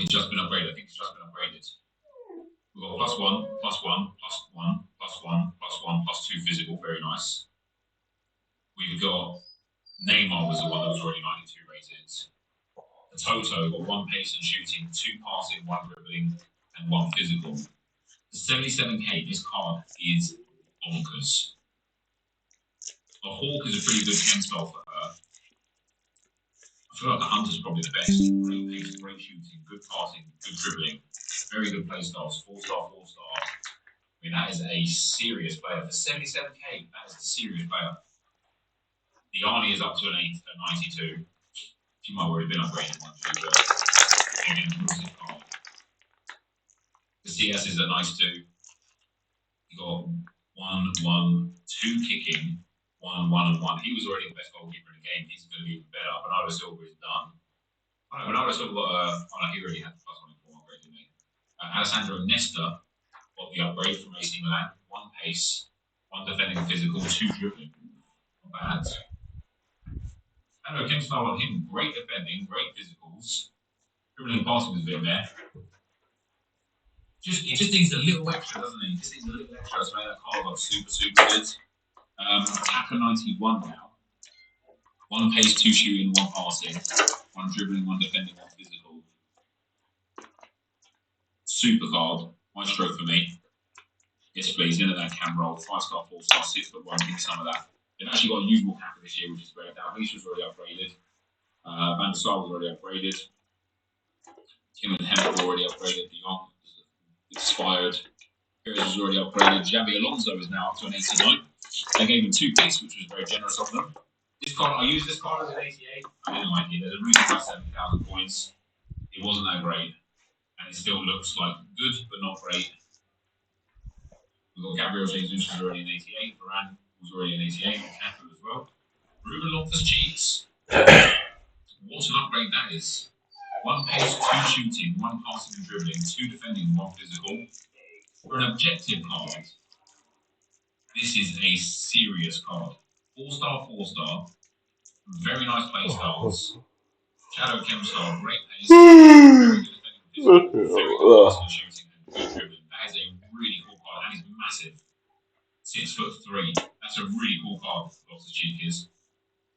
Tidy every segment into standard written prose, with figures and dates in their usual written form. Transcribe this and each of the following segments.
he's just been upgraded. I think he's just been upgraded. We've got +1, +1, +1, +1, +1, +2 physical. Very nice. We've got Neymar was the one that was already 92 rated. The Toto got 1 pace and shooting, 2 passing, 1 dribbling, and 1 physical. The 77k, this card is bonkers. A Hawk is a pretty good 10 style for her. I feel like the Hunter's probably the best. Great pace, great shooting, good passing, good dribbling, very good play styles, 4-star, 4-star. I mean, that is a serious player. For 77k, that is a serious player. The Arnie is up to an 92. She might have already been upgraded one, but again, massive card. The CS is a nice 2. You got 1, 1, 2 kicking, 1, 1, and 1. He was already the best goalkeeper in the game. He's going to be even better. Bernardo Silva is done. Bernardo Silva got he already had the +1 upgrade, didn't he? Alessandro Nesta got the upgrade from AC Milan. 1 pace, 1 defending physical, 2 dribbling. Not bad. I know Kim style on him, great defending, great physicals. Dribbling and passing was a bit there. He just needs a little extra, doesn't he? Just needs a little extra to make that card look super, super good. Attacker 91 now. 1 pace, 2 shooting, 1 passing, 1 dribbling, 1 defending, 1 physical. Super card. 1 stroke for me. Yes, please. Into that cam roll. 5-star, 4-star, 6'1". Give me some of that. They've actually got a usable capper this year, which is great. Dalglish was already upgraded. Van der Sar was already upgraded. Tim and Hemp were already upgraded. De Jong expired. Perez was already upgraded. Xabi Alonso is now up to an 89. They gave him 2 picks, which was very generous of them. This card, I used this card as an 88. I didn't like it. There's a reason why 70,000 points. It wasn't that great. And it still looks like good, but not great. We've got Gabriel Jesus, who's already an 88. Varane was already an 88. Lukaku as well. Ruben Loftus-Cheeks. What an upgrade that is. 1 pace, 2 shooting, 1 passing and dribbling, 2 defending, 1 physical. For an objective card, this is a serious card. 4-star, 4-star. Very nice play styles. Shadow Chem style, great pace. Very good defending physical, very good passing and shooting, and good dribbling. That is a really cool card, and he's massive. 6'3". That's a really cool card, Loftus-Cheeks.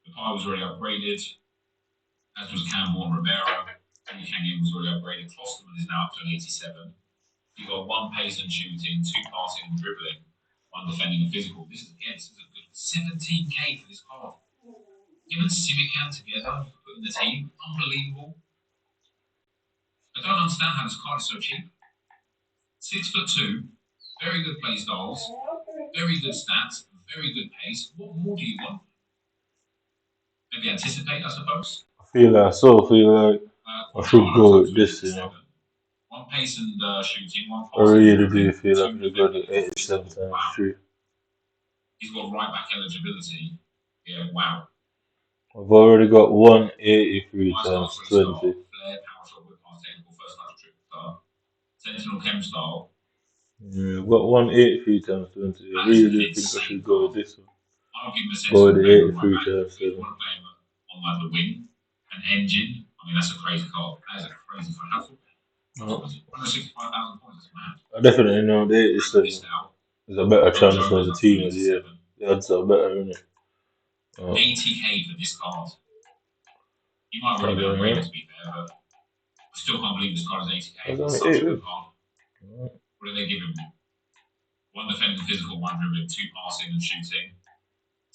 The pie was already upgraded, as was Campbell and Romero. Kenny Kenyon was already upgraded. Klosterman is now up to an 87. You got 1 pace and shooting, 2 passing and dribbling, 1 defending and physical. This is a good 17k for this card. Him and Simican together, put in the team, unbelievable. I don't understand how this card is so cheap. 6'2", very good play styles, very good stats, very good pace. What more do you want? Maybe anticipate, I suppose. I feel like I should go with this, you know. 1 pace and shooting, 1 I really do feel like I got the 87 times 3. He's got right back eligibility. Yeah, wow. I've already got 183 times 20. Flair, power shot, whip pass, technical, first touch, triple star. Sentinel chem style. Yeah, I've got 183 times 20. I really do think I should go with this one. I'll give him a Go with Sentinel the 83 times 7. Want to play him on like the wing, an engine. I mean, that's a crazy card. That is a crazy card. 165,000 points, man. I definitely know the 87 is a better chance for the team of the year. The odds are better, isn't it? 80k for this card. You might already be upgraded, to be fair, but I still can't believe this card is 80k. It's such a good card. What do they give him? 1 defending physical, 1 dribbling, 2 passing and shooting.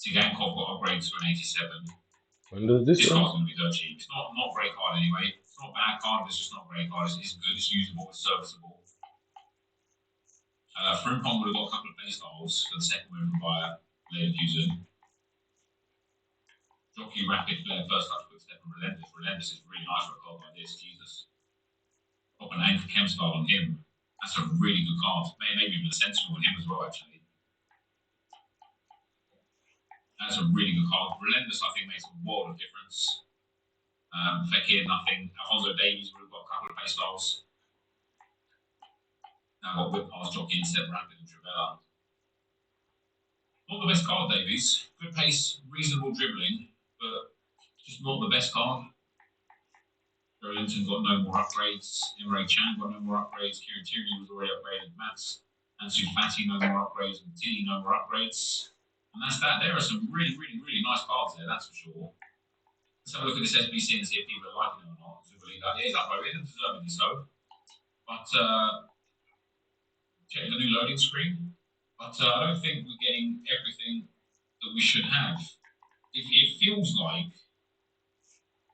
Tigankov got upgraded to an 87. When does this card's going to be dirt cheap. It's not a great card anyway. It's not a bad card, it's just not a great card. It's good, it's usable, it's serviceable. Frimpong would have got a couple of play styles for the second win via Leverkusen. Jockey, rapid, flair, first touch, quick step, and relentless. Relentless is really nice for a card like this, Jesus. Pop an anchor chem style on him. That's a really good card. Maybe even a sensible on him as well, actually. That's a really good card. Relentless, I think, makes a world of difference. Fekir, nothing. Alfonso Davies would have got a couple of play styles. Now got whip pass, jockey, instead, rapid, and Trivella. Not the best card, Davies. Good pace, reasonable dribbling, but just not the best card. Joe Linton got no more upgrades. Imre Chan got no more upgrades. Kieran Tierney was already upgraded. Mats and Sufati no more upgrades. And Tilly no more upgrades. And that's that. There are some really, really, really nice cards there, that's for sure. Let's have a look at this SBC and see if people are liking it or not. Yeah, he's uploaded and deservedly so. But check the new loading screen. But I don't think we're getting everything that we should have. It feels like,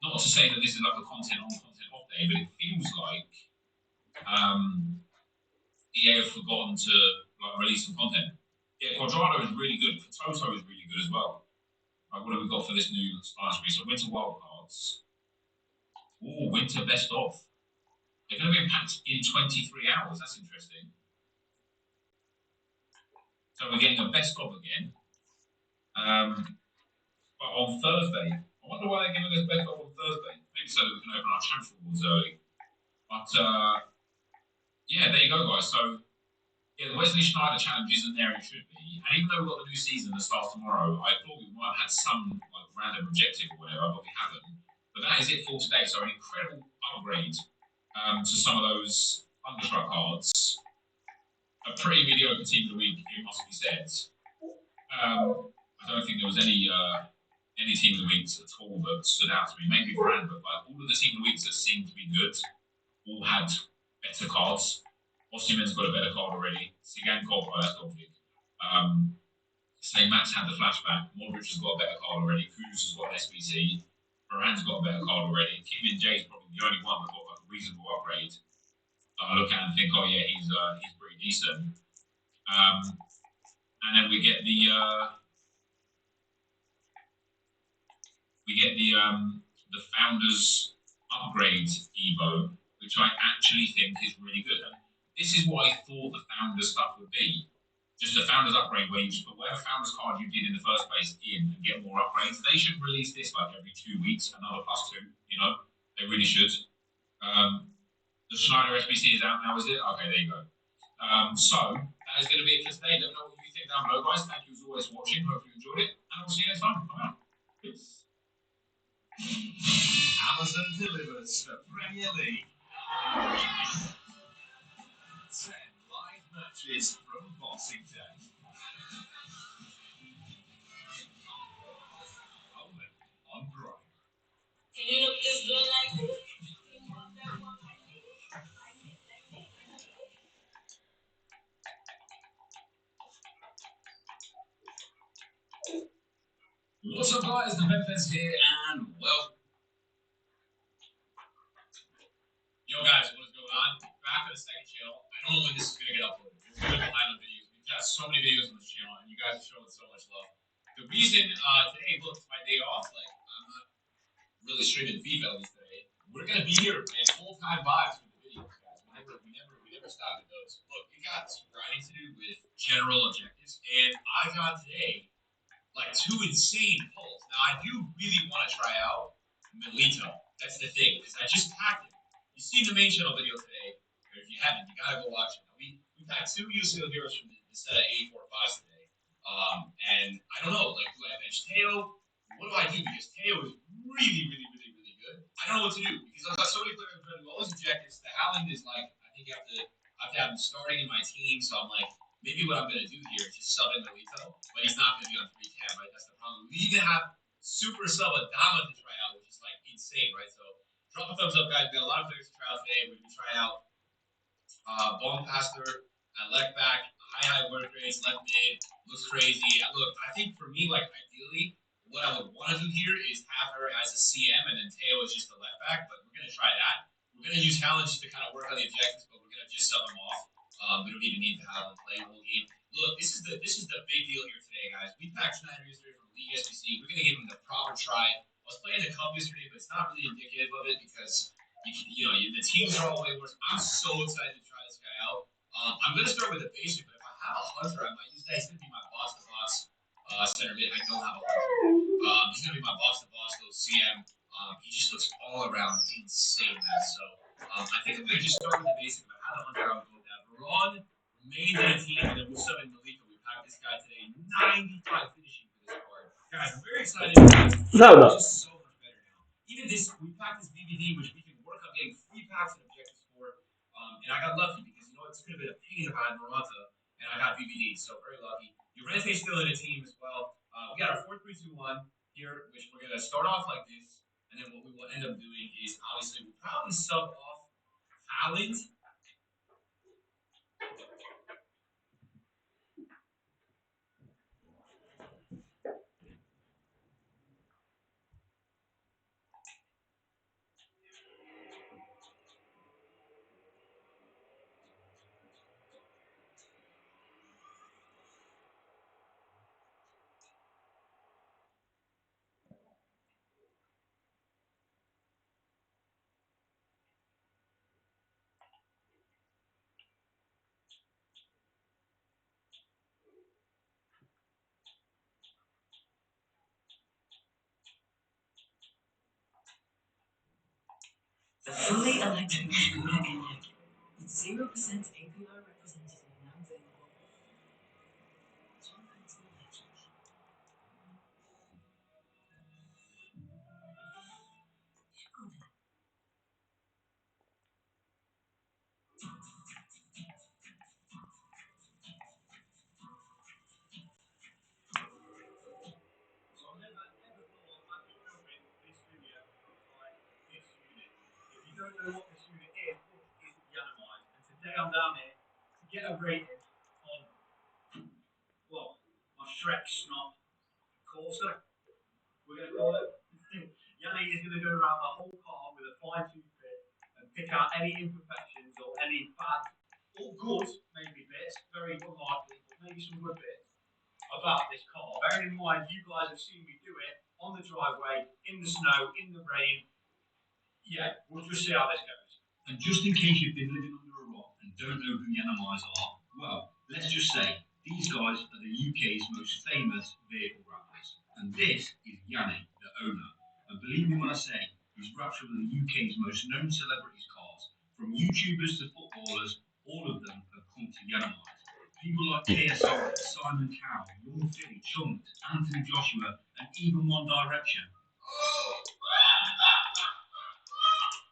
not to say that this is like a content on, content off day, but it feels like EA have forgotten to like release some content. Yeah, Quadrado is really good. Toto is really good as well. Right, what have we got for this new style screen? So winter wildcards. Oh, winter best of. They're going to be packed in 23 hours. That's interesting. So we're getting a best of again. But on Thursday, I wonder why they're giving us best of on Thursday. Maybe so that we can open our transfer rules early. But yeah, there you go, guys. So yeah, the Wesley Schneider challenge isn't there; it should be. And even though we've got the new season that starts tomorrow, I thought we might have had some like random objective or whatever, but we haven't. But that is it for today. So an incredible upgrade to some of those Thunderstruck cards. A pretty mediocre team of the week, it must be said. I don't think there was any team of the weeks at all that stood out to me. Maybe Brand, but like all of the team of the weeks that seemed to be good all had better cards. Osimhen's got a better card already. Sigan Kov, that's not big. Say Matt's had the flashback. Modric has got a better card already. Kudus has got an SBC. Varane got a better card already. Kim Min Jae is probably the only one that got like a reasonable upgrade. I look at and think, oh yeah, he's pretty decent. And then we get the Founders upgrade Evo, which I actually think is really good. And this is what I thought the Founders stuff would be. Just a Founders upgrade where you just put whatever Founders card you did in the first place in and get more upgrades. They should release this like every 2 weeks, another +2, you know? They really should. The Schneider SBC is out now, is it? Okay, there you go. So, that is going to be it for today. Let me know what you think down below, guys. Thank you as always for watching. Hope you enjoyed it. And I'll see you next time. Bye. Peace. Amazon delivers the Premier League. 10 live matches from Boxing Day. Only on Prime. Can you look this good like this? What's up, guys? The Memphis here, and well, yo, guys, what is going on? Back on the second channel. I don't know when this is going to get uploaded. It's going to be behind on videos. We've got so many videos on this channel, and you guys are showing so much love. The reason today, look, it's my day off. Like, I'm not really streaming FIFA at least today. We're going to be here, man, full-time vibes for the videos, guys. We never stop at those. Look, we got some grinding to do with general objectives, and I got today like 2 insane pulls. Now, I do really want to try out Milito. That's the thing, because I just packed it. You've seen the main channel video today, or if you haven't, you gotta go watch it. Now, we packed 2 UCL heroes from the set of 845s today. And I don't know, like, do I bench Teo? What do I do? Because Teo is really, really, really, really good. I don't know what to do, because I've got so many players trying to do all these objectives. The Howland is like, I think I have to have him starting in my team, so I'm like, maybe what I'm going to do here is just sub in Milito, but he's not going to be on 310, right? That's the problem. We even have super sub Adama to try out, which is like insane, right? So drop a thumbs up, guys. We got a lot of players to try out today. We're going to try out Ball Pastor at left back, high work rates, left mid, looks crazy. Look, I think for me, like ideally, what I would want to do here is have her as a CM and then Teo is just a left back, but we're going to try that. We're going to use Howland just to kind of work on the objectives, but we're going to just sub them off. We don't even need to have them play the whole game. Look, this is the big deal here today, guys. We packed Schneider yesterday from League SBC. We're gonna give him the proper try. I was playing the cup yesterday, but it's not really indicative of it because the teams are all way worse. I'm so excited to try this guy out. I'm gonna start with the basic, but if I have a hunter, I might use that. He's gonna be my boss to boss center mid. I don't have a hunter. He's gonna be my boss to boss though CM. He just looks all around insane, man. So I think I'm gonna just start with the basic. If I had a hunter, I would go. Ron remains on the team, and then Musa and Malika. We packed this guy today. 95 finishing for this card. Guys, I'm very excited. No. Just so much better now. Even this, we packed this BBD, which we can work on. tags and objectives for. And I got lucky because it's could have been a pain if I had Morata and I got VVD, so very lucky. Urente is still in the team as well. We got our 4-3-2-1 here, which we're gonna start off like this, and then what we will end up doing is obviously we'll probably sub off Haaland. The fully electric Puma Enyaq with 0% APR representative now available. Don't know what this unit is, it isn't Yanomized. And today I'm down here to get a rating on, well, my Shrek Snot Corsa, we're going to call it. Yanni is going to go around the whole car with a fine-tooth pick and pick out any imperfections or any bad or good, maybe bits, very unlikely, but maybe some good bits about this car. Bearing in mind, you guys have seen me do it on the driveway, in the snow, in the rain. Yeah, we'll just see how this goes. And just in case you've been living under a rock and don't know who Yanomais are, well, let's just say these guys are the UK's most famous vehicle rappers. And this is Yanni, the owner. And believe me when I say, he's rapped some of the UK's most known celebrities' cars. From YouTubers to footballers, all of them have come to Yanomais. People like KSI, Simon Cowell, Young Philly, Chunks, Anthony Joshua, and even One Direction.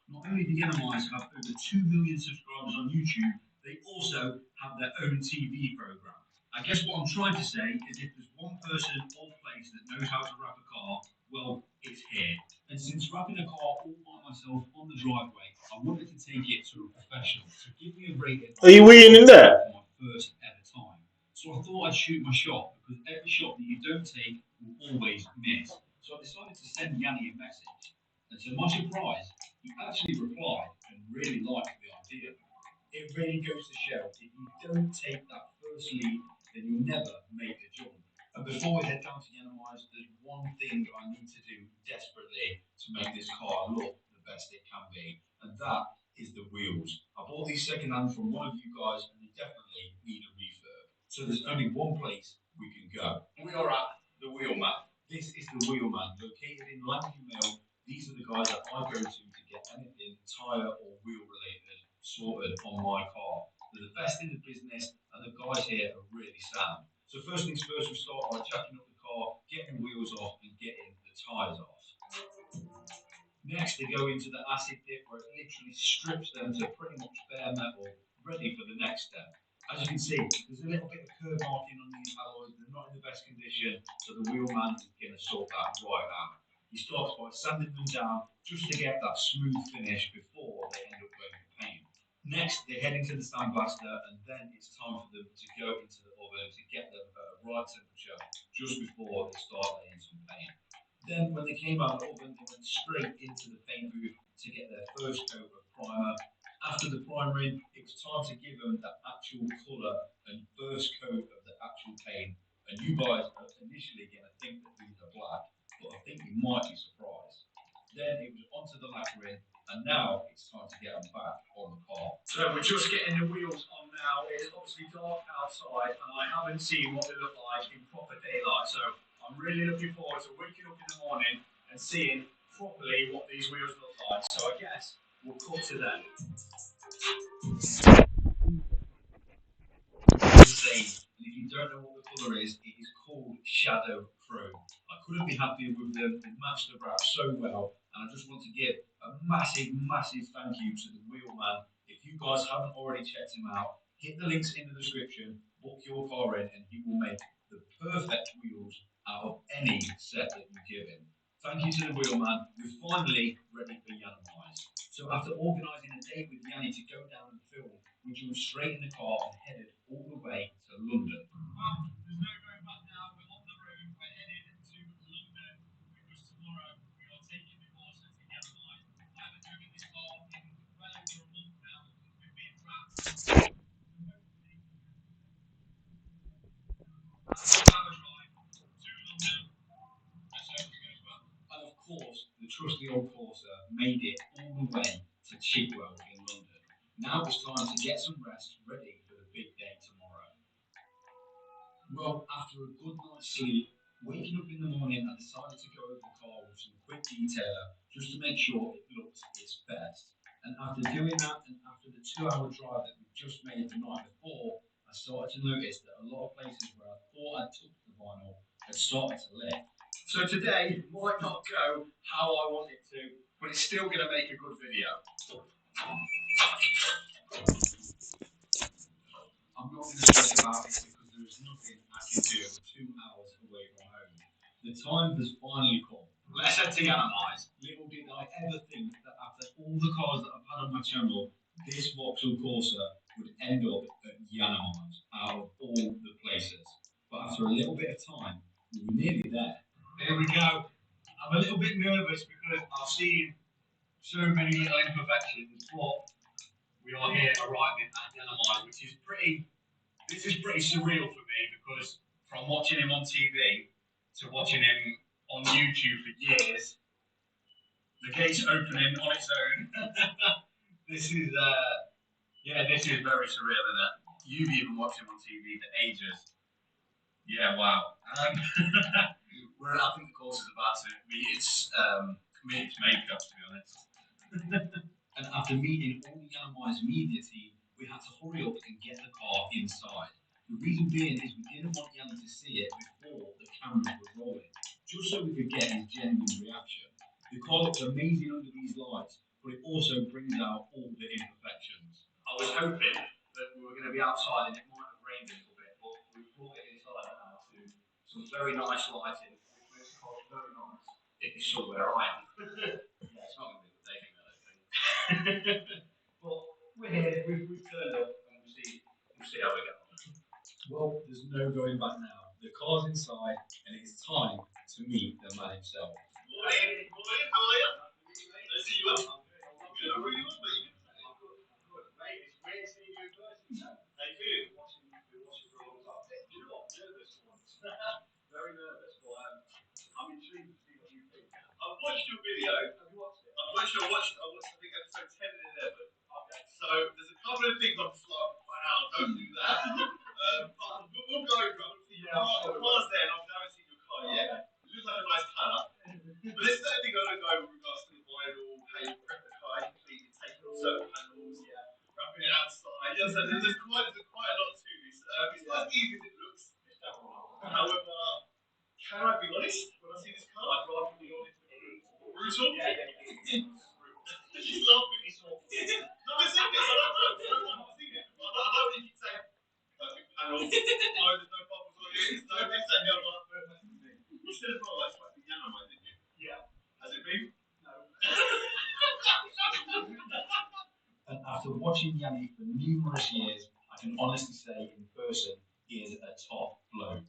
Not only do Yanomais have over 2 million subscribers on YouTube, they also have their own TV program. I guess what I'm trying to say is if there's one person or place that knows how to wrap a car, well, it's here. And since wrapping a car all by myself on the driveway, I wanted to take it to a professional to give me a rating. Are you weeing in there? My first ever time. So I thought I'd shoot my shot because every shot that you don't take will always miss. So I decided to send Yanni a message. And to my surprise, he actually replied and really liked the idea. It really goes to show if you don't take that first leap, then you'll never make the jump. And before we head down to Yanomais, there's one thing I need to do desperately to make this car look the best it can be, and that is the wheels. I bought these secondhand from one of you guys, and they definitely need a refurb. So there's only one place we can go. We are at the Wheelman. This is the Wheelman, located in Langley Mill. These are the guys that I go to get anything tyre or wheel related sorted on my car. They're the best in the business, and the guys here are really sound. So first things first, we start by jacking up the car, getting the wheels off, and getting the tyres off. Next, they go into the acid dip, where it literally strips them to pretty much bare metal, ready for the next step. As you can see, there's a little bit of curb marking on these alloys. They're not in the best condition, so the wheelman is going to sort that right out. He starts by sanding them down just to get that smooth finish before they end up going for paint. Next, they head into the sandblaster, and then it's time for them to go into the oven to get them at a right temperature just before they start laying some paint. Then, when they came out of the oven, they went straight into the paint booth to get their first coat of primer. After the primering, it was time to give them the actual colour and first coat of the actual paint. And you guys are initially going to think that these are black, but I think you might be surprised. Then it was onto the lacquering, and now it's time to get them back on the car. So we're just getting the wheels on now. It's obviously dark outside, and I haven't seen what they look like in proper daylight. So I'm really looking forward to waking up in the morning and seeing properly what these wheels look like. So I guess we'll cut to them. And if you don't know what the colour is, it is called shadow chrome. I couldn't be happier with them. They matched the rap so well, and I just want to give a massive, massive thank you to the wheelman. If you guys haven't already checked him out, hit the links in the description, book your car in, and he will make the perfect wheels out of any set that you give him. Thank you to the wheelman. We're finally ready for Yanamize. So after organising a date with Yanni to go down and film, we jumped straight in the car and headed all the way to London. Well, there's no going back now. We're on the road. We're headed to London because tomorrow we are taking the course to Yanamize. I haven't driven this car in well over a month now because we've been trapped. And of course, the trusty old Corsa made it all the way to Chigwell in London. Now it's time to get some rest, ready for the big day tomorrow. Well, after a good night's sleep, waking up in the morning, I decided to go over the car with some quick detailer just to make sure it looked its best. And after doing that, and after the 2-hour drive that we just made the night before, I started to notice that a lot of places where I thought I'd touched the vinyl had started to lick. So today might not go how I want it to, but it's still going to make a good video. I'm not going to stress about it because there is nothing I can do 2 hours away from home. The time has finally come. Let's head to Yanamize. Little did I ever think that after all the cars that I've had on my channel, this Vauxhall Corsa would end up at Yanamize out of all the places. But after a little bit of time, we were nearly there. There we go. I'm a little bit nervous because I've seen so many little imperfections, but we are here arriving at Yanamize, which is pretty. This is pretty surreal for me because from watching him on TV to watching him on YouTube for years, the gate's opening on its own. This is this is very surreal, isn't it? You've even watched him on TV for ages. Yeah, wow. I think the course is about to meet its makeup, to be honest. And after meeting all the Yanamize media team, we had to hurry up and get the car inside. The reason being is we didn't want Yanni to see it before the cameras were rolling, just so we could get his genuine reaction. The car looks amazing under these lights, but it also brings out all the imperfections. I was hoping that we were going to be outside and it might have rained a little bit, but we brought it inside now to some very nice lighting, which makes the car very nice. If you saw where I am. Yeah, it's not going to be the day thing, I don't think. But we're here, we've turned up, and we'll see how we go. Well, there's no going back now. The car's inside, and it is time to meet the man himself. Morning, how are you? Nice to see you. I'm good. How are you? I'm good. Mate, it's great seeing you in person. How you feeling? Been watching for a long time. Do you know what? Nervous once. Very nervous, but I'm intrigued to see what you think. I've watched your video. Have you watched it? I watched I think episode 10 and 11. Okay. So there's a couple of things I'm just like, wow, don't do that. But we'll go over it. Yeah. The car's there and I haven't seen your car yet. It looks like a nice colour. But there's certain things I don't know with regards to the vinyl, how you prep the car, completely taking off certain panels, wrapping it outside. Yeah, so there's quite a lot to this. It's not as easy as it looks. However, can I be honest? When I see this car, I'd rather be honest. Brutal? Yeah. She's laughing. It's awful. No, I'm singing it. I don't know. I'm singing it. I don't think you say perfect panel. No, there's no bubbles on it. No, this and the other. You said as well, like the Yanamize, didn't you? Yeah. Has it been? No. And after watching Yanni for numerous years, I can honestly say in person, he is a top bloke.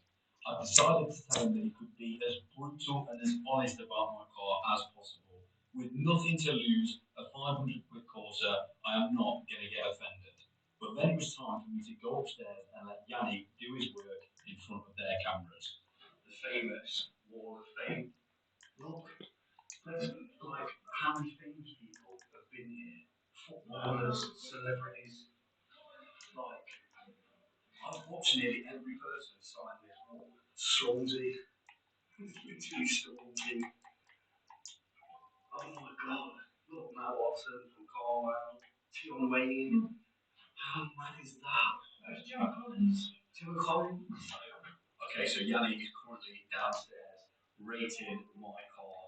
I decided to tell him that he could be as brutal and as honest about my car as possible. With nothing to lose, a 500 quid Corsa, I am not going to get offended. But then it was time for me to go upstairs and let Yanni do his work in front of their cameras. The famous Wall of Fame. Look, there's like how many famous people have been here? Footballers, celebrities, like I've watched nearly every person sign this wall. Stormzy, literally Stormzy. Oh my god, look, Matt Watson from Carlisle, Tion Wayne. How mad is that? There's Gemma Collins. Gemma Collins. Okay, so Yanni is currently downstairs rating my car.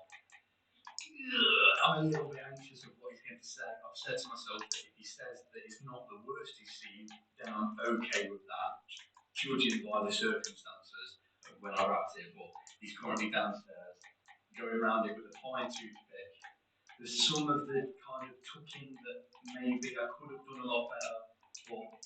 I'm a little bit anxious of what he's going to say. I've said to myself that if he says that it's not the worst he's seen, then I'm okay with that, judging by the circumstances of when I wrapped it. But he's currently downstairs, going around it with a fine toothpick. There's some of the kind of tucking that maybe I could have done a lot better, but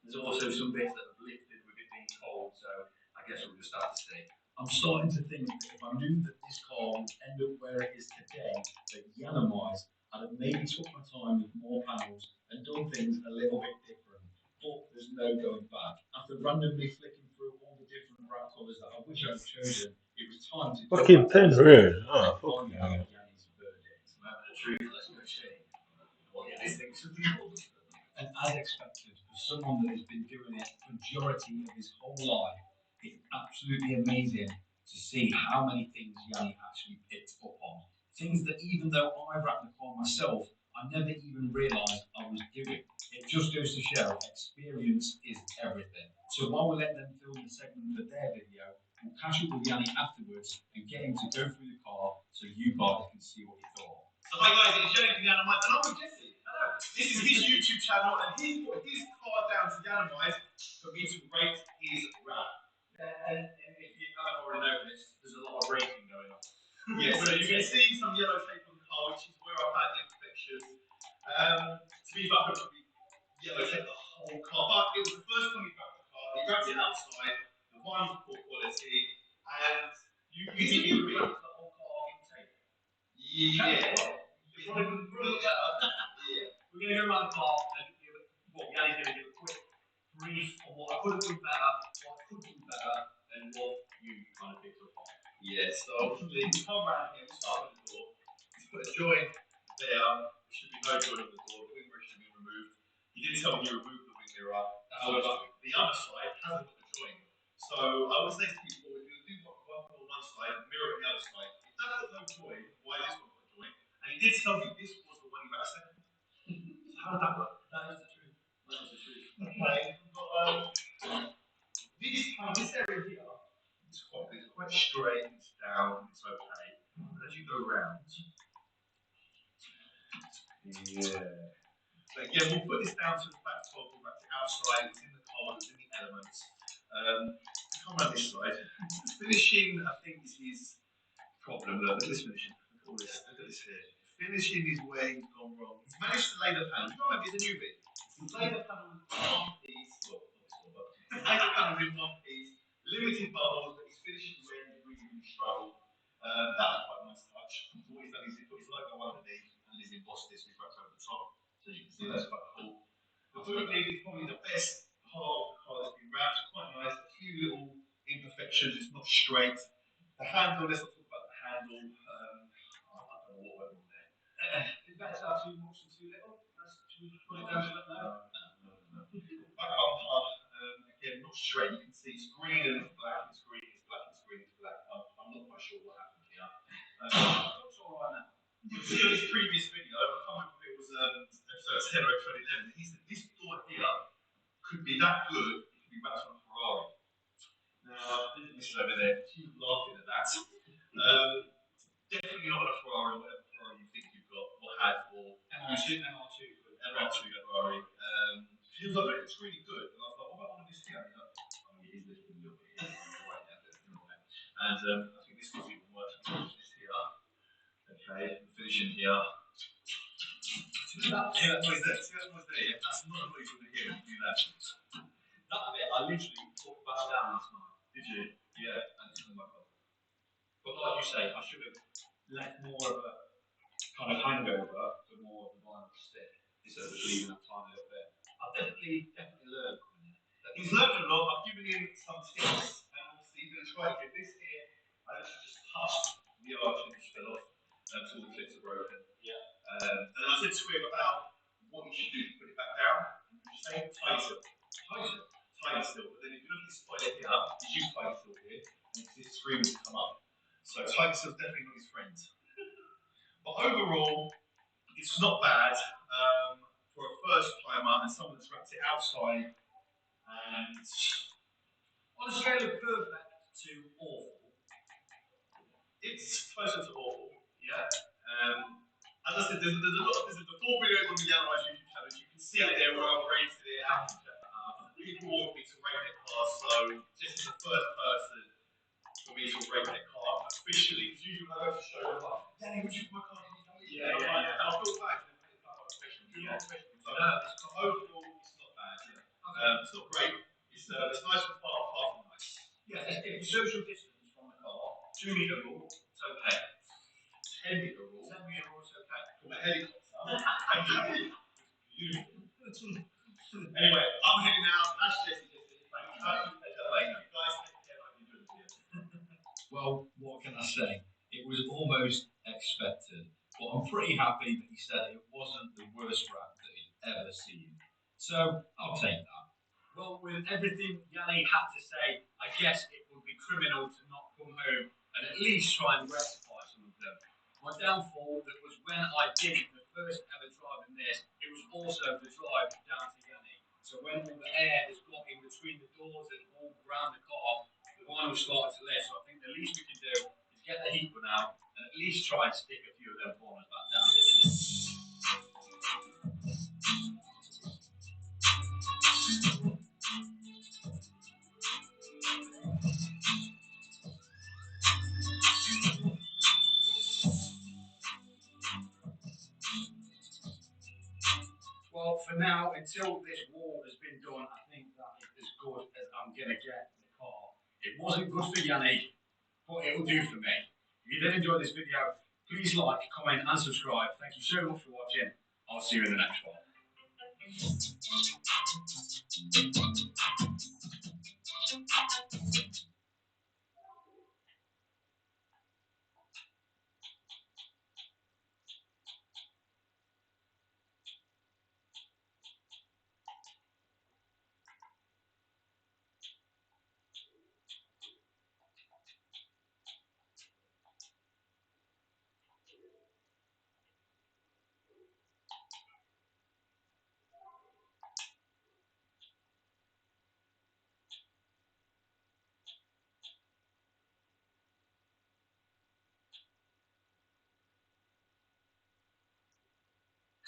there's also some bits that have lifted with it being cold, so I guess we'll just have to see. I'm starting to think that if I knew that this car would end up where it is today, that Yanamite, I'd have maybe took my time with more panels and done things a little bit different. But there's no going back. After randomly flicking through all the different brown colours that I wish I'd chosen, it was time to Fucking 10 rare. Ah, fuck yeah. Yanni's verdict. The truth, let's go see what Yanni thinks of the others. And as expected, for someone that has been doing it the majority of his whole life, it's absolutely amazing to see how many things Yanni actually picked up on. Things that even though I wrapped the car myself, I never even realised I was doing. It just goes to show experience is everything. So while we let them film the segment of their video, we'll catch up with Yanni afterwards and get him to go through the car so you guys can see what he thought. So hi guys, it's Shane from Yanamite and I'm with Jesse. Hello. This is his YouTube channel and he's put his car down to Yanamite for me to rate his wrap. And if you haven't already noticed, there's a lot of rating going on. Yes, so you can see some yellow tape on the car, which is where I've had the imperfections. To be back up, yellow tape the whole car, but it was the first time he wrapped the car. He wrapped it outside, the wine was poor quality, and you can wrap the whole car in tape. Yeah. We're going to go around the car and give Yanni's going to give a quick brief on what I could have done better, what I could do better, and what you kind of picked up on. Yeah, so we come around here, we start with the door. He's put a joint there, there should be no joint on the door, the wing mirror should be removed. He did tell me he removed the wing mirror, however, the other side hasn't got the joint. So I would say to people, if you do one on one side, mirror on the other side, if that got no joint, why this one got a joint? And he did tell me this was the one he wrapped second. So how did that work? That is the truth. That is the truth. Okay, this area here is quite straight, it's down, it's okay. But as you go around, yeah. So again, we'll put this down to the back top, we'll wrap it outside, it's in the car, it's in the elements. Come around this side. Finishing, I think, is his problem. Look at this finishing. Look at this here. Finishing is where he's gone wrong. He's managed to lay the panel. You know, it's a newbie. He's laid the panel in one piece. Well, he's laid the panel in one piece. Limited bubbles, but he's finishing where he's really struggled. That was quite a nice touch. What he's done is he's put his logo underneath and he's embossed this with wrapped over the top. So you can see that's quite cool. The boot lid is probably the best part of the car that's been wrapped. Quite nice. A few little imperfections. It's not straight. The handle, let's not talk about the handle. I don't know what went on there. Is that too much and too little? Should we put it down to that now? No. Back bumper, again, not straight. You can see it's green and it's black. It's green, it's black, it's green, it's black. I'm not quite sure what happened here. Looks all right now. You can see on his previous video, I can't remember if it was episode 10 or episode 11, he said this door here could be that good, it could be wrapped on a Ferrari. Now, this is over there, she's laughing at that. Definitely not on a Ferrari, whatever Ferrari you think you've got, or had, or MR2 Ferrari. Feels like it's really good. And I was like, what about one of this here? And he's like, oh, it is lifting a little bit. Right now, and I think this was even worse. This here. Okay, finishing here. See that noise there? Yeah? That's not a noise you're going to hear when you do that. That bit, I literally put back down last night. Did you? Yeah, and it's on my phone. But like you say, I should have left more of a kind of hangover for more of the vinyl stick instead of leaving that tiny little bit. I've definitely learned from it. He's learned a lot. I've given him some tips, and obviously he's going to try to get this here. I actually just touched the arch and it fell off until the clips are broken. Yeah. And I said to him about what he should do to put it back down. And you say tight still. But then if you look at this spoiler here, you use tight still here, and this screen will come up. So tight still's definitely not his friend. But overall, it's not bad for a first timer and someone that's wrapped it outside. And on a scale of perfect to awful, It's closer to awful, yeah. As I said, there's the full videos on the Analyze YouTube channel. You can see it there where I've rated it out. People want me to rate their car, so this is the first person for me to rate their car officially. Because usually when I go to show, I'm like, Danny, would you put my car on? Yeah. And I feel bad because they put it back on officially. Yeah. So overall, it's not bad. Yeah. It's not great. It's nice and far from nice. Yeah, if you social distance from the car, 2 meter rule, it's okay. 10 meter rule, 10 meter rule, it's okay. From a helicopter. Anyway, I'm heading out. That's Jesse. Thank you. Guys, take care. Like you do. Well, what can I say? It was almost expected, but I'm pretty happy that he said it wasn't the worst rap that he'd ever seen. So I'll take that. Well, with everything Yanni had to say, I guess it would be criminal to not come home and at least try and rectify some of them. My downfall that was when I did the first ever drive in this, it was also the drive down to Yanni. So when all the air has got in between the doors and all around the car, the wine was starting to lift. So I think the least we can do is get the heat one out and at least try and stick a few of them corners back down. Well, for now, until this wall has been done, I think that is as good as I'm going to get the car. It wasn't good for Yanni, but it will do for me. If you did enjoy this video, please like, comment and subscribe. Thank you so much for watching. I'll see you in the next one.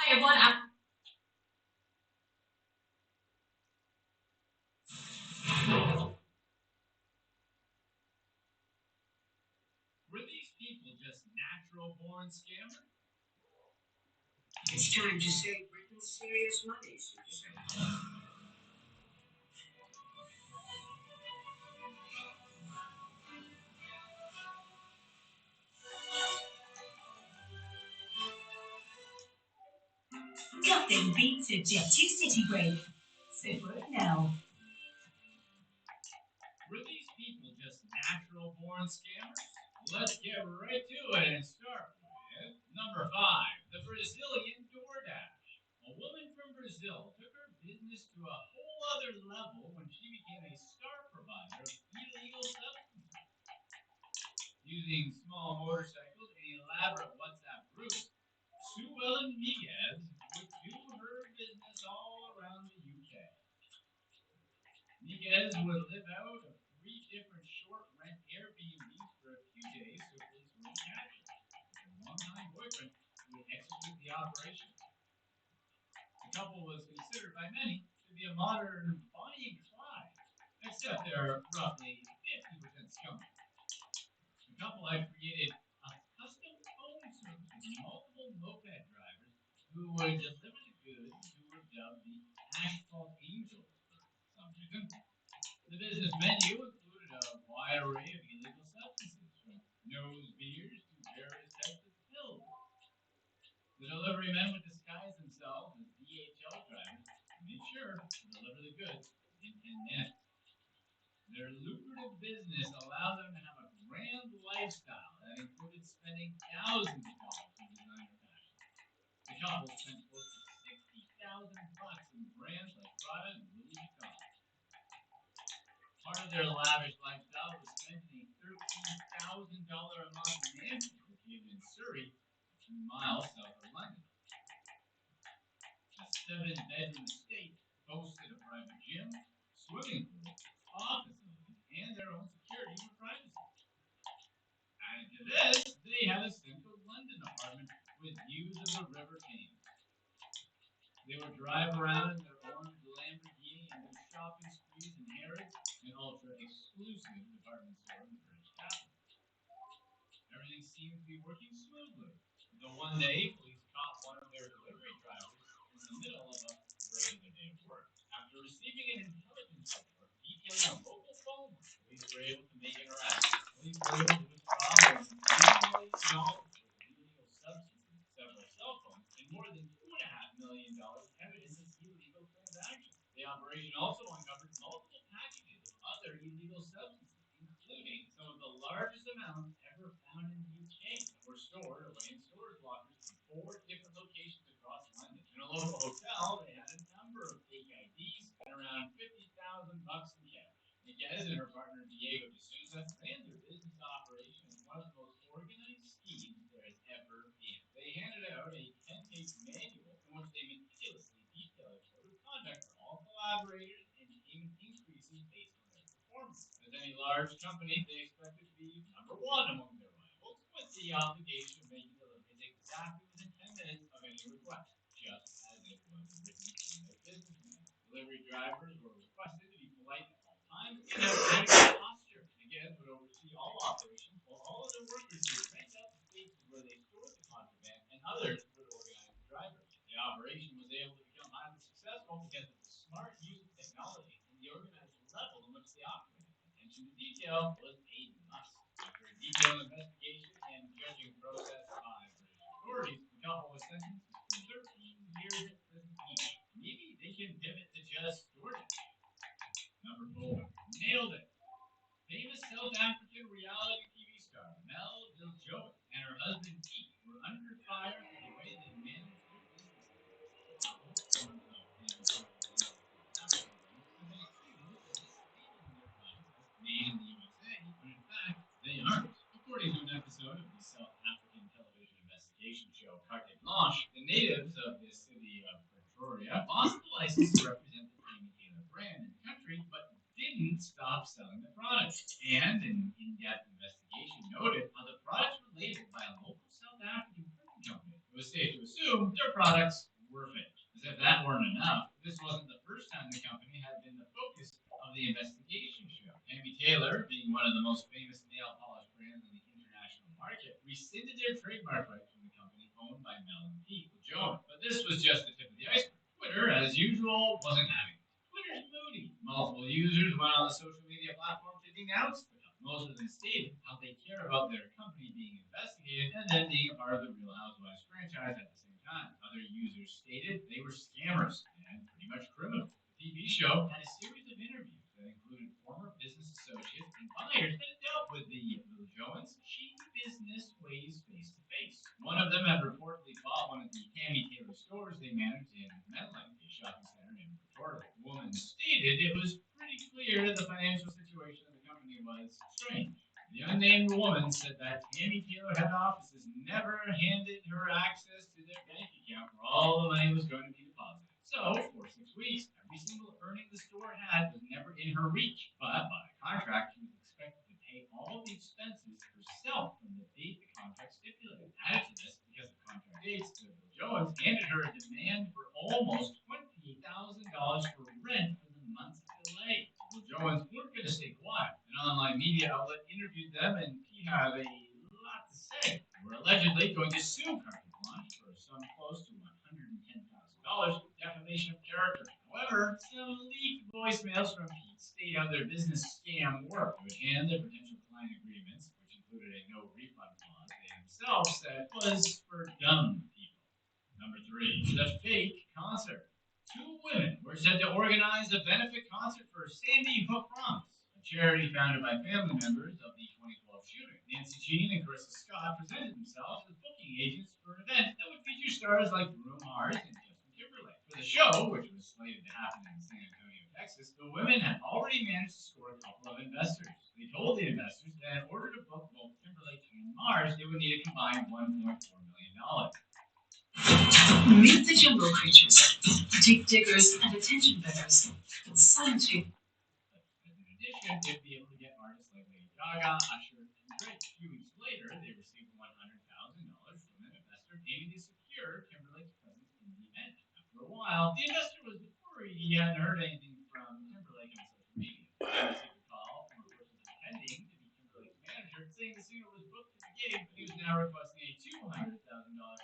Hi everyone, Were these people just natural born scammers? It's time to save Britain serious money, Susan. nothing beats a Jet 2 City break. So book now. Were these people just natural born scammers? Let's get right to it and start with number 5, the Brazilian DoorDash. A woman from Brazil took her business to a whole other level when she became a star provider of illegal substances. Using small motorcycles and elaborate WhatsApp groups, Sue Ellen Miguez would do her business all around the UK. Miguez would live out of 3 different short-rent Airbnbs for a few days so police wouldn't catch her. Her longtime boyfriend would execute the operation. The couple was considered by many to be a modern Bonnie and Clyde, except they're roughly 50% scummy. The couple had created a custom phone service with multiple moped drivers who would deliver the goods who were dubbed the Asphalt Angels for some reason. The business menu included a wide array of illegal substances, from nose beers to various types of pills. The delivery men would disguise themselves as DHL drivers to make sure to deliver the goods in 10 minutes. Their lucrative business allowed them to have a grand lifestyle that included spending thousands of dollars in designer fashion. The couple spent close to $60,000 in brands like Prada and Louis Vuitton. Part of their lavish lifestyle was spending a $13,000 a month mansion located in Surrey, 2 miles south of London. A 7-bedroom estate boasted a private gym, swimming pool, spa facilities, and their own security for privacy. Added to this, had a central London apartment with views of the River Thames. They would drive around in their orange Lamborghini and do shopping sprees in Harrods, an ultra-exclusive department store in the British capital. Everything seemed to be working smoothly, until one day police caught one of their delivery drivers in the middle of a regular day of work. After receiving an intelligence report detailing a local phone, police were able to make an arrest. Police were able to withdraw more than $3 million worth of illegal substances, several cell phones, and more than $2.5 million evidence of illegal transactions. The operation also uncovered multiple packages of other illegal substances, including some of the largest amounts ever found in the UK that were stored away in storage lockers in 4 different locations across London. In a local hotel, they had a number of fake IDs and around $50,000 in cash. Miguez and her partner Diego de Souza ran their business operation as one of the most organized schemes there has ever been. They handed out a 10-page manual in which they meticulously detailed a code of conduct for all collaborators and payment increases based on their performance. As any large company, they expected to be number one among their rivals, with the obligation of making deliveries exactly within 10 minutes of any request, just as it was written in their business manual. Delivery drivers were requested to be polite at all times and have adequate posture. Again, would oversee all operations, while all other workers would rent out the spaces where they stored the contraband, and others would organize the drivers. The operation was able to become highly successful because of the smart use of technology and the organized level in which they operated. Attention to detail was a must. After a detailed investigation and judging process by British authorities, the couple was sentenced to 13 years in prison each. Maybe they can pivot to just DoorDash. Number 4. Nailed it. Famous South African reality TV star Mel Diljoen and her husband Pete were under fire for the way they managed their businesses. The couple, one of Famous reality South African brands, have been accused of mislabeling their products as made in the USA, when in fact they aren't. According to an episode of the South African television investigation show Carte Blanche, the natives of the city of Pretoria lost the license to represent the Tammy Taylor brand in the country, but didn't stop selling the products. And an in-depth investigation noted how the products were labeled by a local South African printing company. It was safe to assume their products were fake. As if that weren't enough, this wasn't the first time the company had been the focus of the investigation show. Tammy Taylor, being one of the most famous nail polish brands in the international market, rescinded their trademark rights from the company owned by Mel and Pete Diljoen. But this was just the tip of the iceberg. Twitter, as usual, wasn't having it. Twitter's moody. Multiple users went on the social media platform to denounce the company. Most of them stated how they care about their company being investigated and then being a part of the Real Housewives franchise at the same time. Other users stated they were scammers and pretty much criminals. The TV show had a series of interviews that included former business associates and buyers that dealt with the Diljoens' shady business ways face to face. One of them had reportedly bought one of the Tammy Taylor stores they managed in Menlyn, a shopping center in Pretoria. The woman stated it was pretty clear the financial situation of the company was strange. The unnamed woman said that Tammy Taylor head offices never handed her access to their bank account where all the money was going to be deposited. So, for 6 weeks, every single earning the store had was never in her reach. But by contract, she was expected to pay all the expenses herself from the date the contract stipulated. Added to this, because of contract dates, the Diljoens handed her a demand for almost $28,000 for rent for the month's delay. The Diljoens weren't going to stay quiet. An online media outlet interviewed them, and he had a lot to say. They were allegedly going to sue Carte Blanche for a sum close to $110,000 for defamation of character. However, some leaked voicemails from Pete state how their business scam worked, and their potential client agreements, which included a no refund clause, they themselves said was for dumb people. Number 3, the fake concert. 2 women were said to organize a benefit concert for Sandy Hook Promise, a charity founded by family members of the 2012 shooting. Nancy Jean and Carissa Scott presented themselves as booking agents for an event that would feature stars like Bruno Mars and Justin Timberlake. For the show, which was slated to happen in San Antonio, Texas, the women had already managed to score a couple of investors. They told the investors that in order to book both Timberlake and Mars, they would need a combined $1.4 million. Meet the jungle creatures, dig diggers and attention beggars. Silently. In addition, they'd be able to get artists like Lady Gaga, Usher, and Drake. A few weeks later, they received $100,000 Meanwhile, the investor was worried he hadn't heard anything from Timberlake on social media. He received a call from a person pretending to be Timberlake's manager, saying the singer was booked to the gig, but he was now requesting a $200,000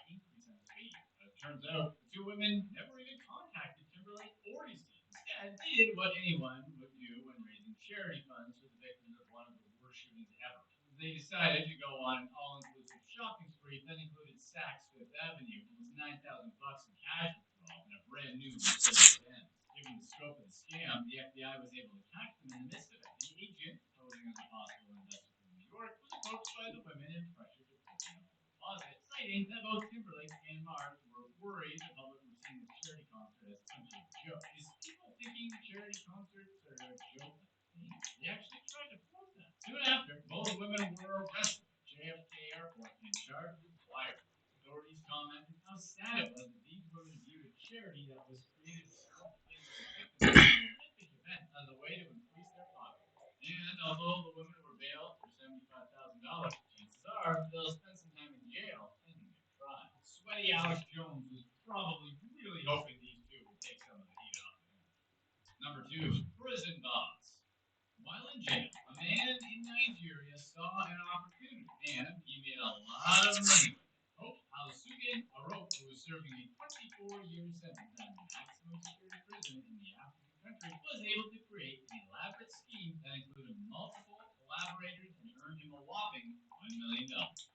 increase on his fee. As it turns out, the two women never even contacted Timberlake or his team. Instead, they did what anyone would do when raising charity funds for the victims of one of the worst shootings ever. They decided to go on an all-inclusive shopping spree that included Saks Fifth Avenue, almost $9,000 in cash withdrawal, and a brand new Mercedes-Benz. Given the scope of the scam, the FBI was able to catch them in the midst of it. An agent, posing as a possible investor from New York, was approached by the women and pressured to put in a full deposit, citing that both Timberlake and Mars were worried the public were seeing the charity concert as some sort of joke. Is people thinking charity concerts are a joke? They actually tried to force that. Soon after, both women were arrested at JFK Airport and charged with wire. Authorities commented how sad it was that these women viewed a charity that was created to help the victims of a horrific event as a way to increase their pockets. And although the women were bailed for $75,000, chances are they'll spend some time in jail pending their trial. Sweaty Alex Jones was probably really hoping these two would take some of the heat off of him. Number 2, prison boss. While in jail, a man in Nigeria saw an opportunity and he made a lot of money with it. Hope Alusugen Arop, who was serving a 24-year sentence at a maximum security prison in the African country, was able to create an elaborate scheme that included multiple collaborators and earned him a whopping $1 million.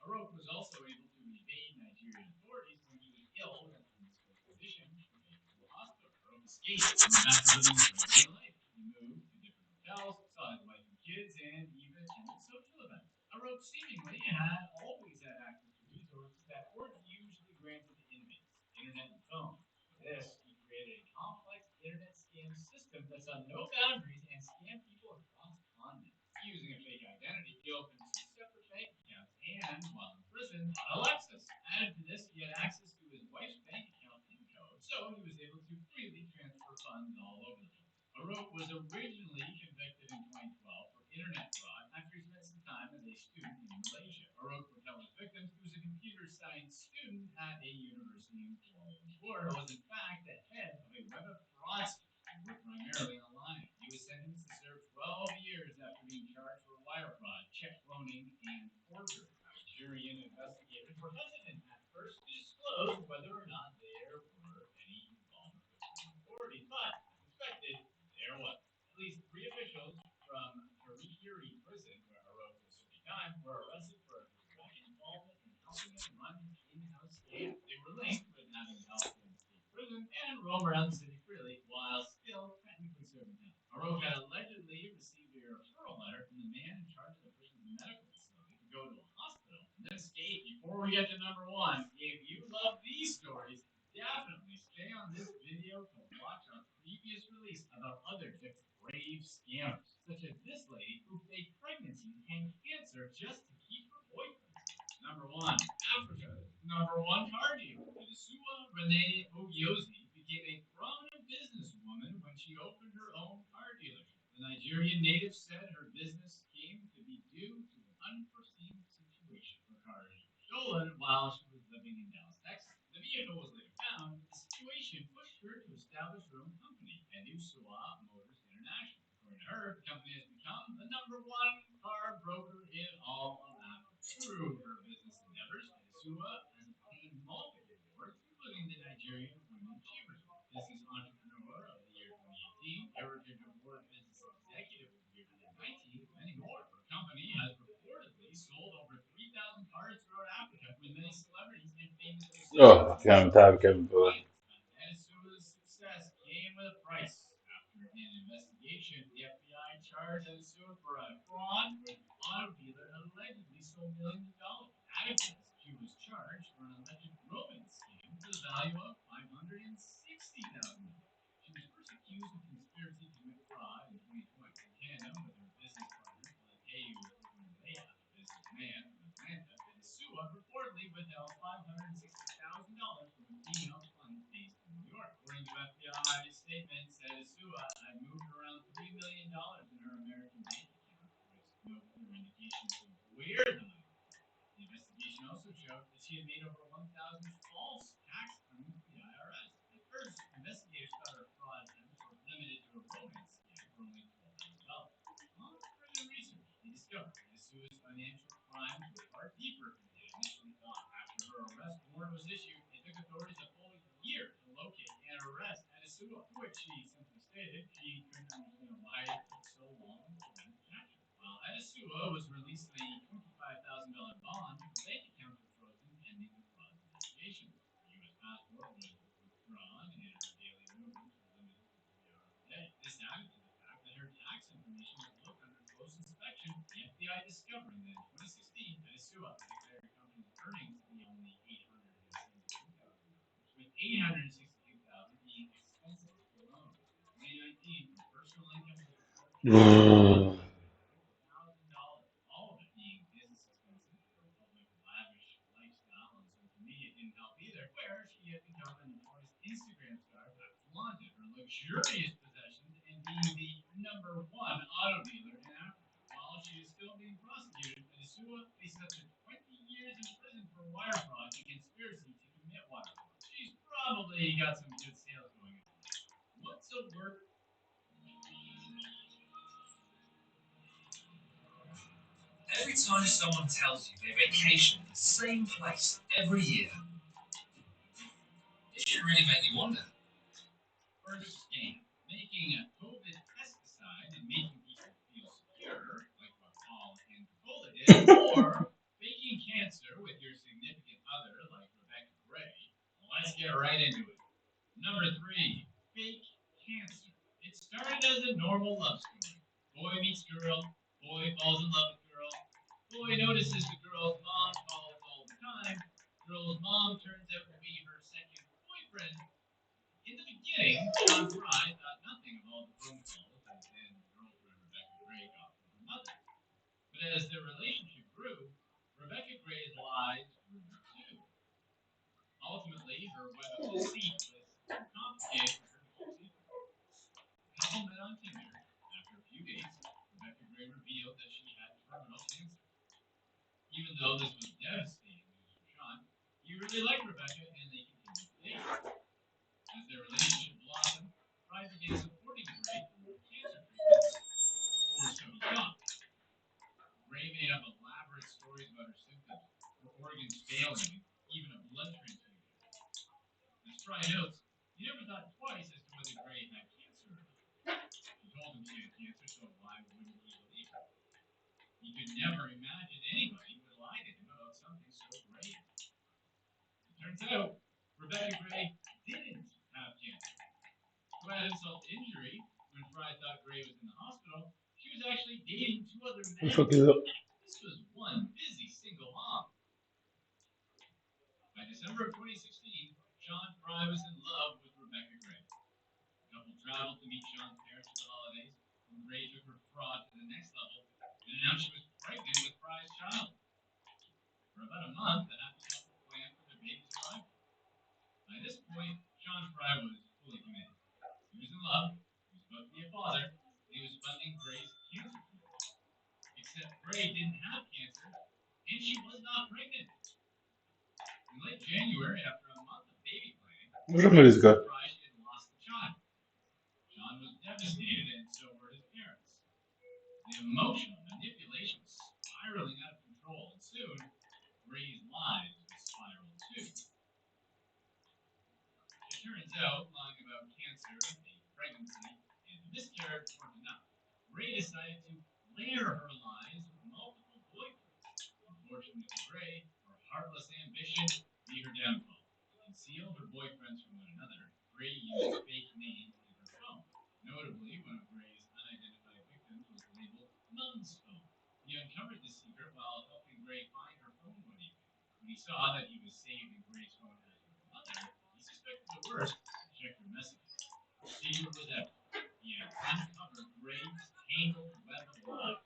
Arop was also able to evade Nigerian authorities when he was ill with an undisclosed condition and taken to a hospital. Arop escaped after living a regular life. He moved to different hotels, saw his wife and kids, and even attended social events. Arop seemingly had always had access to resources that weren't usually granted to inmates, internet and phones. For this, he created a complex internet scam system that saw no boundaries and scammed people across continents. Using a fake identity, he opened 2 separate bank accounts, and while in prison, bought a Lexus. Added to this, he had access to his wife's bank account PIN code, so he was able to freely transfer funds all over the place. Arop was originally convicted in 2012 for internet fraud after he spent some time as a student in Malaysia. Arop would tell his victims he was a computer science student at a university in Kuala Lumpur, but was in fact the head of a web of fraudsters who were primarily online. He was sentenced to serve 12 years after being charged for wire fraud, check cloning, and forgery. Nigerian investigators were hesitant at first to disclose whether or not there were any involvement with the authorities, but as expected, there was. At least 3 officials from Kirikiri prison, where Arop was serving time, were arrested for direct involvement in helping him run his in-house scam. They were linked with having helped him escape prison and roam around the city freely while still technically serving time. Arop had allegedly received a referral letter from the man in charge of the prison's medical facility to go to a hospital and then escape. Before we get to number 1, if you love these stories, definitely stay on this video to watch our previous release about other brave scammers, such as this lady who faked pregnancy and cancer just to keep her boyfriend. Number 1, Africa's number 1 car dealer, Idisua Renee Ogiozi, became a prominent businesswoman when she opened her own car dealership. The Nigerian native said her business came to be due to an unforeseen situation. Her cars were stolen while she was living in Dallas, Texas. The vehicle was later found, but the situation pushed her to establish her own company, Idisua Motors International. According to her, the company has become the number 1 car broker in all of Africa. Through her business endeavors, Idisua has obtained multiple awards, including the Nigerian Women Achievers Award, Business Entrepreneur of the Year 2018, Heritage Award Business Executive of the Year 2019, and many more. Her company has reportedly sold over 3,000 cars throughout Africa, with many celebrities and famous Oh, I'm tired of Kevin Boy. Idisua's success came with a price. After an investigation, the FBI charged Idisua for a fraud where the auto dealer allegedly stole millions of dollars. Added to this, she was charged for an alleged grooming scam to the value of $560,000. She was first accused of conspiracy to commit fraud in 2020. In tandem with her business partner, Olakeyu Ogunleya, a businessman from Atlanta, Idisua reportedly withheld $560,000 from a female client based in New York. According to FBI statements, Idisua had moved around $3 million in her American bank account, with no clear indication of where the money was. The investigation also showed that she had made over 1,000 false tax claims to the IRS. At first, investigators Asua's financial crimes were far deeper than he had initially thought. After her arrest warrant was issued, it took authorities a full year to locate and arrest Adesua, to which she simply stated she couldn't understand why it took so long for them to catch her. While Adesua was released on a $25,000 bond, her bank accounts were frozen pending the fraud investigation. Her U.S. passport was withdrawn and her daily movements were limited to 3 hours a day. This added to the fact that her tax information was looked under close inspection, the FBI discovering that in 2016, Adesua declared her company's earnings to be only $872,000, with $862,000 being expenses alone. In 2019, her personal income was reported $1,000, all of it being business expenses. Her public lavish lifestyle on social media didn't help either, where she had become a notorious Instagram star that flaunted her luxurious possessions and being the #1 auto dealer in Africa. While she is still being prosecuted, Adesua faces up to 20 years in prison for wire fraud and conspiracy to commit wire fraud. She's probably got some good sales going on. What's a work? Every time someone tells you they vacation in the same place every year, it should really make you wonder. First scam, making a COVID pesticide and making people feel secure, like what Paul and Nicola did, or faking cancer with your significant other, like Rebecca Gray. Let's get right into it. Number 3, fake cancer. It started as a normal love story. Boy meets girl, boy falls in love with girl, boy notices the girl's mom calls all the time, girl's mom turns out to be her second boyfriend. In the beginning, John Fry thought nothing of all the phone calls that his girlfriend Rebecca Gray got from her mother. But as their relationship grew, Rebecca Gray's lies grew too. Ultimately, her web of deceit was too complicated for her to keep secret. The couple met on Tinder. After a few days, Rebecca Gray revealed that she had terminal cancer. Even though this was devastating news for Sean, he really liked Rebecca and they continued to date. As their relationship blossomed, Fry began supporting Gray through her cancer treatments, or so he thought. Gray made up elaborate stories about her symptoms, her organs failing, even a blood transfusion. As Fry notes, he never thought twice as to whether Gray had cancer or not. She told him she had cancer, so why wouldn't he believe her? He could never imagine anybody would lie to him about something so grave. It turns out, Rebecca Gray didn't have cancer. To add insult to injury, when Fry thought Gray was in the hospital, she was actually dating 2 other men. This was one busy single mom. By December of 2016, Sean Fry was in love with Rebecca Gray. The couple traveled to meet Sean's parents for the holidays, and Gray took her fraud to the next level and announced she was pregnant with Fry's child. For about a month, the happy couple planned for their baby's arrival. By this point, Sean Fry was fully committed. He was in love, he was about to be a father, and he was funding Gray's cancer treatment. Except Gray didn't have cancer, and she was not pregnant. In late January, after a month of baby planning, What's wrong with this guy? Fry she had lost the child. Sean was devastated, and so were his parents. The emotional manipulation was spiraling out of control, and soon, Gray's lies would spiral too. It turns out, lying about cancer, a pregnancy, and a miscarriage weren't enough. Gray decided to layer her lies with multiple boyfriends. Unfortunately for Gray, her heartless ambition be her downfall. To conceal her boyfriends from one another, Gray used fake names in her phone. Notably, one of Gray's unidentified victims was labeled Mom's phone. He uncovered this secret while helping Gray find her phone one evening. When he saw that he was saved in Gray's phone as her mother, he suspected the worst and checked her messages. The secret was out. He had uncovered Gray's tangled web of lies.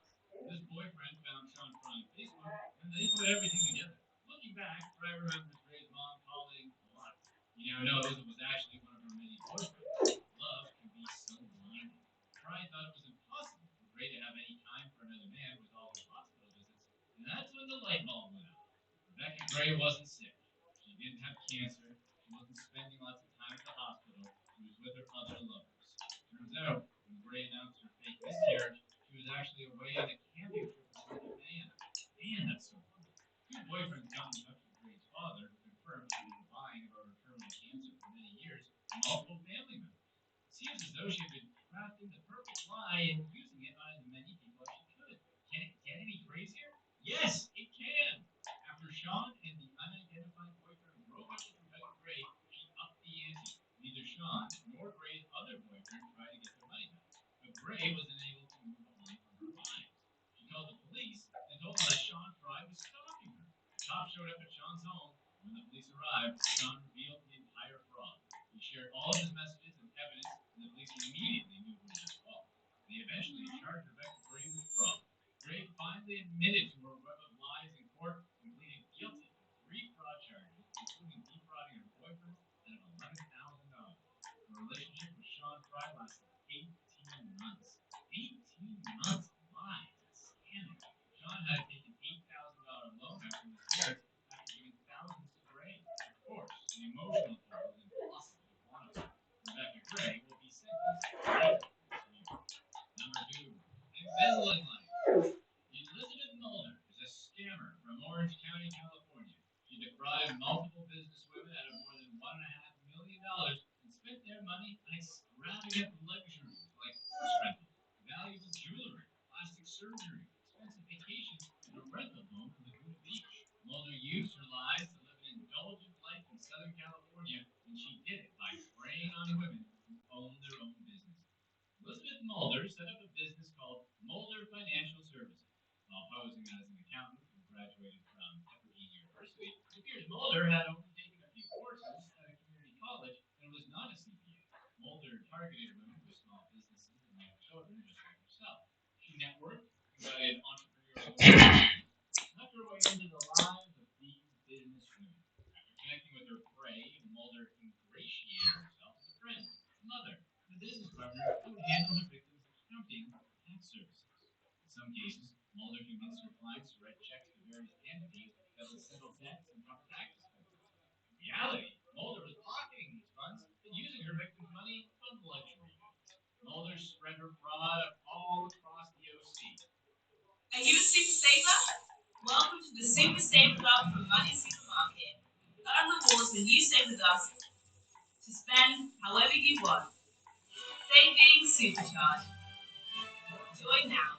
This boyfriend found Sean Fry on Facebook, and they put everything together. Looking back, Fry remembers Gray's mom calling a lot. He now knows it was actually one of her many boyfriends. Love can be so blinding. Fry thought it was impossible for Gray to have any time for another man with all her hospital visits, and that's when the light bulb went out. Rebecca Gray wasn't sick. She didn't have cancer. She wasn't spending lots of time at the hospital. She was with her other lovers. Turns out, when Gray announced her fake miscarriage, she was actually away on a camping trip with another man. So she had been crafting the perfect lie and using it on as many people as she could. Can it get any crazier? Yes, it can. After Sean and the unidentified boyfriend broke up with Rebecca Gray, she upped the ante. Neither Sean nor Gray's other boyfriend tried to get their money back, but Gray was unable to move on from her lies. She called the police and told them that Sean Fry was stalking her. The cops showed up at Sean's home. When the police arrived, Sean revealed the entire fraud. He shared all of his messages and evidence, and the police immediately knew who was fault. They eventually charged Rebecca Gray with fraud. Gray finally admitted to her web of lies in court and pleaded guilty to 3 fraud charges, including defrauding her boyfriend out of $11,000. Her relationship with Sean Fry lasted 18 months. 18 months of lies and scamming. Sean had taken $8,000 loan out from his parents after giving thousands to Gray. Of course, the emotional toll is impossible to quantify. Rebecca Gray will be sentenced later this year. Number 2, embezzling life. Elizabeth Mulder is a scammer from Orange County, California. She defrauded multiple businesswomen out of more than $1.5 million and spent their money on extravagant luxuries like horse rentals, valuable jewelry, plastic surgery, expensive vacations, and a rental home in Laguna Beach. Mulder used her lies to live an indulgent life in Southern California, and she did it by preying on women who own their own businesses. Elizabeth Mulder set up a business called Mulder Financial Services. While posing as an accountant who graduated from Pepperdine University, it appears Mulder had only taken a few courses at a community college and was not a CPA. Mulder targeted women with small businesses and young children just like herself. She networked, invited entrepreneurial opportunities, left her way into the lives of these business women. After connecting with her prey, Mulder ingratiated herself as a friend, a mother, and a business partner who would handle her victims' accounting and tax services. In some cases, Mulder convinced her clients to write checks to various entities that would settle debts and cover tax expenses. In reality, Mulder was pocketing these funds and using her victims' money on luxury goods. Mulder spread her fraud all across the OC. Are you a super saver? Welcome to the Super Save Club from Money Supermarket. Earn rewards when you save with us to spend however you want. Saving supercharged. Join now.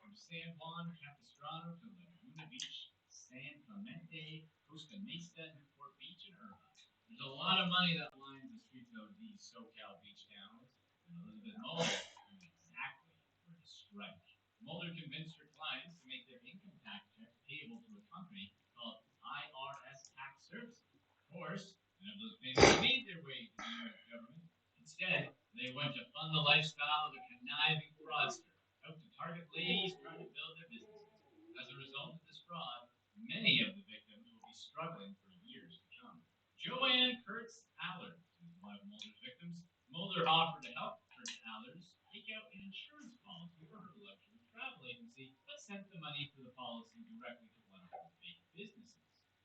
From San Juan Capistrano to Laguna Beach, San Clemente, Costa Mesa, Newport Beach, and Irvine. There's a lot of money that lines the streets of these SoCal beach towns, and Elizabeth Mulder knew exactly where to strike. Mulder convinced her clients to make their income tax checks payable to a company called IRS Tax Services. Of course, none of those payments made their way to the U.S. government. Instead, they went to fund the lifestyle of a conniving fraudster, out to target ladies trying to build their businesses. As a result of this fraud, many of the victims will be struggling for years to come. Joanne Kurtz Allers is one of Mulder's victims. Mulder offered to help Kurtz Allers take out an insurance policy for her luxury travel agency, but sent the money for the policy directly to one of her fake businesses.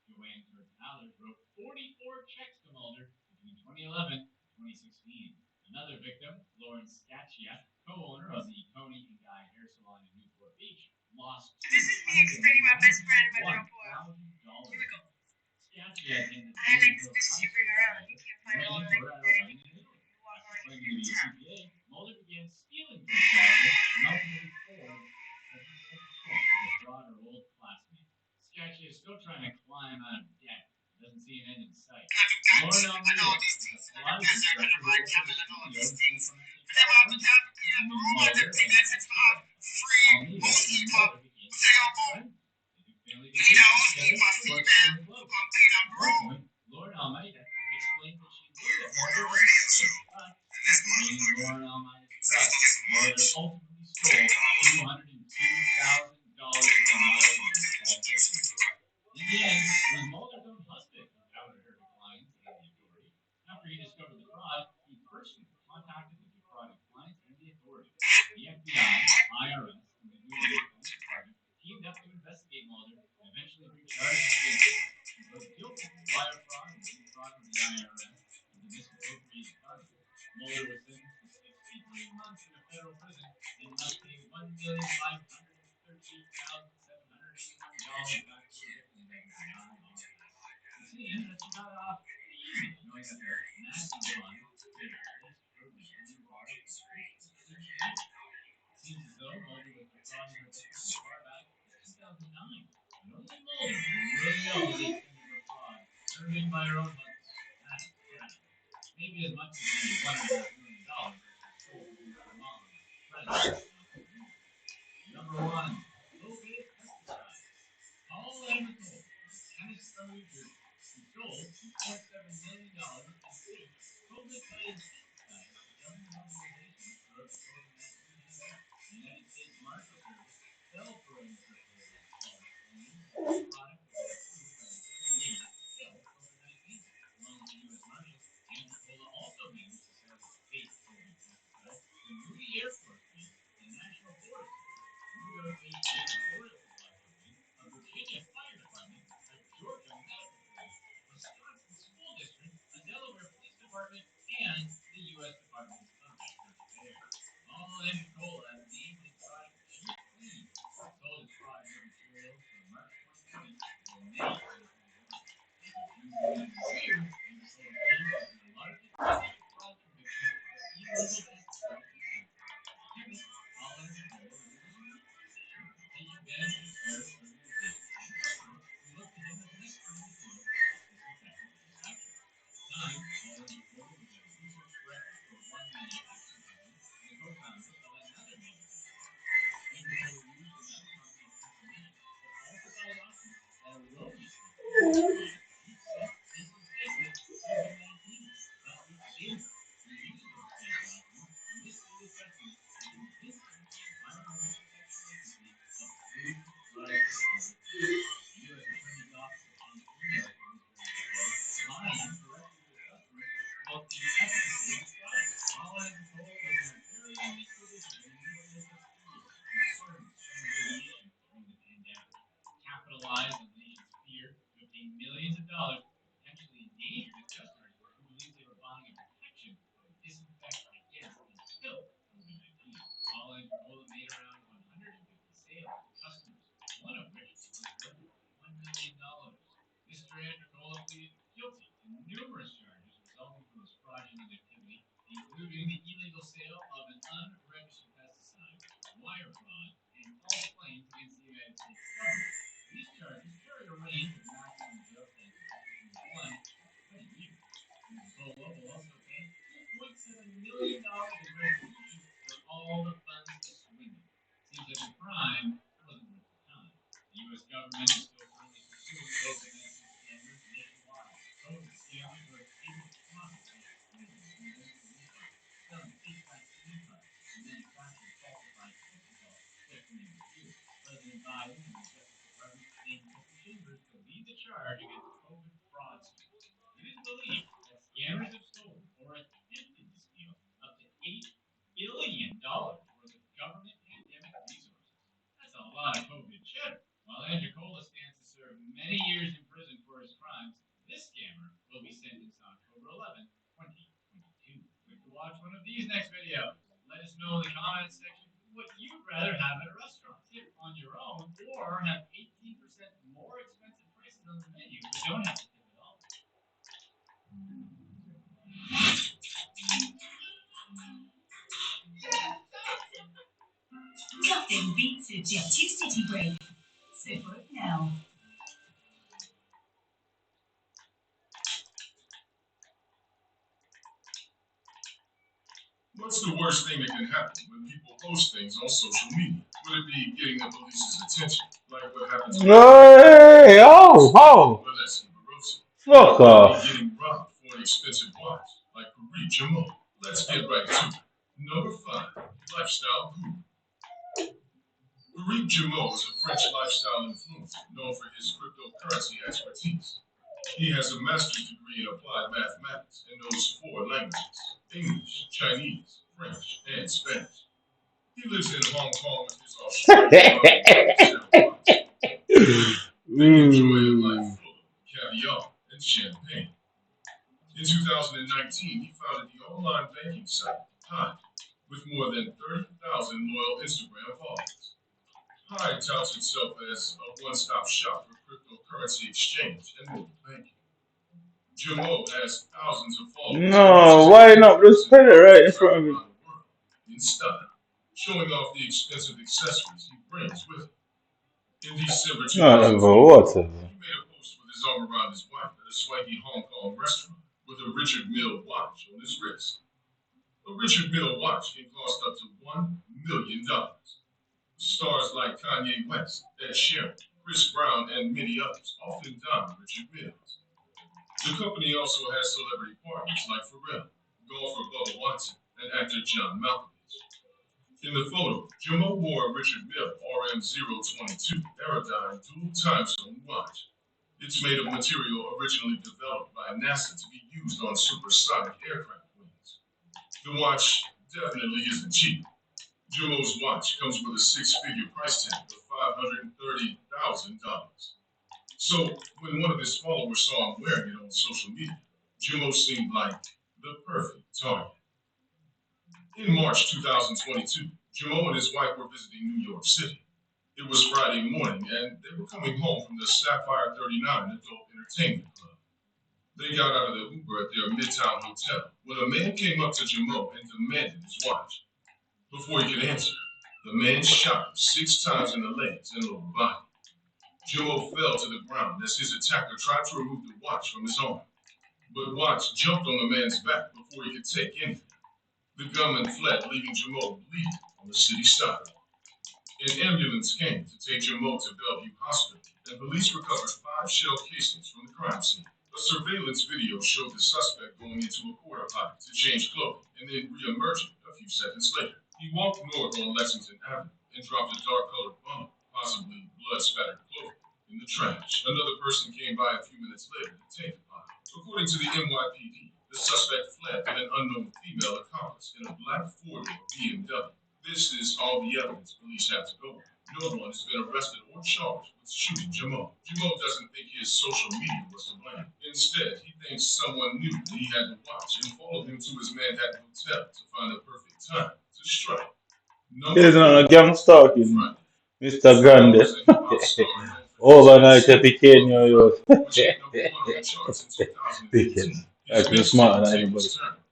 Joanne Kurtz Allers wrote 44 checks to Mulder between 2011 and 2016. Another victim, Lauren Scaccia, co-owner of the Tony and Guy Hair Salon in Newport Beach, lost This is me explaining my best friend about your $1,000. Here we go. Scaccia attended I like Greenville this High you bring School around. together, You can't and find went all into the her at a things wedding in Italy. you walk After around claiming to be a town. CPA, Mulder began stealing from Scaccia and ultimately forged such a check to defraud her old classmate. Scaccia is still trying to climb out of debt. Doesn't see an end in sight. Lauren Almeida is a Pilates instructor who opened a studio in San Clemente, California. Mulder and Almeida and Mulder became friends. They took family vacations together and worked in the club. At one point, Lauren Almeida explained that she looked at Mulder as a friend, but after gaining Lauren Almeida's trust, Mulder ultimately stole $202,000 from Almeida and false witness. In the end, it was Mulder's own husband who outed her to clients and the authorities. After he discovered the fraud, he personally contacted the defrauded clients and the authorities. The FBI, IRS, and the U.S. Defense Department teamed up to investigate Mulder and eventually bring charges against him. He pled guilty to wire fraud and defrauding the IRS and to misappropriating funds. Mulder was sentenced to 63 months in a federal prison and must pay $1,538,781 back to the victims of his non-August. It seems that he got off pretty easy, knowing that the national bond paid at least privilege underwater for 16 years. It seems as though Mulder was defrauding her victims as far back as 2009, but only Mulder really knows the extent of her fraud, earned by her own mothers. That's tragic. Maybe as much as the $1.5 million that she stole from her mom, president. Number one, low-base pesticides. Paul and Nicole, chemist from New Jersey, who sold $2.7 million in fake COVID-19 pesticides to government organizations throughout the COVID-19 pandemic. The United States Marshal Service fell for a misappropriated false claims that the product was approved by the FDA to kill COVID-19. Along with the U.S. Marshals, Anticola also managed to sell its fake COVID pesticides to Moody Air Force Base and National Forest Service, New York-based janitorial supply company, a Virginia Fire Department, a Georgia Medical Police, Wisconsin School District, a Delaware Police Department, and the U.S. Department of Veterans Affairs. All Anticola named his product Cheap Clean. It sold its fraudulent materials from March 2020 until May 2021. As of June 2022, Anticola faces the largest domestic fraud conviction for illegal pesticide use. Chemist Paul Anticola lives in New York, taking advantage of various organizations and customers who look to him as an expert in the field of disinfectant manufacturing. At the time, Paul Anticola was a research director for one manufacturing company and a co-founder of another manufacturing company. Anticola used another company's information to falsify documents that erroneously claimed to provide heat set, disinfectant, COVID-19, but which didn't. He used those fake documents to mislead his customers and convince them the Environmental Protection Agency approved the product for COVID-19. The U.S. Attorney's Office obtained emails from Mr. Anticola lying directly to his customers about the efficacy of his product. Paul Anticola was in a very unique position in the newly investigated concerns spreading radiation during the pandemic. Capitalized on the nation's fear to obtain millions of dollars to potentially endanger his customers who believed they were buying a protection that would disinfect against and kill COVID-19. Paul Anticola made around 150 sales to customers, one of which was worth $1 million. Mr. Anticola pleaded guilty to numerous charges resulting from his fraudulent activity, including the illegal sale of an unregistered pesticide, wire fraud, and false claims against the United States government. These charges carry a range of maximum jail sentences between 1 and 20 years. Anticola will also pay $2.7 million in restitution for all the funds he swindled. Seems like a crime wasn't worth the time. The U.S. government is still currently pursuing COVID-19 scammers nationwide. COVID scammers were able to profit by stealing pandemic relief funds, selling fake vaccine cards, and manufacturing falsified test results, just to name a few. President Biden and the Justice Department named Jeffrey Chambers to lead the charge against COVID fraudsters. It is believed that scammers have stolen or attempted to steal up to $8 billion worth of government pandemic resources. That's a lot of COVID cheddar. While Anticola stands to serve many years in prison for his crimes, this scammer will be sentenced on October 11, 2022. Click to watch one of these next videos. Let us know in the comments section what you'd rather have at a restaurant. Tip on your own or have 18% more expensive prices on the menu but don't have to tip at all. Nothing beats a Jet2 City break. So book now. What's the worst thing that can happen when people post things on social media? Would it be getting the police's attention, like what happened to Hey, oh, well, that's Barroso? fuck Would it off. be getting robbed for an expensive watch, like Fareed Jamal? Let's get right to it. Number 5, lifestyle guru. Fareed Jamal is a French lifestyle influencer known for his cryptocurrency expertise. He has a master's degree in applied mathematics and knows 4 languages: English, Chinese, French, and Spanish. He lives in Hong Kong with his Australian wife. They enjoy a life full of caviar and champagne. In 2019, he founded the online banking site Hive with more than 30,000 loyal Instagram followers. Hive touts himself as a one-stop shop for cryptocurrency exchange and mobile banking. Jamo has thousands of followers. No, why not just put it right in front of him? In style, showing off the expensive accessories he brings with him. In December 2020, he made a post with his arm around his wife at a swanky Hong Kong restaurant with a Richard Mille watch on his wrist. A Richard Mille watch can cost up to $1 million. Stars like Kanye West, Ed Sheeran, Chris Brown, and many others often don Richard Milles. The company also has celebrity partners like Pharrell, golfer Bubba Watson, and actor John Malkovich. In the photo, Jamo wore a Richard Mille RM022 ARENT dual time zone watch. It's made of material originally developed by NASA to be used on supersonic aircraft wings. The watch definitely isn't cheap. Jamo's watch comes with a 6-figure price tag of $530,000. So, when one of his followers saw him wearing it on social media, Jamo seemed like the perfect target. In March 2022, Jamo and his wife were visiting New York City. It was Friday morning, and they were coming home from the Sapphire 39 Adult Entertainment Club. They got out of the Uber at their Midtown hotel when a man came up to Jamo and demanded his watch. Before he could answer, the man shot him 6 times in the legs and lower body. Jamo fell to the ground as his attacker tried to remove the watch from his arm. But Watts jumped on the man's back before he could take anything. The gunman fled, leaving Jamo bleeding on the city sidewalk. An ambulance came to take Jamo to Bellevue Hospital, and police recovered 5 shell casings from the crime scene. A surveillance video showed the suspect going into a porta potty to change clothing and then re-emerging a few seconds later. He walked north on Lexington Avenue and dropped a dark-colored bundle, possibly blood-spattered clothing, in the trash. Another person came by a few minutes later to take the pile. According to the NYPD, the suspect fled with an unknown female accomplice in a black 4-door BMW. This is all the evidence police have to go on. No one has been arrested or charged with shooting Jamo. Jamo doesn't think his social media was to blame. Instead, he thinks someone knew that he had the watch and followed him to his Manhattan hotel to find the perfect time to strike. He's not a gang stalking, Mr. Grande. Overnight pequeño, yo. Dickhead. Acting smarter than anybody.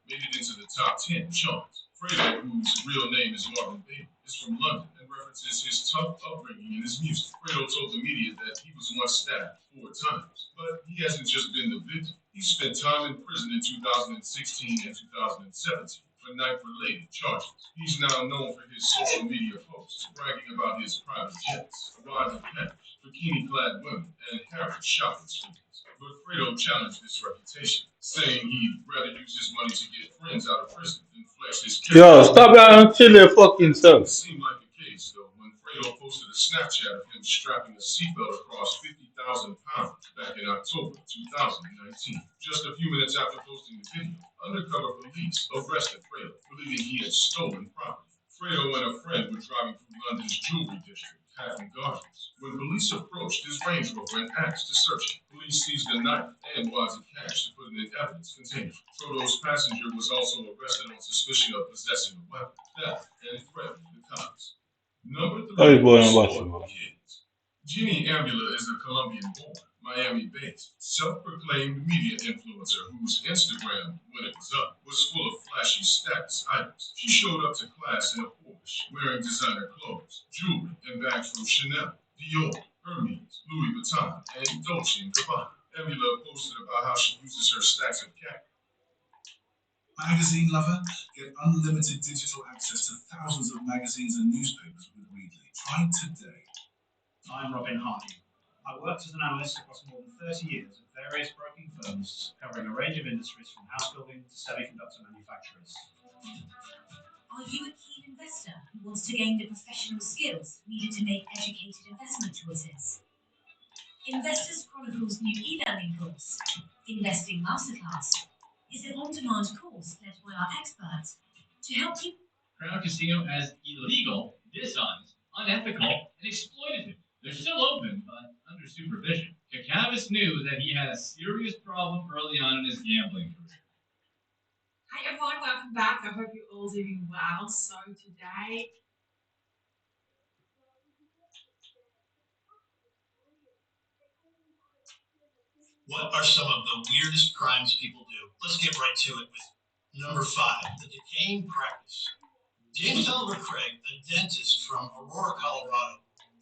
Made it into the top 10 charts. Fredo, whose real name is Marvin Bailey, is from London and references his tough upbringing in his music. Fredo told the media that he was once stabbed 4 times, but he hasn't just been the victim. He spent time in prison in 2016 and 2017 for knife-related charges. He's now known for his social media posts, bragging about his private jets, rides of cash, bikini-clad women, and Harrods shopping sprees. But Fredo challenged this reputation, saying he'd rather use his money to get friends out of prison than flex his character. Yo, stop that and chill your fucking self. It seemed like the case, though, when Fredo posted a Snapchat of him strapping a seatbelt across 50,000 pounds back in October 2019. Just a few minutes after posting the video, undercover police arrested Fredo, believing he had stolen property. Fredo and a friend were driving through London's jewelry district, Hatton Gardens, when police approached his Range Rover and asked to search him. Police seized a knife and wads of cash to put in an evidence container. Fredo's passenger was also arrested on suspicion of possessing a weapon, theft, and threatening the cops. Number 3, kids. Jeannie Ambula is a Colombian-born, Miami-based, self-proclaimed media influencer whose Instagram, when it was up, was full of flashy status items. She showed up to class in a Porsche, wearing designer clothes, jewelry, and bags from Chanel, Dior, Hermes, Louis Vuitton, and Dolce & Gabbana. Ambula posted about how she uses her stacks of cash. Magazine lover? Get unlimited digital access to thousands of magazines and newspapers with Readly. Try today. I'm Robin Hardy. I worked as an analyst across more than 30 years at various broking firms covering a range of industries from house building to semiconductor manufacturers. Are you a keen investor who wants to gain the professional skills needed to make educated investment choices? Investors Chronicle's new e-learning course, Investing Masterclass, is an on-demand course led by our experts to help you. Crown Casino as illegal, dishonest, unethical, and exploitative. They're still open, but under supervision. Kakavas knew that he had a serious problem early on in his gambling career. Hi everyone, welcome back. I hope you're all doing well. So today, what are some of the weirdest crimes people do? Let's get right to it with number 5, the decaying practice. James Oliver Craig, a dentist from Aurora, Colorado,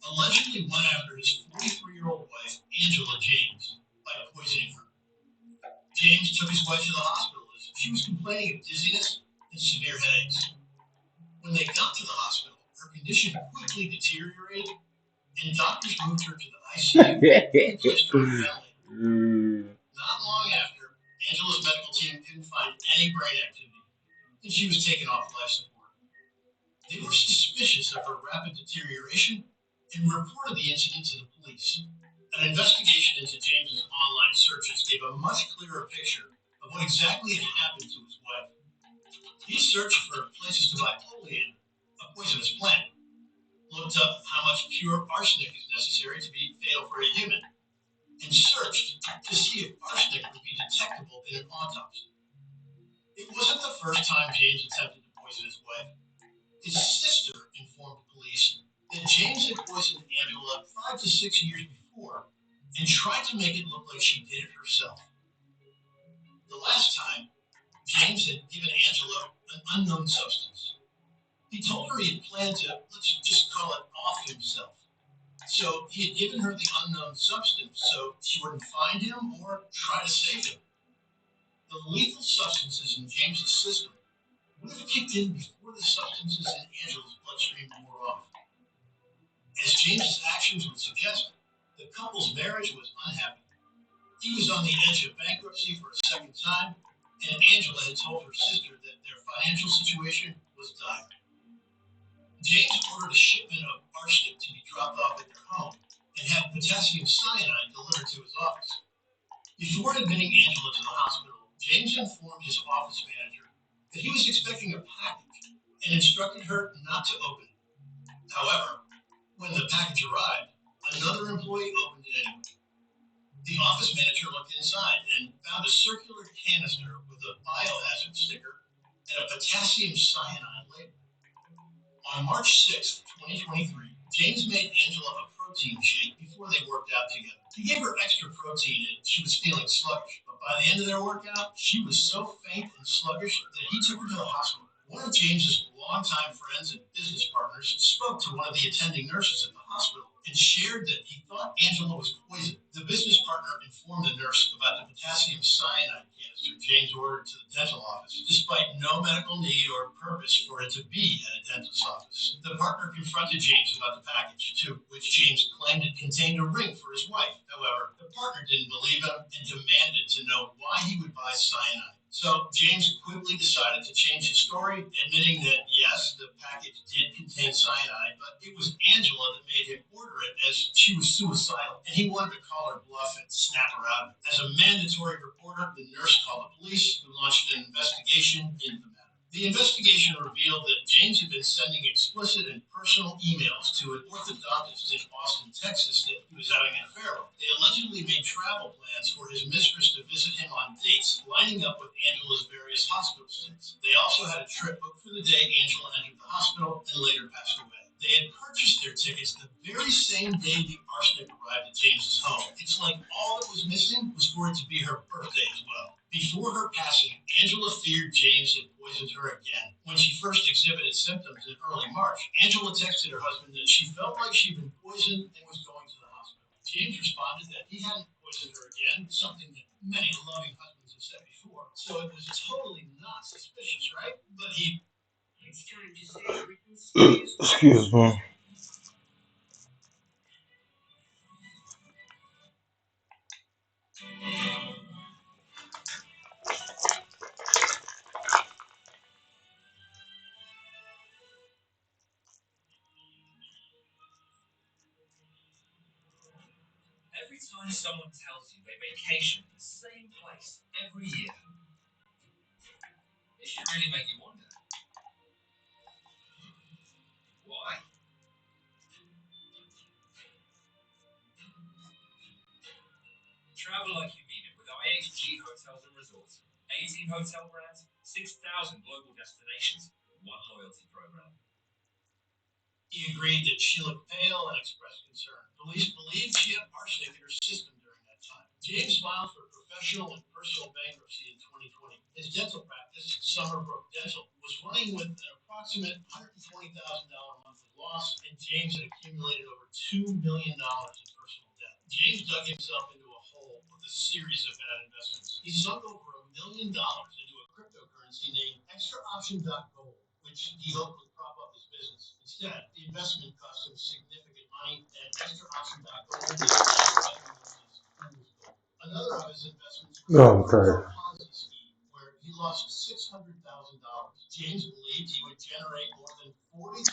allegedly went after his 43-year-old wife, Angela James, by poisoning her. James took his wife to the hospital as she was complaining of dizziness and severe headaches. When they got to the hospital, her condition quickly deteriorated, and doctors moved her to the ICU and placed her on a ventilator. Not long after, Angela's medical team didn't find any brain activity, and she was taken off life support. They were suspicious of her rapid deterioration and reported the incident to the police. An investigation into James's online searches gave a much clearer picture of what exactly had happened to his wife. He searched for places to buy oleander, a poisonous plant, looked up how much pure arsenic is necessary to be fatal for a human, and searched to see if arsenic would be detectable in an autopsy. It wasn't the first time James attempted to poison his wife. His sister informed police that James had poisoned Angela 5 to 6 years before and tried to make it look like she did it herself. The last time, James had given Angela an unknown substance. He told her he had planned to, let's just call it, off himself. So he had given her the unknown substance so she wouldn't find him or try to save him. The lethal substances in James's system would have kicked in before the substances in Angela's bloodstream wore off. As James's actions would suggest, the couple's marriage was unhappy. He was on the edge of bankruptcy for a second time, and Angela had told her sister that their financial situation was dire. James ordered a shipment of arsenic to be dropped off at their home and had potassium cyanide delivered to his office. Before admitting Angela to the hospital, James informed his office manager that he was expecting a package and instructed her not to open it. However, when the package arrived, another employee opened it anyway. The office manager looked inside and found a circular canister with a biohazard sticker and a potassium cyanide label. On March 6, 2023, James made Angela a protein shake before they worked out together. He gave her extra protein and she was feeling sluggish, but by the end of their workout, she was so faint and sluggish that he took her to the hospital. One of James's longtime friends and business partners spoke to one of the attending nurses at the hospital and shared that he thought Angela was poisoned. The business partner informed the nurse about the potassium cyanide canister James ordered to the dental office, despite no medical need or purpose for it to be at a dentist's office. The partner confronted James about the package, to which James claimed it contained a ring for his wife. However, the partner didn't believe him and demanded to know why he would buy cyanide. So James quickly decided to change his story, admitting that yes, the package did contain cyanide, but it was Angela that made him order it as she was suicidal, and he wanted to call her bluff and snap her out of it. As a mandatory reporter, the nurse called the police, who launched an investigation into the matter. The investigation revealed that James had been sending explicit and personal emails to an orthodontist in Austin, Texas, that he was having an affair with. They allegedly made travel plans for his mistress to visit him on dates, lining up with Angela's various hospital stays. They also had a trip booked for the day Angela entered the hospital and later passed away. They had purchased their tickets the very same day the arsenic arrived at James's home. It's like all that was missing was for it to be her birthday as well. Before her passing, Angela feared James had poisoned her again. When she first exhibited symptoms in early March, Angela texted her husband that she felt like she'd been poisoned and was going to the hospital. James responded that he hadn't poisoned her again, something that many loving husbands have said before. So it was totally not suspicious, right? But he... it's time to say everything serious. Excuse me. Every time someone tells you they vacation in the same place every year, it should really make you wonder. Why? Travel like you mean it with IHG Hotels and Resorts. 18 hotel brands, 6,000 global destinations, one loyalty program. He agreed that she looked pale and expressed concern. Police believed she had arsenic in her system during that time. James filed for professional and personal bankruptcy in 2020. His dental practice, Summerbrook Dental, was running with an approximate $120,000 monthly loss, and James had accumulated over $2 million in personal debt. James dug himself into a hole with a series of bad investments. He sunk over $1 million into a cryptocurrency named extraoption.gold, which he hoped would prop up his business. Instead, the investment cost him significant money, and extraoption.gold is another of his investments was Oh, I'm tired. a Ponzi scheme where he lost $600,000. James believed he would generate more than $40,000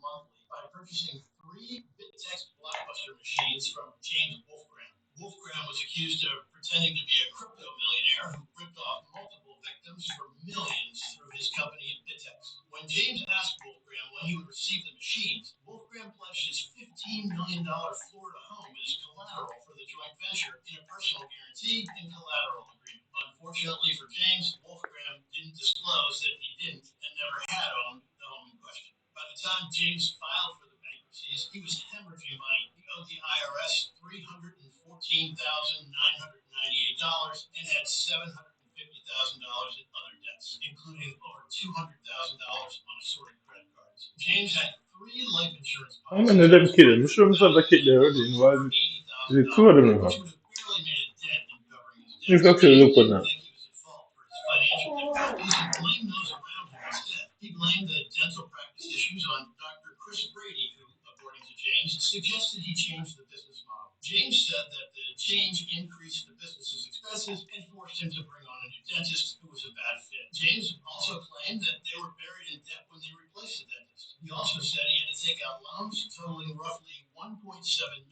monthly by purchasing 3 BitTex blockbuster machines from James Wolfgram. Wolfgram was accused of pretending to be a crypto millionaire who ripped off multiple victims for millions through his company BitTex. When James asked Wolfgram when he would receive the machines, Wolfgram pledged his $15 million Florida home as collateral for the joint venture in a personal guarantee and collateral agreement. Unfortunately for James, Wolfgram didn't disclose that he didn't and never had owned the home in question. By the time James filed for the bankruptcies, he was hemorrhaging money. He owed the IRS $314,998 and had $750,000 in other debts, including over $200,000 on assorted credit cards. James had 3 life insurance How policies. many of them kill him? I'm sure myself I kicked there already. Why is it 2 of them now? Which would have barely made a dent in covering his If debts. actually look James on that. didn't think he was at fault for his financial difficulties and blamed those around him instead. He blamed the dental practice issues on Dr. Chris Brady, who, according to James, suggested he change the business model. James said that the change increased the business's expenses and forced him to bring on a new dentist who was a bad fit. James also claimed that they were buried in debt when they replaced the dentist. He also said he had to take out loans totaling roughly $1.7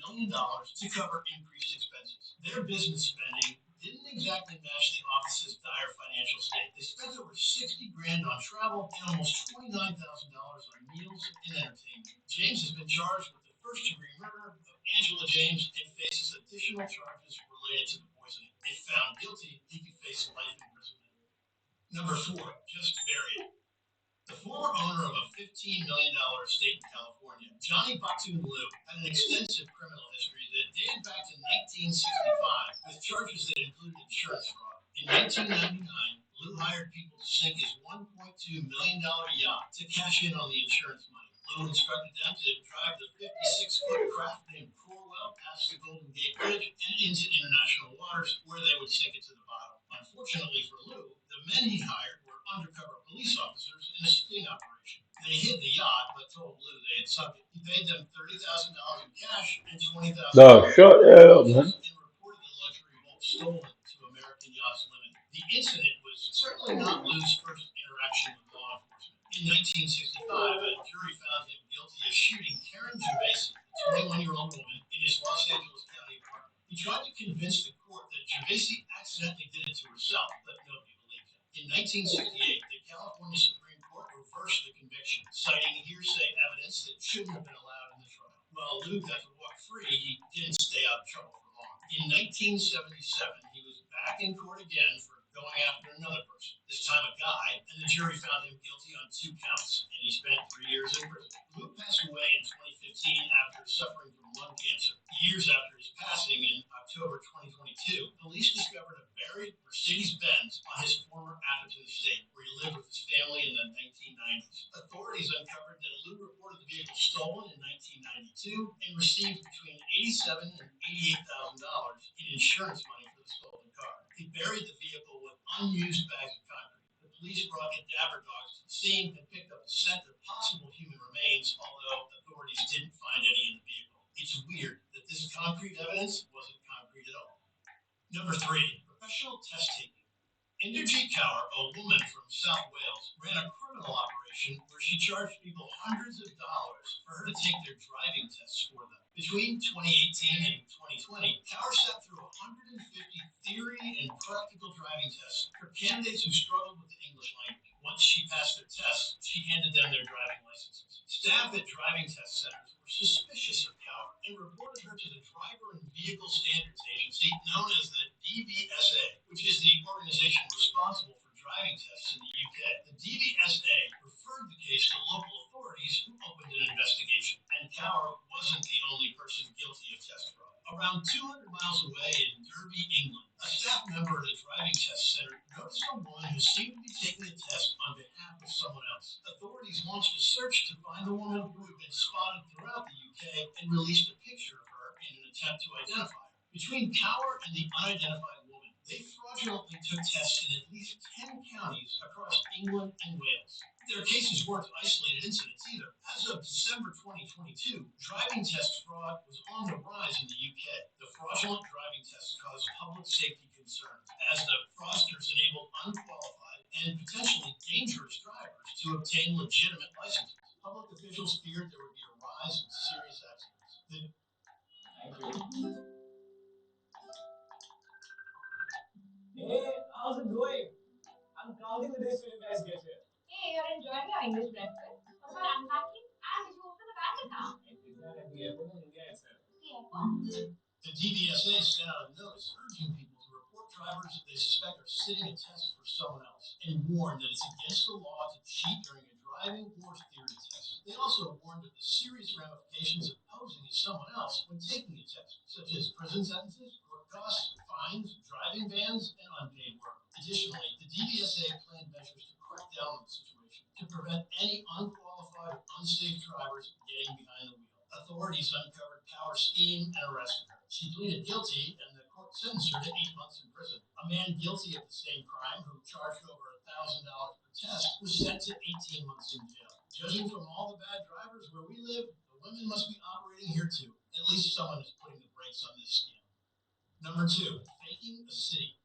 million to cover increased expenses. Their business spending didn't exactly match the office's dire financial state. They spent over $60 grand on travel and almost $29,000 on meals and entertainment. James has been charged with the first-degree murder of Angela James and faces additional charges related to the poisoning. If found guilty, he could face life imprisonment. Number 4, just bury it. The former owner of a $15 million estate in California, Johnny Batoon Liu, had an extensive criminal history that dated back to 1965 with charges that included insurance fraud. In 1999, Liu hired people to sink his $1.2 million yacht to cash in on the insurance money. Liu instructed them to drive the 56-foot craft named Corwell past the Golden Gate Bridge and into international waters where they would sink it to the bottom. Unfortunately for Liu, the men he hired were undercover police officers in a sting operation. They hid the yacht, but told Liu they had sunk it. He paid them $30,000 in cash and $20,000 Dog, shut that up, man. and reported the luxury boat stolen to American Yachts Limited. The incident was certainly not Liu's first interaction with law enforcement. In 1965, a jury found him guilty of shooting Karen Gervaisi, a 21-year-old woman, in his Los Angeles County apartment. He tried to convince the court that Gervaisi accidentally did it to herself, but nobody believed him. In 1968, the California Supreme Court reversed the conviction, citing hearsay evidence that shouldn't have been allowed in the trial. While Liu got to walk free, he didn't stay out of trouble for long. In 1977, he was back in court again for going after another person, this time a guy, and the jury found him guilty on 2 counts, and he spent 3 years in prison. Liu passed away in 2015 after suffering from lung cancer. Years after his passing in October 2022, police discovered a buried Mercedes-Benz on his former Atherton estate, where he lived with his family in the 1990s. Authorities uncovered that Liu reported the vehicle stolen in 1992 and received between $87,000 and $88,000 in insurance money for the stolen car. He buried the vehicle with unused bags of concrete. The police brought cadaver dogs to the scene and picked up the scent of possible human remains, although authorities didn't find any in the vehicle. It's weird that this concrete evidence wasn't concrete at all. Number 3, professional test taking. Inderjeet Kaur, a woman from South Wales, ran a criminal operation operation where she charged people hundreds of dollars for her to take their driving tests for them. Between 2018 and 2020, Tower sat through 150 theory and practical driving tests for candidates who struggled with the English language. Once she passed their tests, she handed them their driving licenses. Staff at driving test centers were suspicious of Tower and reported her to the Driver and Vehicle Standards Agency, known as the DVSA, which is the organization responsible for driving tests in the UK. The DVSA referred the case to local authorities who opened an investigation, and Tower wasn't the only person guilty of test fraud. Around 200 miles away in Derby, England, a staff member at a driving test center noticed a woman who seemed to be taking a test on behalf of someone else. Authorities launched a search to find the woman who had been spotted throughout the UK and released a picture of her in an attempt to identify her. Between Tower and the unidentified woman, they fraudulently took tests in at least 10 counties across England and Wales. Their cases weren't isolated incidents either. As of December 2022, driving test fraud was on the rise in the UK. The fraudulent driving tests caused public safety concerns, as the fraudsters enabled unqualified and potentially dangerous drivers to obtain legitimate licenses. Public officials feared there would be a rise in serious accidents. Hey, how's it going? I'm counting the days till you guys get here. Hey, you're enjoying your English breakfast? What about unpacking? And did you open the bank account? I did that at the airport in India itself. The airport? The DVSA sent out a notice urging people to report drivers that they suspect are sitting a test for someone else, and warned that it's against the law to cheat during a driving or theory test. They also warned of the serious ramifications of posing as someone else when taking a test, such as prison sentences, court costs, fines, driving bans, and unpaid work. Additionally, the DVSA planned measures to crack down on the situation to prevent any unqualified or unsafe drivers getting behind the wheel. Authorities uncovered Tower's scheme and arrested her. She pleaded guilty, and the court sentenced her to 8 months in prison. A man guilty of the same crime, who charged over $1,000 per test, was sent to 18 months in jail. Judging from all the bad drivers where we live, the women must be operating here too. At least someone is putting the brakes on this scam. Number 2, faking a city.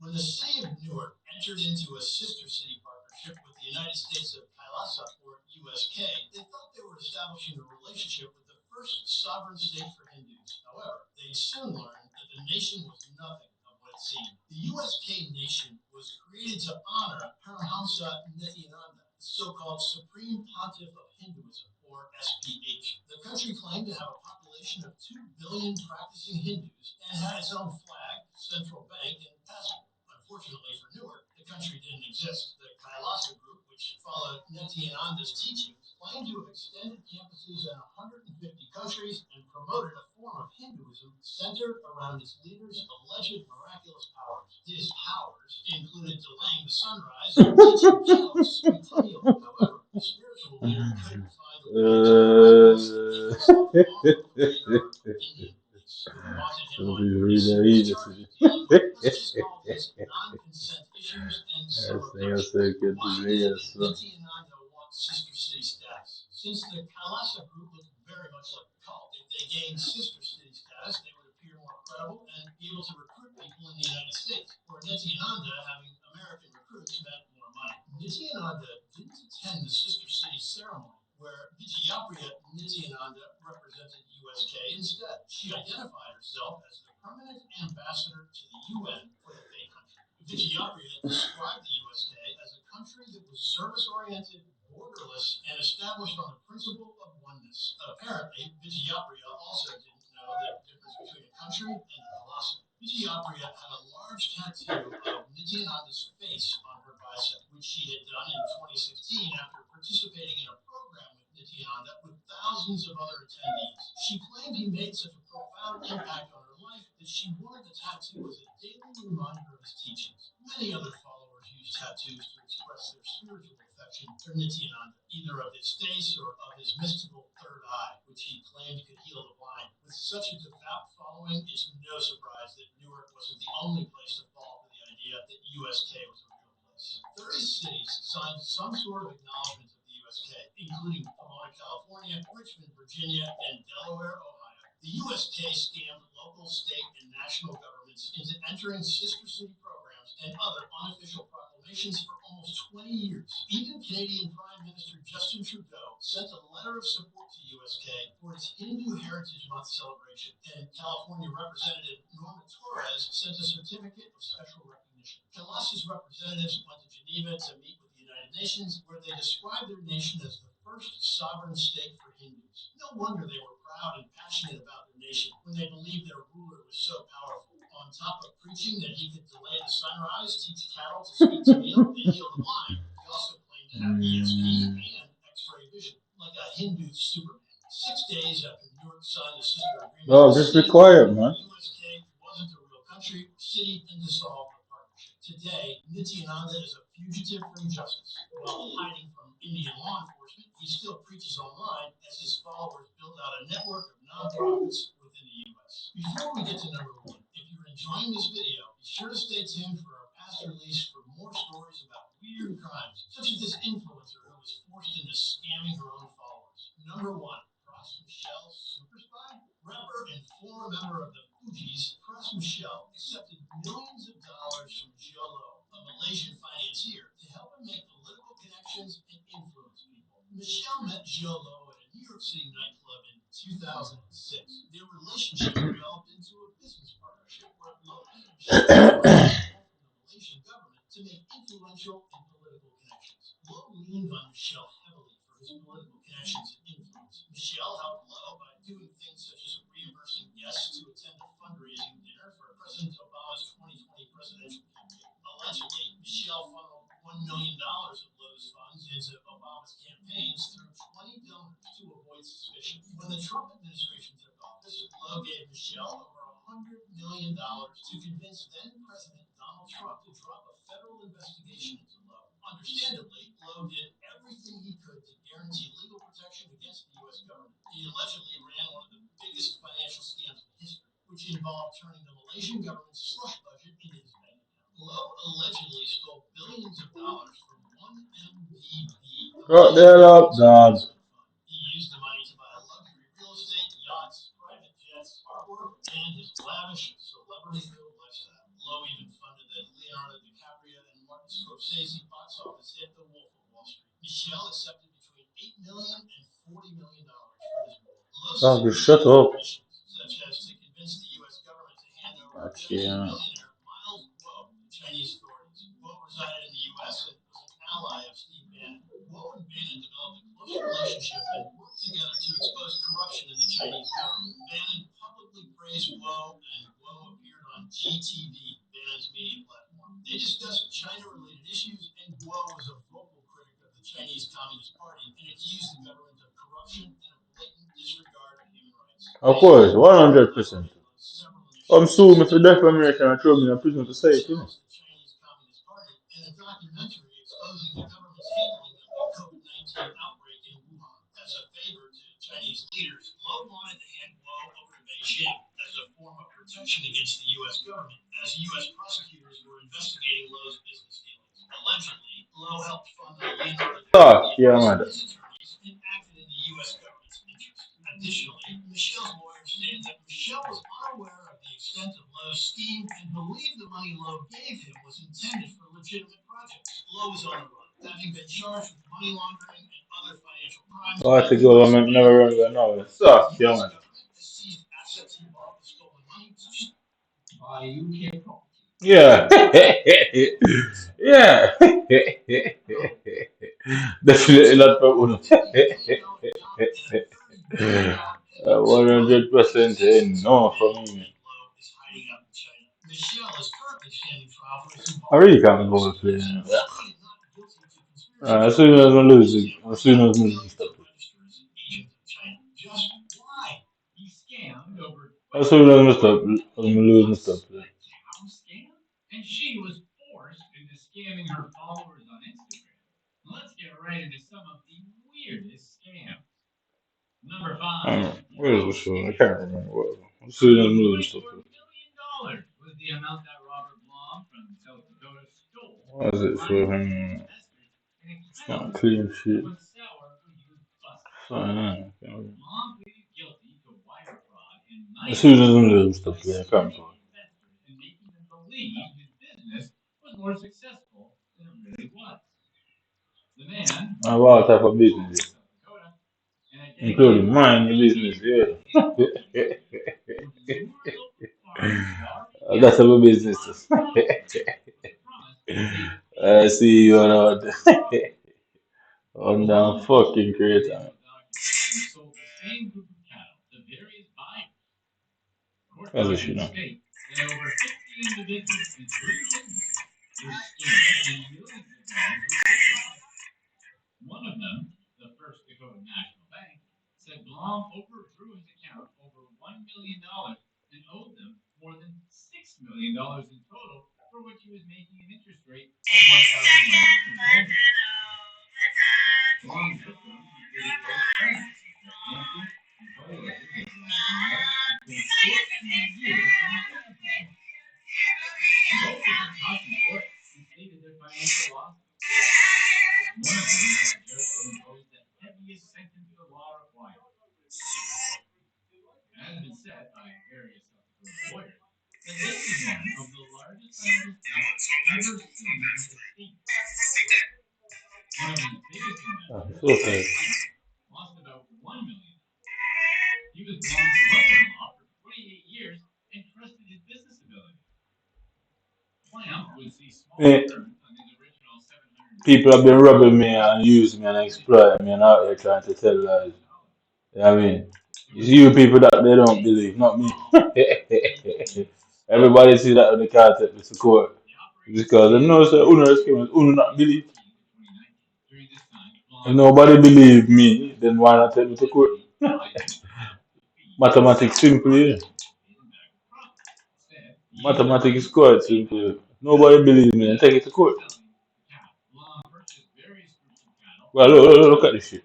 When the city of Newark entered into a sister city partnership with the United States of Kailasa, or USK, they thought they were establishing a relationship with the first sovereign state for Hindus. However, they soon learned that the nation was nothing of what it seemed. The USK nation was created to honor Paramahamsa Nityananda, the so-called Supreme Pontiff of Hinduism, or SPH. The country claimed to have a population of 2 billion practicing Hindus and had its own flag, central bank, and passport. Unfortunately for Newark, the country didn't exist. The Kailasa group, which followed Nityananda's teachings, claimed to have extended campuses in 150 countries and promoted a form of Hinduism centered around its leader's alleged miraculous powers. His powers included delaying the sunrise and teaching cows to be tail. However, the spiritual leader couldn't find a way to miraculous long before Indian police, who wanted him on pretty serious charges dealing with, let's just call these non-consent issues and some of their why did Nityananda want sister city status? Since the Kailasa group looked very much like a cult, if they gained sister city status, they would appear more credible and be able to recruit people in the United States. For Nityananda, having American recruits meant more money. Nityananda didn't attend the sister city ceremony, where Vijayapriya Nityananda represented USK instead. She identified herself as the permanent ambassador to the UN for the fake country. Vijayapriya described the USK as a country that was service-oriented, borderless, and established on the principle of oneness. Apparently, Vijayapriya also didn't know the difference between a country and a philosophy. Vijayapriya had a large tattoo of Nityananda's face on her bicep, which she had done in 2016 after participating in a program with Nityananda with thousands of other attendees. She claimed he made such a profound impact on her life that she wanted the tattoo as a daily reminder of his teachings. Many other followers use tattoos to express their spiritual affection for Nityananda, either of his face or of his mystical third eye, which he claimed could heal the blind. With such a devout following, it's no surprise that Newark wasn't the only place to fall for the idea that USK was a real place. 30 cities signed some sort of acknowledgement of the USK, including Pomona, California, Richmond, Virginia, and Delaware, Ohio. The USK scammed local, state, and national governments into entering sister city programs programs and other unofficial proclamations for almost 20 years. Even Canadian Prime Minister Justin Trudeau sent a letter of support to USK for its Hindu Heritage Month celebration, and California Representative Norma Torres sent a certificate of special recognition. Kalas's representatives went to Geneva to meet with the United Nations, where they described their nation as the first sovereign state for Hindus. No wonder they were proud and passionate about their nation when they believed their ruler was so powerful. On top of preaching that he could delay the sunrise, teach cattle to speak Tamil, and heal the blind, he also claimed to have ESP and X-ray vision, like a Hindu Superman. 6 days after New York signed a sister agreement, Oh, just be quiet, man. USK wasn't a real country or city and dissolved the partnership. Today, Nityananda is a fugitive from justice. While hiding from Indian law enforcement, he still preaches online as his followers build out a network of nonprofits within the U.S. Before we get to number one, if you're enjoying this video, be sure to stay tuned for our past release for more stories about weird crimes, such as this influencer who was forced into scamming her own followers. Number one, Cross Michelle Super Spy? Rapper and former member of the Fugees, Cross Michelle accepted millions of dollars from Jolo, a Malaysian financier, to help him make political connections and influence people. Michelle met Jolo at a New York City nightclub in 2006. Their relationship developed into a business partnership where Lo and Michelle from the Malaysian government to make influential and political connections. Lo leaned on Michelle heavily for his political connections and influence. Michelle helped Lo by doing things such as reimbursing guests to attend a fundraising dinner for President Obama's 2020 presidential campaign. Allegedly, Michelle funneled $1 million of Lowe's funds into Obama's campaigns through 20 donors to avoid suspicion. When the Trump administration took office, Lowe gave Michelle over $100 million to convince then-President Donald Trump to drop a federal investigation into Lowe. Understandably, Lowe did everything he could to guarantee legal protection against the U.S. government. He allegedly ran one of the biggest financial scams in history, which involved turning the Malaysian government's slush budget into his bank account. Lowe allegedly stole billions of dollars from one MDB. Shut the hell up, dog. He used the money to buy luxury real estate, yachts, private jets, artwork, and his lavish celebrity-filled lifestyle. Lowe even funded the Leonardo DiCaprio and Martin Scorsese box office hit The Wolf of Wall Street. Michelle accepted between $8 million and $40 million for his role. Dog, just shut up. Such as to convince the U.S. government to hand over Okay, millionaire Miles Guo to Chinese authorities. Guo resided in the U.S. and was an ally of Steve Bannon. Guo and Bannon developed a close relationship and worked together to expose corruption in the Chinese government. Bannon publicly praised Guo, and Guo appeared on GTV, Bannon's media platform. They discussed China-related issues, and Guo was a vocal critic of the Chinese Communist Party and accused the government of corruption and a blatant disregard of human rights. of course, 100%. I'm suing me for defamation and throw me in prison to say it, you know. The Chinese Communist Party in a documentary exposing the government's handling of the COVID-19 outbreak in Wuhan. As a favor to Chinese leaders, Lowe wanted to hand Guo over to Beijing as a form of protection against the U.S. government, as U.S. prosecutors were investigating Lowe's business dealings. Allegedly, Lowe helped fund the Leonardo Yeah, man. his attorneys and acted in the U.S. government's interest. Additionally, Michelle's lawyer stated that Michelle was unaware of the extent of Lowe's scheme and believed the money Lowe gave him was intended for legitimate projects. Lowe was on the run, having been charged with money laundering and other financial crimes. Oh, I think government never run that now. Suck, yeah, man. Seized assets involved with stolen money, such By UK property. Yeah. Yeah. Definitely not for Uno. 100% in. No, for me. Michelle is currently standing trial for his I really can't go with it. As soon as I lose it, as soon as I lose stuff. Just why? He scammed over As soon as I stop, I'm losing stuff. cow scam, and she was forced into scamming her followers on Instagram. Let's get right into some of the weirdest scams. Number 5. Where is the show? I can't remember. Whatever. As soon as I lose stuff. $24 million was the amount that Robert Blom from South Dakota stole. What is it for him? It's not clean shit. Fine, Blom pleaded guilty to wire fraud and as soon as I lose stuff, yeah, I can't go. and making them believe his business was more successful than it really was. The man, All type of business, Dakota, including mine, your business, yeah. That's our business. I see you on on the fucking creator. sold the same group of cattle to various buyers. Court As a documents you know. state that over 50 individuals and 3 businesses were scammed and millions of dollars were taken. One of them, the First Dakota National Bank, said Blom overdrew his account over $1 million and owed them more than $6 million in total, for which he was making an interest rate of $1,000 per payment. Blom's victims included close friends like Nancy and co-workers at the National who spent 14 years getting business advice. Both of them talked in court and stated their financial losses. One of them asked the judge to impose the heaviest sentence the law required. It has been said by various South Dakota lawyers that this is one of the largest financial scams ever seen in the state. One of his biggest investors, lost about $1 million. He was Blom's brother-in-law for 28 years and trusted his business ability. Blom would see small returns on his original $700. People have been robbing me and using me and exploiting me and out here trying to tell lies. You know what I mean? It's you people that they don't believe, not me. Everybody see that when they can't take me to court. Because they know that Uno is coming, Uno not believe. If nobody believe me, then why not take me to court? Mathematics simple, yeah. Mathematics is quite simple. Nobody believes me, then take it to court. Well, look at this shit.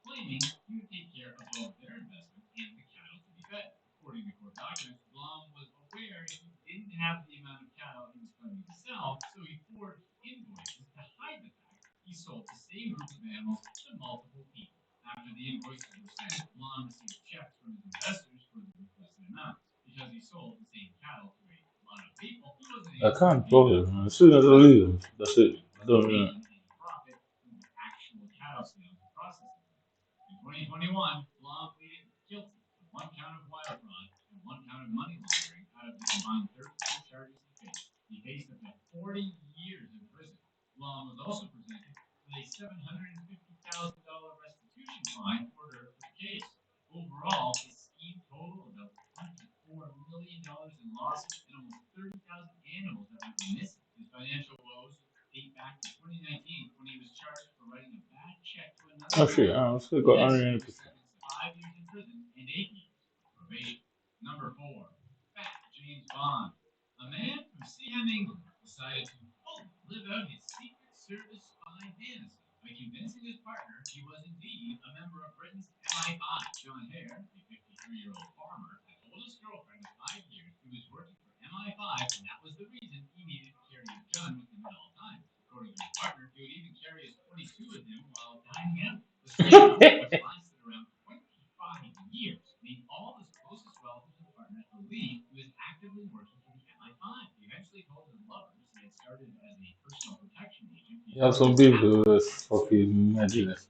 Claiming he would take care of both their investment and the cattle to be fed. According to court documents, Blom was aware he didn't have the amount of cattle he was planning to sell, so he forged invoices to hide the fact he sold the same group of animals to multiple people. After the invoices were sent, Blom received checks from his investors for the requested amount. Because he sold the same cattle to a lot of people, he wasn't I able can't to follow it, man. As soon as I leave them, that's it. I don't know. profit from the actual cattle sales and processing. In 2021, Blom pleaded guilty to 1 count of wire fraud and 1 count of money laundering out of the combined 32 charges he faced. He faced up to 40 years in prison. Blom was also presented with a $750,000 restitution fine order for the case. Overall, his scheme totaled about $24 million in losses and almost 30,000 animals that went missing. His financial woes date back to 2019 when he was charged for writing a bad check to another. Oh shit, I still got ARENT. 5 years in prison and 8 years probation. Number 4, Fat James Bond. A man from Seaham, England, decided to fully live out his Secret Service spy fantasy by convincing his partner he was indeed a member of Britain's MI5. John Hare, a 53-year-old farmer, had told his girlfriend of 5 years he was working for MI5, and that was the reason he needed to carry a gun with him at all times. According to his partner, he would even carry his 22 with him while dining out. The scandal, which lasted around 25 years, made all his closest relatives and partners believe he was actively working for the MI5. He eventually told his lovers he had started as a personal protection agent. You have some people who just fucking imagine it.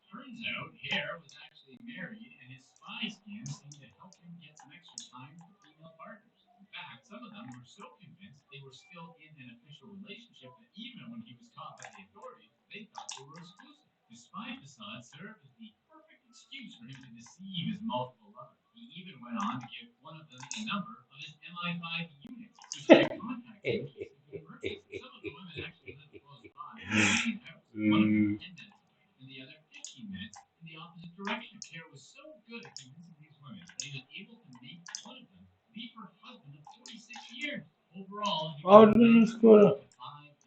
Turns out Hare was actually married, and his spy scams seemed to help him get some extra time for female partners. In fact, some of them were so convinced they were still in an official relationship that even when he was caught by the authorities, they thought they were exclusive. His spy facade served as the perfect excuse for him to deceive his multiple lovers. He even went on to give one of them the number of his MI5 units, so she could contact him if he were emergency. Some of the women actually lived close by in the same house. One of them 10 minutes away, and the other 15 minutes in the opposite direction. Hare was so good at convincing these women that he was able to make one of them leave her husband of 46 years. Overall, he was married to 5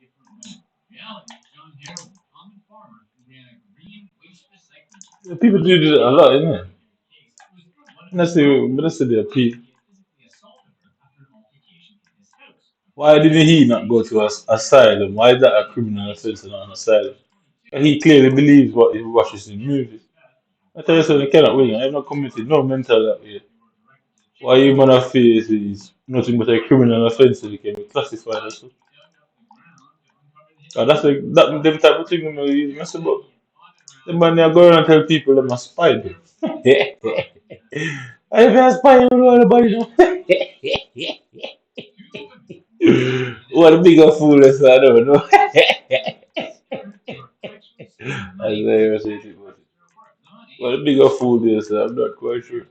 different women. In reality, John Hare was a common farmer who ran a green waste recycling. People do this a lot, isn't it? Let's say they're people. Why didn't he not go to asylum? Why is that a criminal offense and not an asylum? He clearly believes what he watches in movies. I tell you so they cannot win. I have not committed no mental that way. Why you man of face is nothing but a criminal offence they can be classified as such. That's like that them type of thing you know you mess about. The man they are going and tell people they must spy them. I if you spy you don't know anybody know. What a bigger fool is I don't know. I never say it about it. What a bigger fool is I'm not quite sure.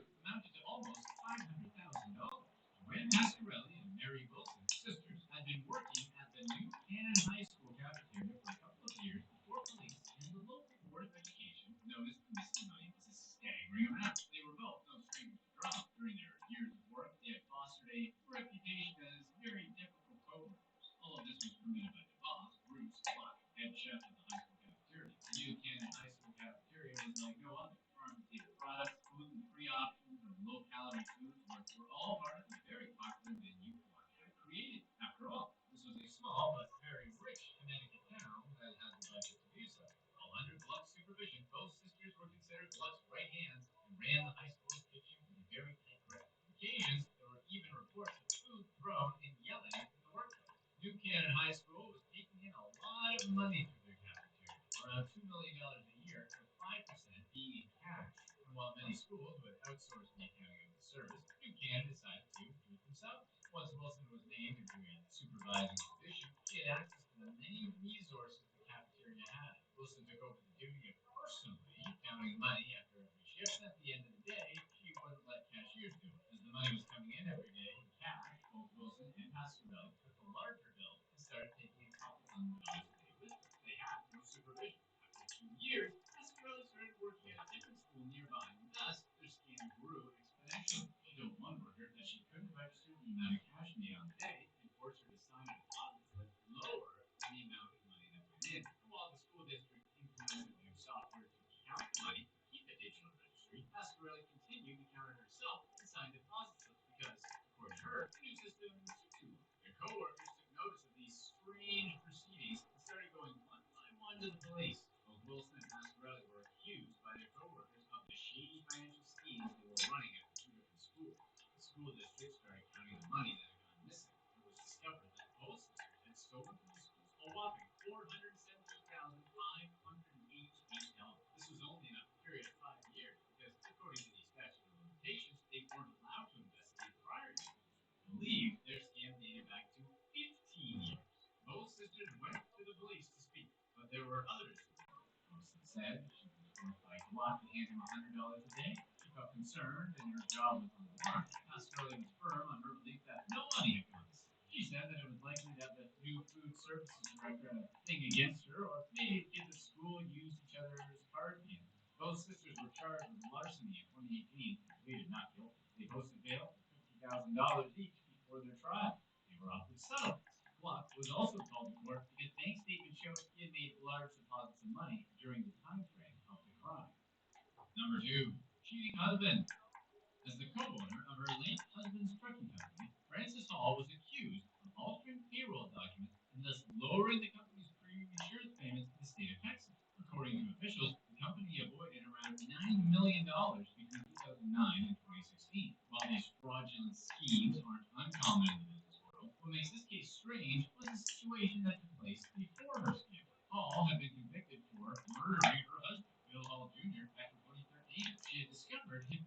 When Pasquarelli and Mary Wilson, sisters, had been working at the New Canaan High School cafeteria for a couple of years before police and the local Board of Education noticed the missing money was a staggering amount. They were both no strangers to drama. During their years of work, they had fostered a reputation as very difficult co-workers. All of this was permitted by the boss, Bruce Clark, head chef of the high school cafeteria. The New Canaan High School cafeteria was like no other. Farm-to-table products, gluten-free options, and low-calorie foods were all part of the very popular menu Clark had created. After all, this was a small but very rich Connecticut town that had the budget to do so. While under Gluck's supervision, both sisters were considered Gluck's right hands and ran the high school's kitchen with a very tight grip. On occasions, there were even reports of food thrown and yelling in the workplace. New Canaan High School was taking in a lot of money through their cafeteria, around $2 million a year, with 5% being in cash. And while many schools would outsource the accounting of the service, New Canaan decided to do it themselves. Once Wilson was named into a supervising position, she had access to the many resources the cafeteria had. Wilson took over the duty of personally counting money after every shift. At the end of the day, she wouldn't let cashiers do it. As the money was coming in every day in cash, both Wilson and Pasquarelli took the larger bill and started taking a couple $100 a day with them. They had no supervision. After 2 years, Pasquarelli started working at a different school nearby, and thus their scam grew exponentially. She told one worker that she couldn't register the amount of cash made on the day and forced her to sign a deposit slip lower than the amount of money that went in. While the school district implemented new software to count the money and keep a digital registry, Pasquarelli continued to count it herself and sign deposit slips because, according to her, the new system took too long. Their coworkers took notice of these strange proceedings and started going one by one to the police. Both Wilson and Pasquarelli were accused by their coworkers of the shady financial schemes they were running at the two different schools. The school district started counting the money that had gone missing. It was discovered that both sisters had stolen from the schools a whopping $417,588. This was only in a period of 5 years because, according to the statute of limitations, they weren't allowed to investigate prior years. Believed their scam dated back to 15 years. Both sisters went to the police to speak, but there were others. Wilson said she was worked by Glock to hand him $100 a day. She felt concerned and her job was on the line. Pasquarelli was firm on her belief that no money had gone missing. She said that it was likely that the new food services director had a thing against her, or maybe the kids at school used each other's card games. Both sisters were charged with larceny in 2018 and pleaded not guilty. They posted bail for $50,000 each before their trial. They were offered settlements. Gluck was also called to court because bank statements showed he had made large deposits of money during the time frame of the crime. Number 2, cheating husband. As the co-owner of her late husband's trucking company, Frances Hall was accused of altering payroll documents and thus lowering the company's premium insurance payments in the state of Texas. According to officials, the company avoided around $9 million between 2009 and 2016. While these fraudulent schemes aren't uncommon in the business world, what makes this case strange was the situation that took place before her scandal. Hall had been convicted for murdering her husband, Bill Hall Jr., back in 2013. She had discovered him.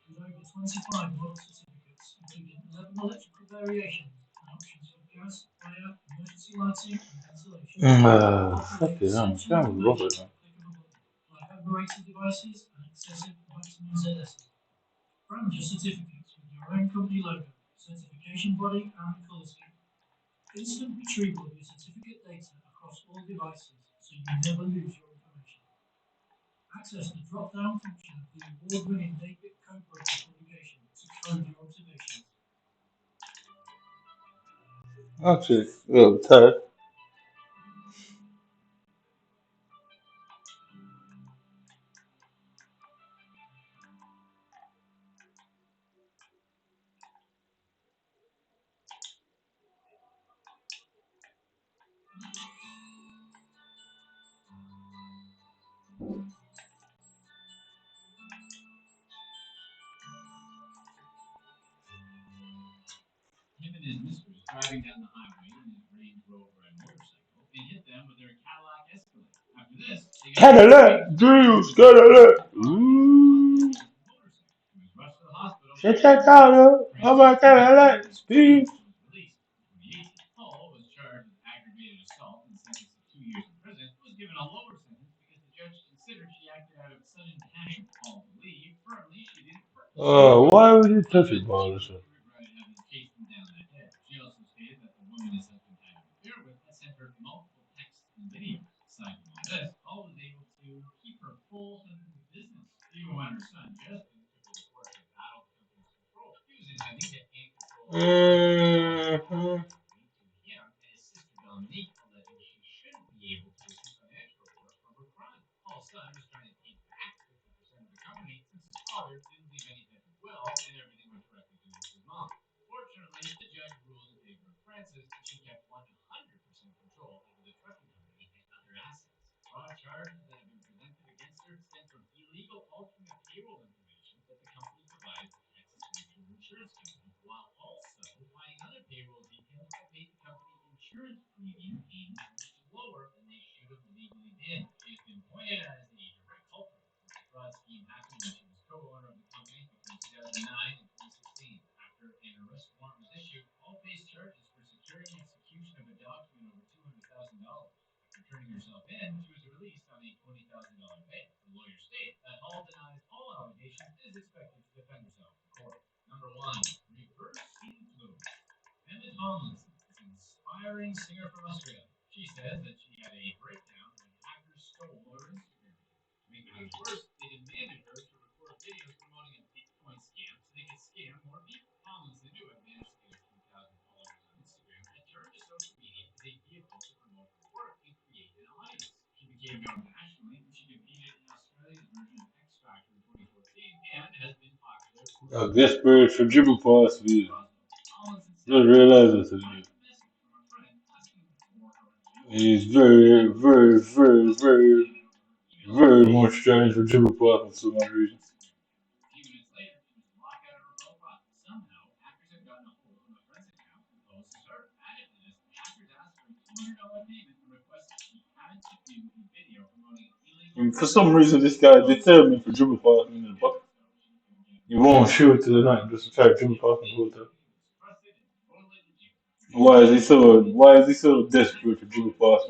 With over 25 model certificates, including 11 electrical variations and options for gas, fire, emergency lighting, and ventilation. Fucking hell, I'm trying to love it, man. Like operating devices and excessive maximum ZSs. Brand your certificates with your own company logo, certification body, and color scheme. Instant retrieval of your certificate data across all devices so you never lose your information. Access the drop-down function of the award-winning David Code Broker publication to code your observations. Actually, well, tired. him and his mistress driving down the highway in his Range Rover and motorcycle and hit them with their Cadillac Escalade. After this, they got Cadillac, Drews, Cadillac. Ooh. rushed to the hospital. Shut your collar. How about Cadillac, Steve? Released in 2018. Hall was charged with aggravated assault and sentenced to 2 years in prison. Was given a lower sentence because the judge considered she acted out of sudden passion. Hall believed firmly she didn't Why would you touch it, Ballisha? regretted having chased him down that day. She also stated that the woman his husband had an affair with had sent her multiple texts and videos. Aside from all this, Hall was able to keep her full sense of business, even when her son Justin took her to court to battle the company's control. He was intending to gain control. Him and his sister Dominique alleging she shouldn't be able to receive financial support from her crime. Hall's son was trying to take back 50% of the company since his father didn't leave any type of will and everything went directly to his mom. Fortunately, the judge ruled in favor of Frances and she kept 100% control over the trucking company and other assets. Fraud charges that have been presented against her stem from illegal altering of payroll information that the company provided to Texas Mutual Insurance Company, while also finding other payroll details that made the company insurance premium payments lower than they should have legally been. She has been pointed out as a direct culprit since the fraud scheme happened when she was co-owner of the company between 2009 and 2016. After an arrest warrant was issued, Hall faced charges for securing execution of a document over $200,000. After turning herself in, she was released on a $20,000 bail. The lawyer stated that Hall denies all allegations and is expected to defend herself in court. Number 1, reverse influence. Emma Tomlinson is an inspiring singer from Australia. She says that she had a breakdown when hackers stole her Instagram. To make matters worse, they demanded her to record videos promoting a Bitcoin scam so they could scam more people. Tomlinson, who had managed to get a few thousand followers on Instagram, had turned to social media as a vehicle to promote her work and create an audience. She became known nationally when she competed in Australia's version of X Factor in 2014 and has been popular. I'm desperate for dribble pass, please. Just realize it today. He's very, very, very, very, very much trying for dribble pass for some odd reason. And for some reason, this guy determined for dribble pass in the bucket. He won't shoot to the night just to try to dribble pass the whole time. Why is he so desperate for dribble pass?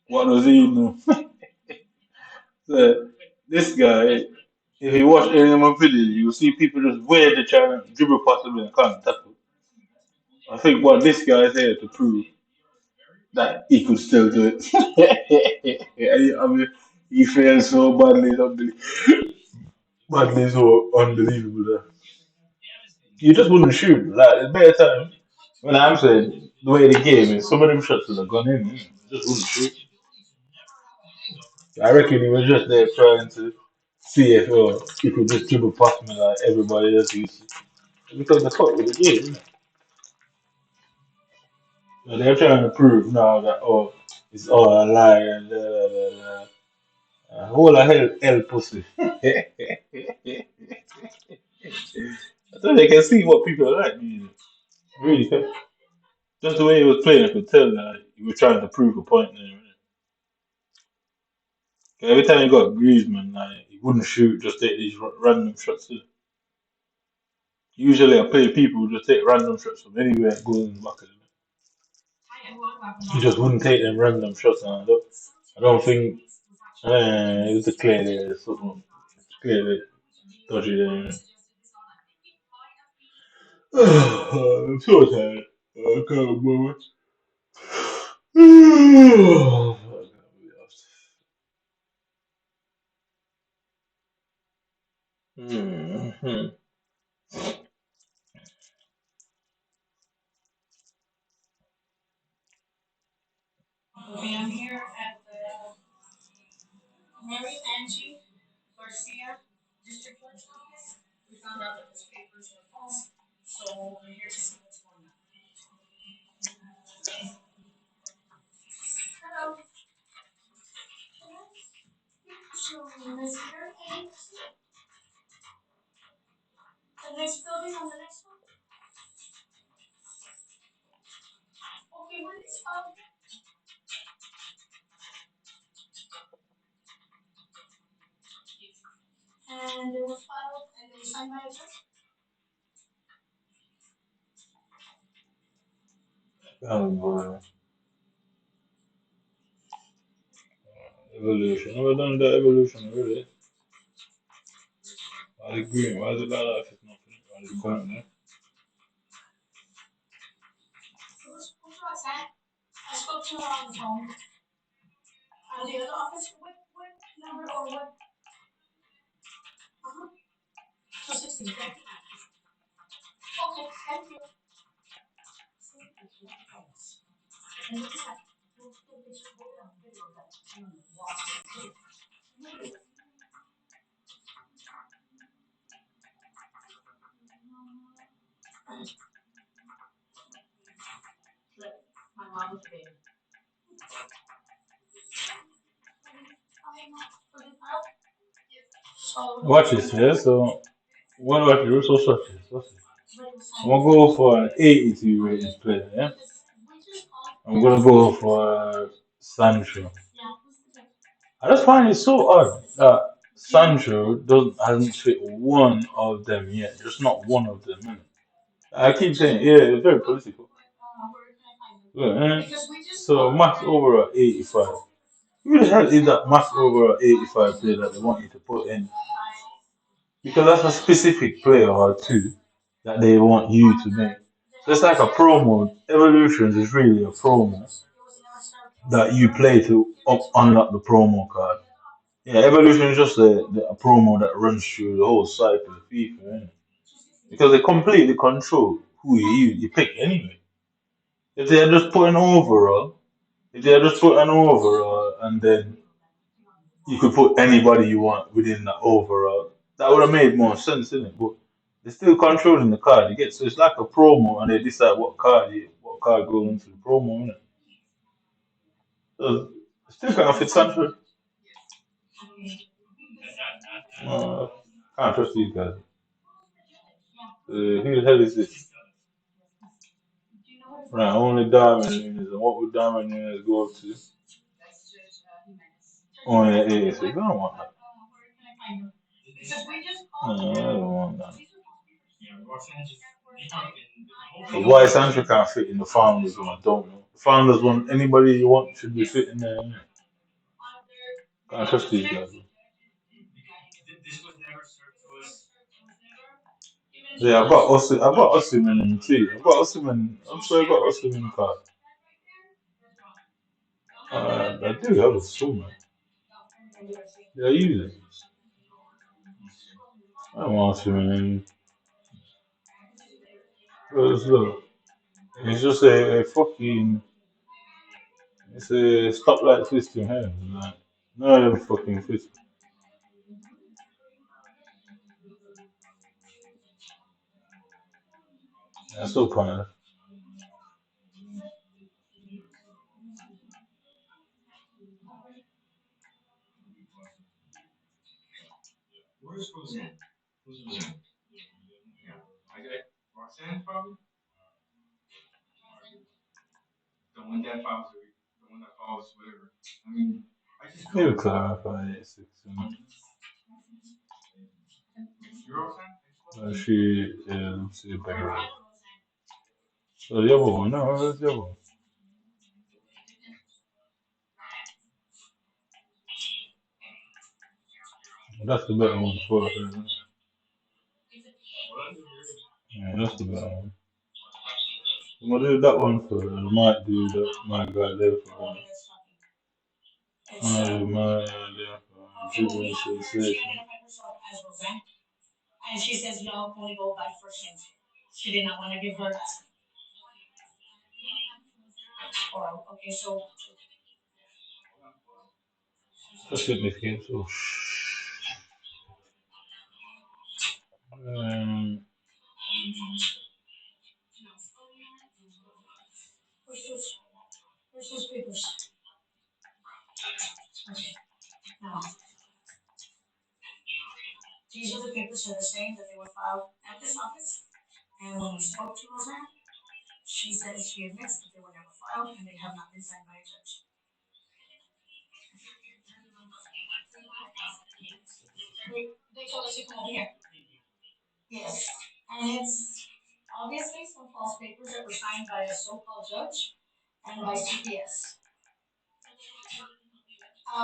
What does he know? So, this guy, if you watch any of my videos, you will see people just weird to try to dribble past him and can't tackle. I think what this guy is here to prove that he could still do it. I mean, he failed so badly, so unbelievable. That you just wouldn't shoot. Like, it's better time. When I'm saying the way the game is, some of them shots would have gone in. Just wouldn't shoot. I reckon he was just there trying to see if he could just dribble past me like everybody else used to. Because the fuck with the game, isn't it? So they're trying to prove now that it's all a lie and a whole hell pussy. I thought they can see what people are like. Really, can. Just the way he was playing, I could tell that he was trying to prove a point there. Really. Every time he got Griezmann, like, he wouldn't shoot, just take these random shots. Usually, I play people who just take random shots from anywhere and go in the back of them. He just wouldn't take them random shots. And I don't think it was a clear there. Something clearly dodgy there. I'm so tired. I can't move it. Mhm. Okay, I'm here at the Mary Angie Garcia District Court's office. We found out that those papers were false, so we're here to see what's going on. Hello. So, Miss Mary Angie, the next building on the next one? Evolution. Never done the evolution really. I agree. Why is it like that if it's nothing? Why is it coming there? Watch this, yeah? So, what about the Russo structures? I'm gonna go for an 82 rated player, yeah? I'm gonna go for Sancho. I just find it so odd that Sancho hasn't fit one of them yet. Just not one of them, innit? I keep saying, yeah, it's very political. Yeah, eh? So, max over at 85. Who the hell is that max over at 85 player that they want you to put in? Because that's a specific player or two that they want you to make. So it's like a promo. Evolutions is really a promo that you play to unlock the promo card. Yeah, Evolution is just a promo that runs through the whole cycle of FIFA, innit? Because they completely control who you pick anyway. If they are just putting overall, if they are just putting overall and then you could put anybody you want within that overall, that would have made more sense, innit? But they're still controlling the card you get, so it's like a promo and they decide what card goes into the promo, innit? So it's still kind of fit Sancho. Can't trust these guys. Who the hell is this? Right, only Diamond Nunes. And what would Diamond Nunes go up to? Only 86. I don't want that. No, I don't want that. But why Sancho can't fit in the Founders one, I don't know. The Founders one, anybody you want should be fitting there. Innit? Can't trust these guys. Yeah, I've got Osimhen in too. I've got Osimhen. I'm sure I got Osimhen card. I do have a soul, man. Yeah, I use it. I don't want Osimhen. Look, it's just a fucking. It's a stoplight twisting hand. Like, none of them fucking fit. That's so pointless. Maybe clarify it. She is a better. So the other one, no, that's the other one. That's the better one for her. Yeah, that's the better one. I'm gonna do that one for her. I might do that. My guy there for her. My there for her. Dribbling sensation. That's significant. So, um, She says she admits that they were never filed and they have not been signed by a judge. They told us to come over here. Yes, and it's obviously some false papers that were signed by a so-called judge and by CPS.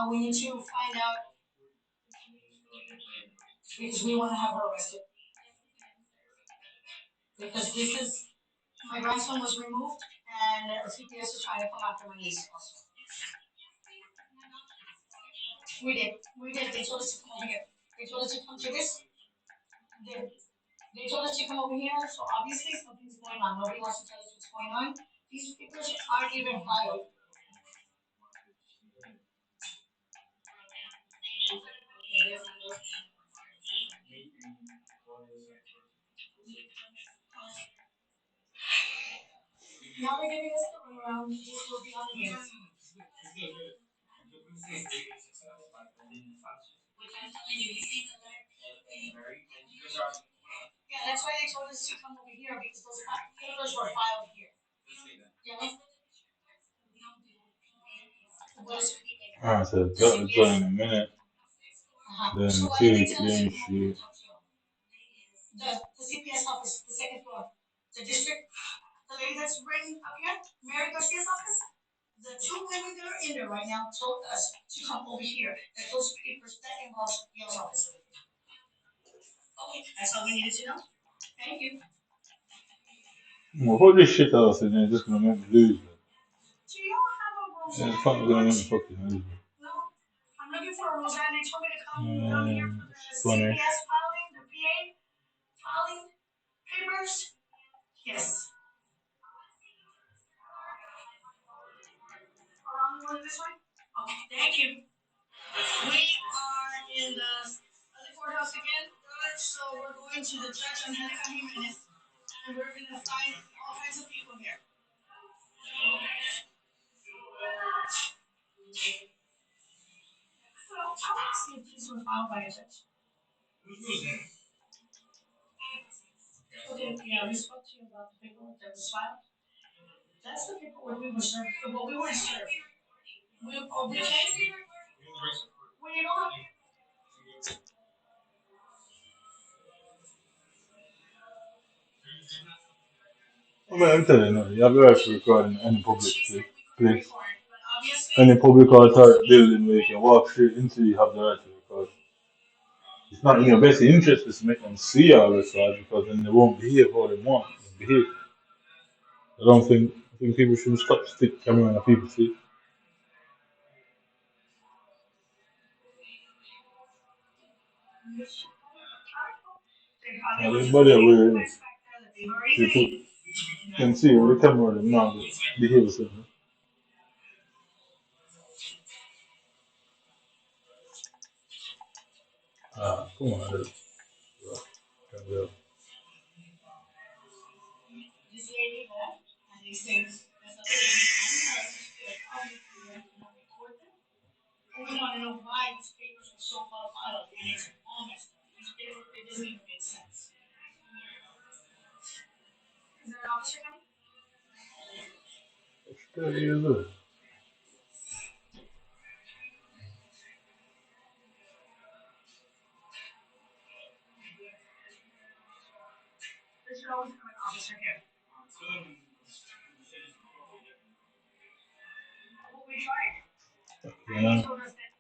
We need to find out because we want to have her arrested. Because this is, my grandson was removed and CPS is trying to come after my niece also. We did. They told us to come over here. They told us to come to this. They told us to come over here, so obviously something's going on. Nobody wants to tell us what's going on. These papers aren't even filed. Now they're giving us the runaround. This will be on the news. Yeah, that's why they told us to come over here because those papers were filed here. Yeah. Alright, so that was done in a minute. Then So why two did they tell us to clean come over here sheet. to talk to you? The CPS office, the second floor, the district, the lady that's written up here, Mary Garcia's office. The two women that are in there right now told us to come over here. That those papers that involve Yale's office. Okay, that's all we needed to know. Thank you. Well, put this shit out and they're just gonna make me lose. Do you have a Roseanne? Yeah, fuck, gonna make me fucking lose. No. I'm looking for a Roseanne. They told me to come down here for the Spanish. CPS filing, the PA filing papers. Yes. Around the one this way? Okay, thank you. We are in the other courthouse again, so we're going to the judge on Angelica Jimenez, and we're gonna find all kinds of people here. So I want to see if these were filed by a judge. Okay, yeah, we spoke to you about the paperwork that was filed. That's the paperwork we were served, well, we weren't served. We came, where you going? I mean, I'm telling you, you have the right to record in any public place. Any public authority building where you can walk straight into, you have the right to record. It's not in your best interest to make them see all this side because then they won't behave how they want to behave. I think people should stop stick camera on people see. Everybody aware people can see with the camera them now behave something. Ah, come on, dude. Yeah. This lady left, and they said there's other lady and her record them. And we want to know why these papers are so well filed, and it's all messed up. These papers, it doesn't even make sense. Is there an officer coming? 30 years old. There should always come an officer here. Well, we tried. And he told us that.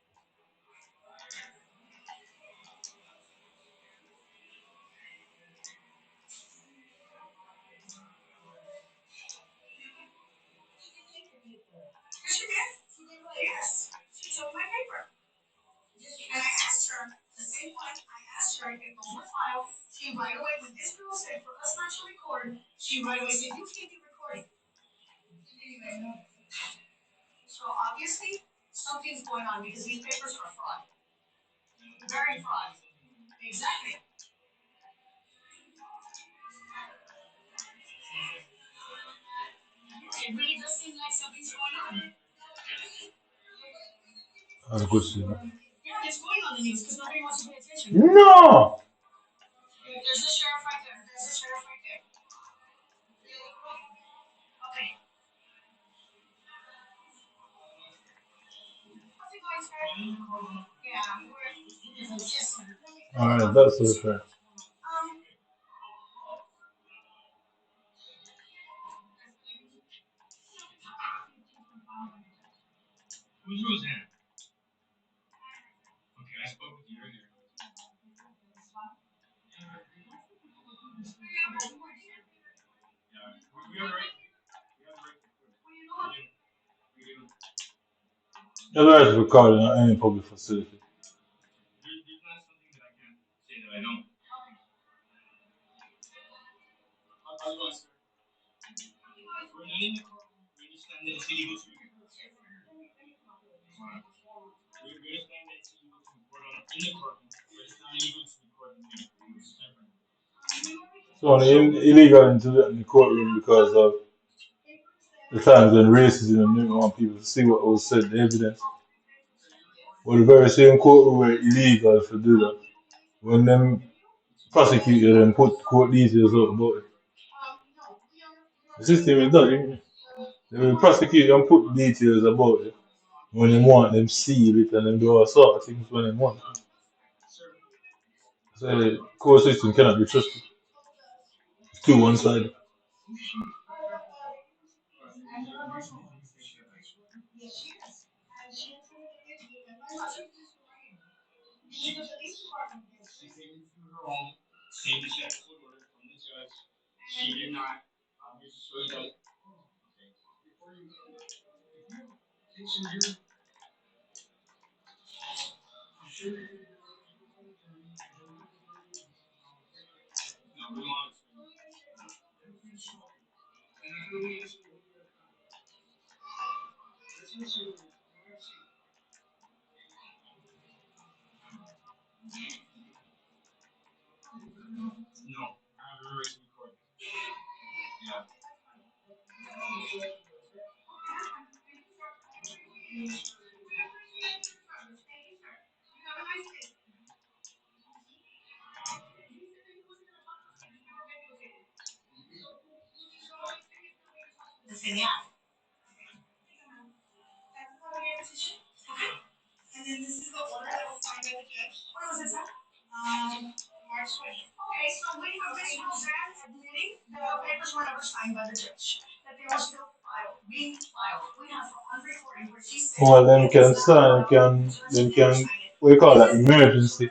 Yes, she did. She did. Yes. She took my paper. And I asked her, the same one, I asked her if those were filed. She right away, when this girl said for us not to record, she right away said, you can't be recording. Anyway, so obviously, something's going on because these papers are fraud. Very fraud. Exactly. It really does seem like something's going on. That's a good thing. Yeah, it's going on the news because nobody wants to pay attention. No! There's a sheriff right there. There's a sheriff right there. Alright, that's so fair. Who's Roseanne? Okay, I spoke with you earlier. Yeah, we have the right. We have the right to quit. We do. That's why it's recording on any public facility. There's not something that I can't say that I don't. How's it going, sir? We're not in the courtroom. We understand that it's illegal to record. We understand that it's illegal to record in the courtroom, but it's not illegal to record in the It's only illegal into the courtroom because of the times when racism didn't want people to see what was said, the evidence. But the very same courtroom were illegal to do that. When them prosecuted and put court details out about it. The system is done. They will prosecute and put details about it when they want them seal it and them do all sorts of things when they want. So the court system cannot be trusted. It's too one sided. Same check court order from the judge. She did not. So you guys. Okay. Before you, no, we want to. No, I have a right to record. Yeah. Well, them can, we call that emergency.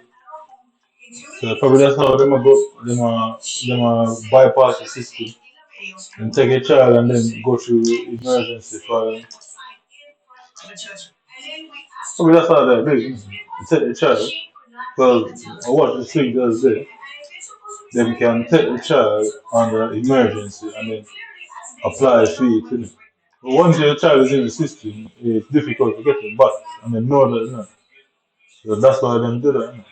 So probably that's how them bypass the system and take a child and then go through emergency for probably that's how they do it. Take the child. Because I watched the thing the other day. Them can take the child under emergency and then apply a fee to it. But once your child is in the system, it's difficult to get it back. I mean, know that, you know. So that's why them do that. You know.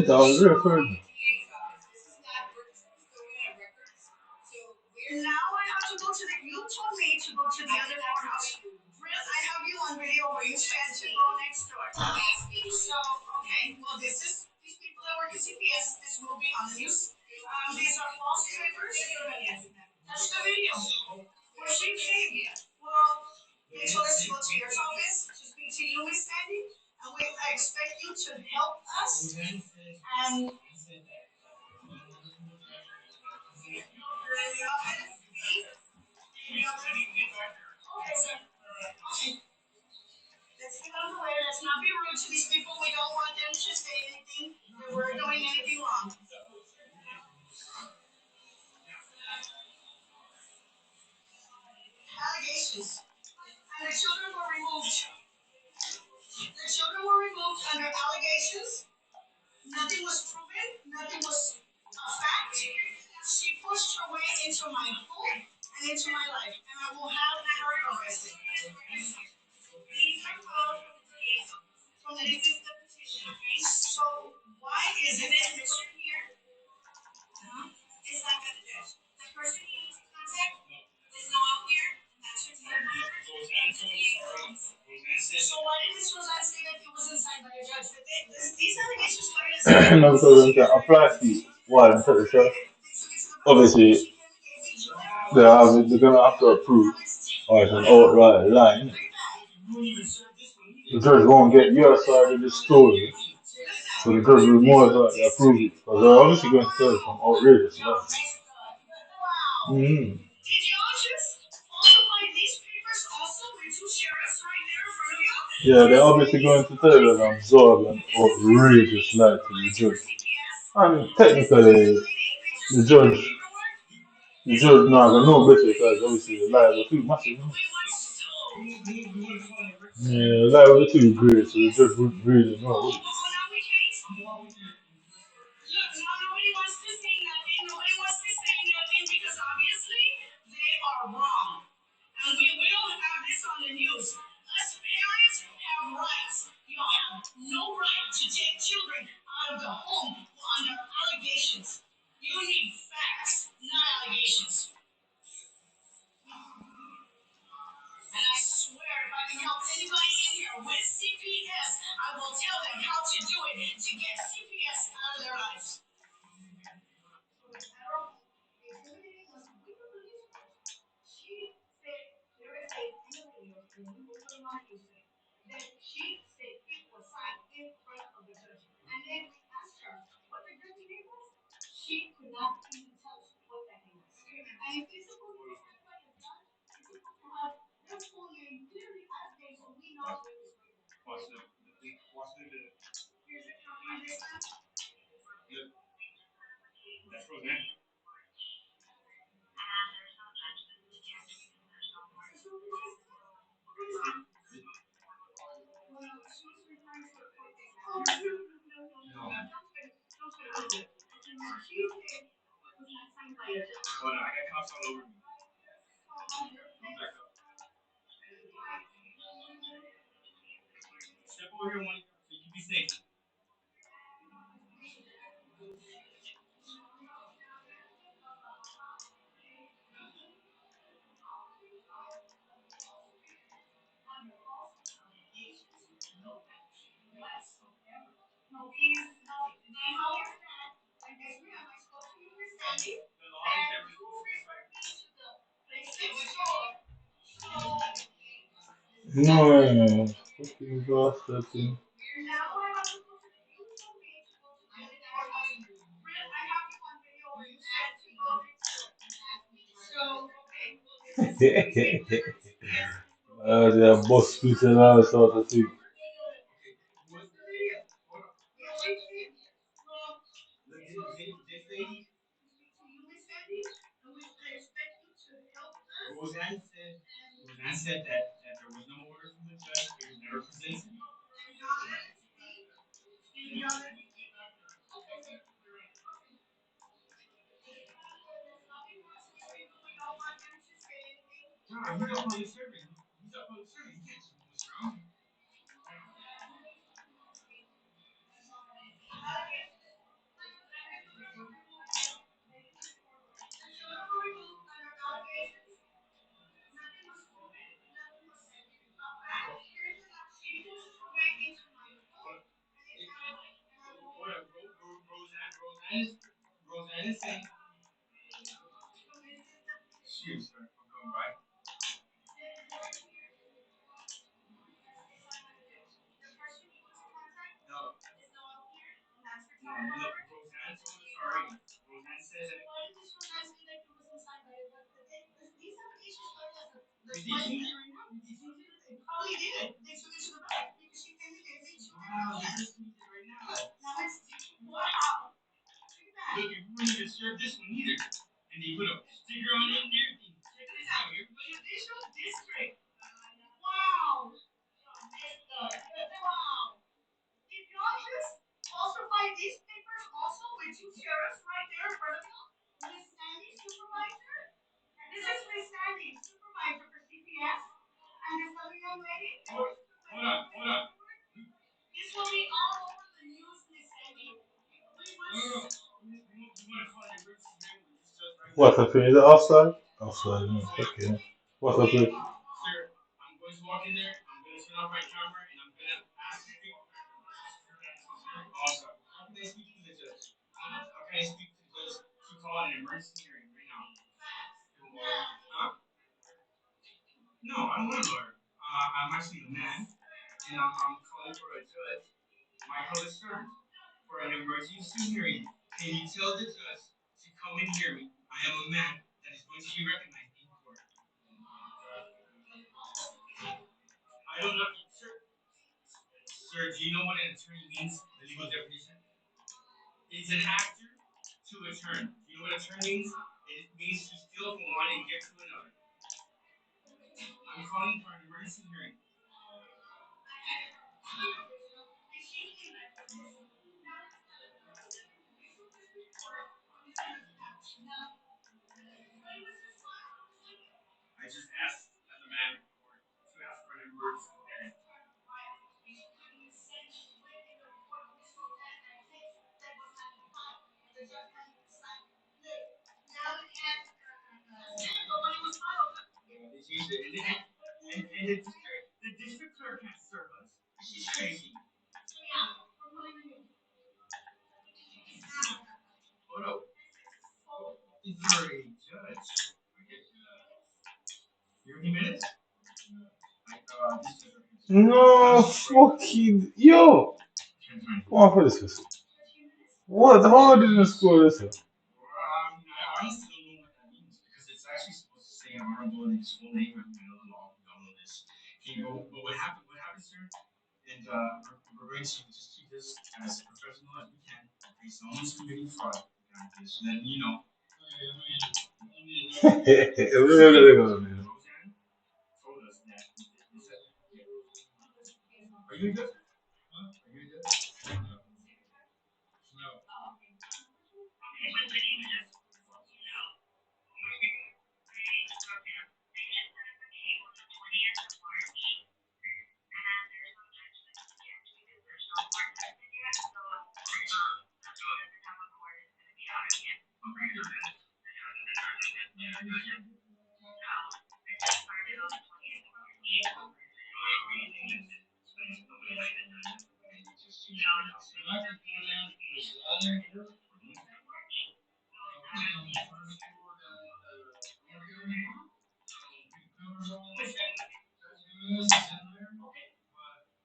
That was referred. Nothing was proven. Nothing was a fact. She pushed her way into my home and into my life, and I will have her arrested. These are from the deceased petition. So why isn't it listed here? It's not going to judge. The person you need to contact is not out here. That's your telephone number. So why did Ms. Roseanne say that it wasn't signed by a judge? These allegations started. No, because we can apply for warrant to the sheriff. Obviously, they're gonna have to approve, or it's an outright lie. Innit? The judge won't get your side of the story, so the judge will more likely approve it. Because they're obviously going to tell you some outrageous lies. Mm-hmm. Did y'all just also find these papers also with two sheriffs right there in front of you? Yeah, they're obviously going to tell you that absorb an outrageous lie to the judge. And technically, the judge not gonna know better because obviously the lie was too massive. Yeah, the lie was too great, so the judge wouldn't really know. Look, now nobody wants to say nothing. Nobody wants to say nothing because obviously they are wrong. And we will have this on the news. Us parents have rights. Y'all have no right to take children out of the home under allegations. You need facts, not allegations. And I swear, if I can help anybody in here with CPS, I will tell them how to do it to get CPS out of their lives. She said it was signed in front of the judge. And then we asked her what the judge's name was. She could not even tell us what that name was. And if it's supposed to be signed by a judge, it's supposed to have their full name clearly as they so we know who is written. Here's a copy of this one. That's Roseanne. Step over here, Monica, so you can be safe. No, please, no. They know that. And yes, ma'am, I spoke to you, Miss Sandy. And you referred me to the place next door. No, fucking bastard thing. Now I have to go to the you told me to go to the house. I have you on video where you said to go. So, okay. They're boss speech and all sort of thing. What's the video? This lady, to you, Miss Sandy, and we expect you to help us. Roseanne said that there was no order from the judge. It was never presented. And y'all let it speak. And y'all let it speak. Okay. There's nothing wrong with saying we don't want them to say anything. No, he's a public servant. He's a public servant. He can't just move us around. Roseanne is saying, excuse her for coming by. No. No, Roseanne told us already. Roseanne said that. Why did Roseanne say that it was inside by a judge? These allegations started as a. They probably did. They took it to the back because she came and gave me two. Wow, they just need it right now. Now it's wow. Look, you wouldn't even serve this one either. And they put a sticker on it and everything. Check this out. Everybody judicial district. Wow. Wow. Did y'all just falsify these What up here? Is it offside? Offside, no, okay. What up here? Sir, I'm going to walk in there. I'm going to turn off my camera and I'm going to ask you. Also, how can I speak to the judge? How can I speak to the judge to call an emergency hearing right now? Huh? No, I don't want a lawyer. I'm actually a man and I'm calling for a judge, my public servant, for an emergency hearing. Can you tell the judge to come and hear me? I am a man that is going to be recognized in court. I don't know, sir. Sir, do you know what an attorney means? The legal definition? It's an actor to a turn. Do you know what a turn means? It means to steal from one and give to another. I'm calling for an emergency hearing. I just asked as a man of the court to ask for an emergency hearing. Yeah, they changed it. And the district clerk can't serve us. She's crazy. Oh no. Is there a judge? You're in minutes? No fucking yo. Come on for this. What? How did you score this? I honestly don't know what that means because it's actually supposed to say honorable in his full name. I know the law, we all know this. Okay, but what happened? What happened, sir? And we're going to just keep this as professional as we can. Okay, someone's committing fraud. So then you know. Roseanne told us that. Are you good? Huh? Are you good? No.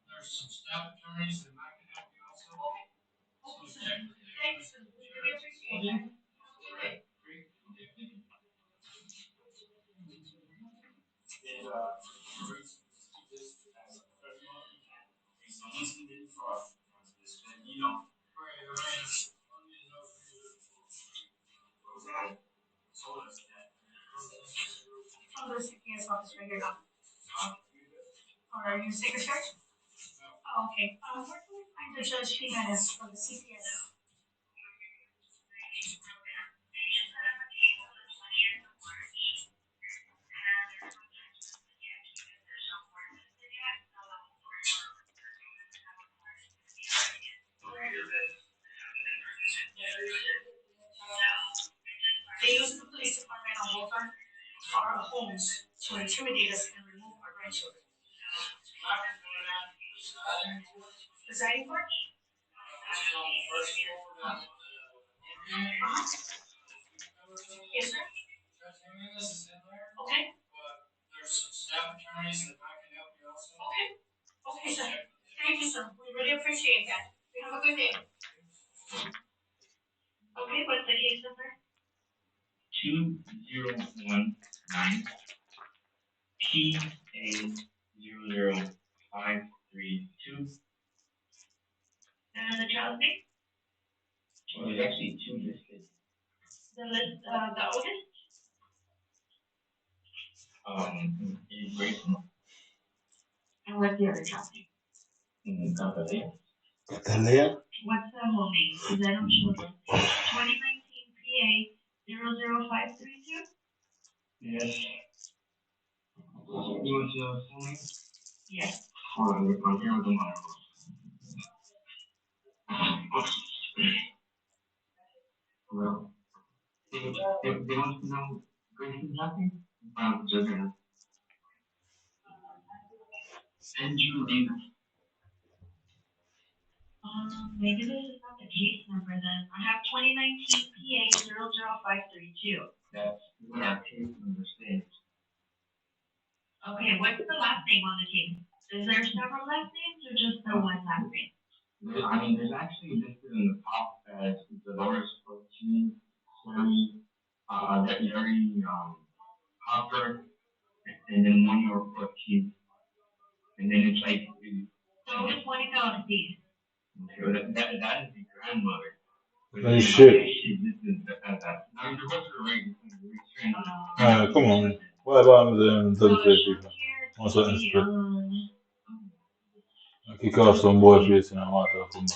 There's some staff attorneys that I can help you also. Thanks. Really appreciate it. Great. And we're going to keep this as professional as we can. Okay, someone's committing fraud. You know. Roseanne told us that. From the CPS office right here. Or are you secretary? Oh, okay. Where can we find the Judge Jimenez from the CPS? They use the police department on both our homes to intimidate us and remove our grandchildren. Presiding court? Yes, sir. Okay. There's some staff attorneys that I can help you also. Okay. Okay, sir. Thank you, sir. We really appreciate that. You have a good day. Okay, what's the case number? 2019 PA00532. And the child's name? Well, there's actually two listed. The oldest? Is Grayson. And what's the other child's name? Catalea. Catalea? What's the whole name? Because I don't show them. 2019 PA00532? Yes. You want the full name? Yes. Hold on, I'm here with the monitor. Well, they want to know Grace's nothing about the judge. And Julie. Maybe this is not the case number then. I have 2019 PA 00532. That's what our case number says. Okay, what's the last name on the case? Is there several last names or just the one last name? I mean, there's actually listed in the top as Dolores 14, Larry, Larry, Hopper, and then one more 14. And then it's like. So which one is on the case? Okay, well, that is the grandmother. Oh shit. Now, you're supposed to rate. Come on, man. What about them double play people? What's that split? I kick off some boy face and I'm out of them.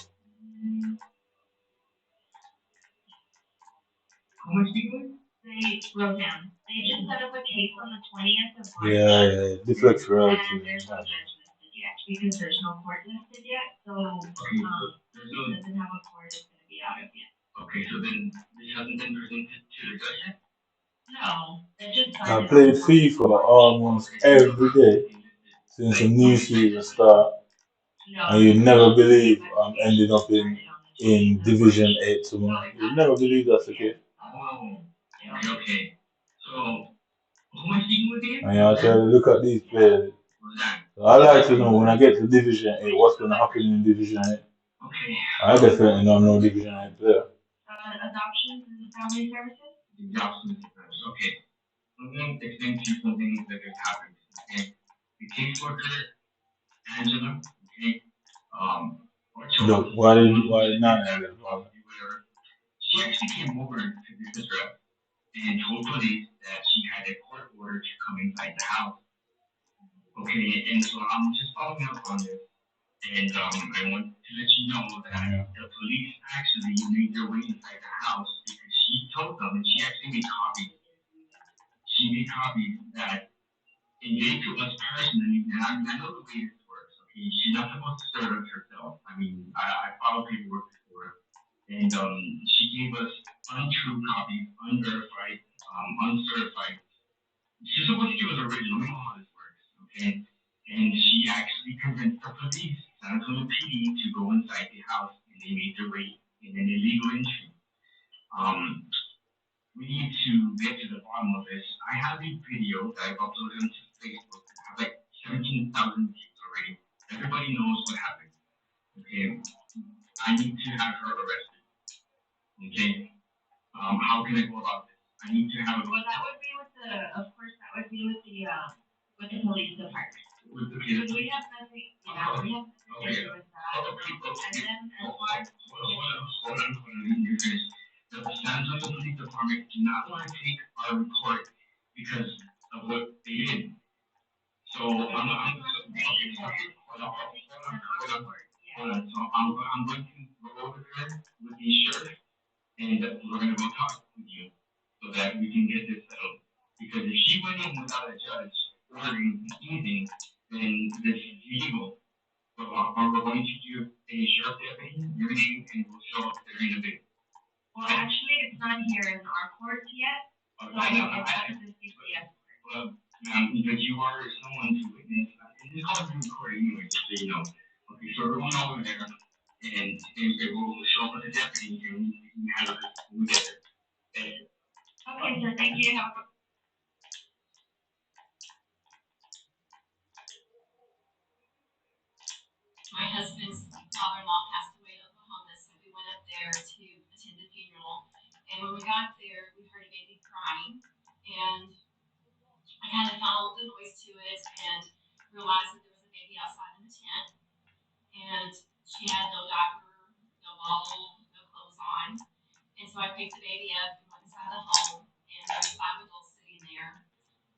How much do you They wrote down. They just set up a case on the 20th of March. Yeah, deflect for out. And there's no judge listed yet because there's no court listed yet. So it doesn't have a court it's going to be out of yet. Okay, so then this hasn't been presented to the judge yet? No, it just I played FIFA almost every day since the new season start. And you never believe I'm ending up in Division 8 tomorrow. You never believe that's the case. Oh, okay. So, who am I speaking with again? And I try to look at these players. So I like to know when I get to Division 8 what's going to happen in Division 8. Okay. I definitely don't know Division 8 player. Adoptions and family services? Adoptions and services, okay. I'm going to explain to you something that has happened. Okay. The caseworker, Angela, okay, Look, why not? She actually came over to this address and told police that she had a court order to come inside the house. Okay, and so I'm just following up on this. And I want to let you know that the police actually made their way inside the house because she told them, and she actually made copies. She made copies that and gave to us personally. And I know the way this works. Okay, she's not supposed to serve it herself. I mean, I follow paperwork before, and she gave us untrue copies, unverified, uncertified. She's supposed to give us original. We know how this works. Okay. And she actually convinced the police, San Antonio PD, to go inside the house, and they made their way in an illegal entry. We need to get to the bottom of this. I have a video that I've uploaded onto Facebook that has like 17,000 views already. Everybody knows what happened. Okay, I need to have her arrested. Okay, how can I go about this? I need to have. Well, that would be with of course, that would be with the police department. Because we have nothing, we have nothing to do with that. And then as far as hold on, you finish. The San Antonio Police Department do not want to take our report because of what they did. So I'm going to go over there with the sheriff and we're going to go talk with you so that we can get this settled. Because if she went in without a judge ordering anything, then this is illegal. So we're going to do a sheriff deputy, everything, and we'll show up there in a bit. Well, actually, it's not here in our court yet. So it's out of the CPS. Well, because you are someone to witness, and this call is recorded anyway, just so you know. Okay, so we're going over there, and we'll show up with the deputy, and we can handle this when we get there. Thank you. Okay, sir, thank you. My husband's father-in-law passed away in Oklahoma, so we went up there to attend the funeral. And when we got there, we heard a baby crying, and I kind of followed the noise to it and realized that there was a baby outside in the tent, and she had no diaper, no bottle, no clothes on. And so I picked the baby up and went inside the home, and there was 5 adults sitting there.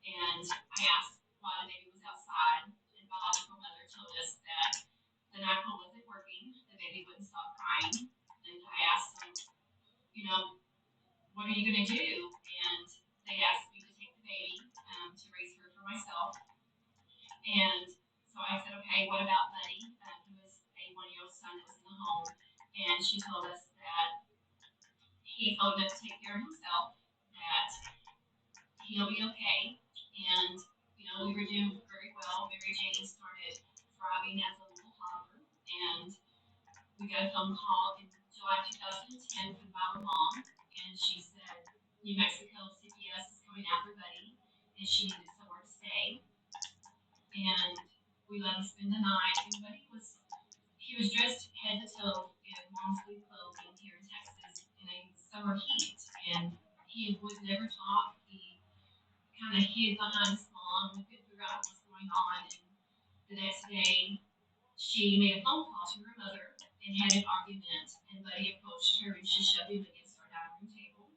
And I asked why the baby was outside, and the biological mother told us that the NICO wasn't working, the baby wouldn't stop crying. And I asked them, what are you going to do? And they asked me to take the baby to raise her for myself. And so I said, okay, what about Buddy? He was a 1-year-old son that was in the home. And she told us that he's old enough to take care of himself, that he'll be okay. And, we were doing very well. Mary Jane started thriving as a little toddler. And we got a phone call in July 2010 from my mom. And she said, New Mexico CPS is coming after Buddy. And she needed somewhere to stay. And we let him spend the night. And Buddy he was dressed head to toe in long sleeve clothing here in Texas in a summer heat. And he would never talk. He kind of hid behind his mom. We couldn't figure out what was going on. And the next day, she made a phone call to her mother and had an argument. And Buddy approached her and she shoved him against our dining room table.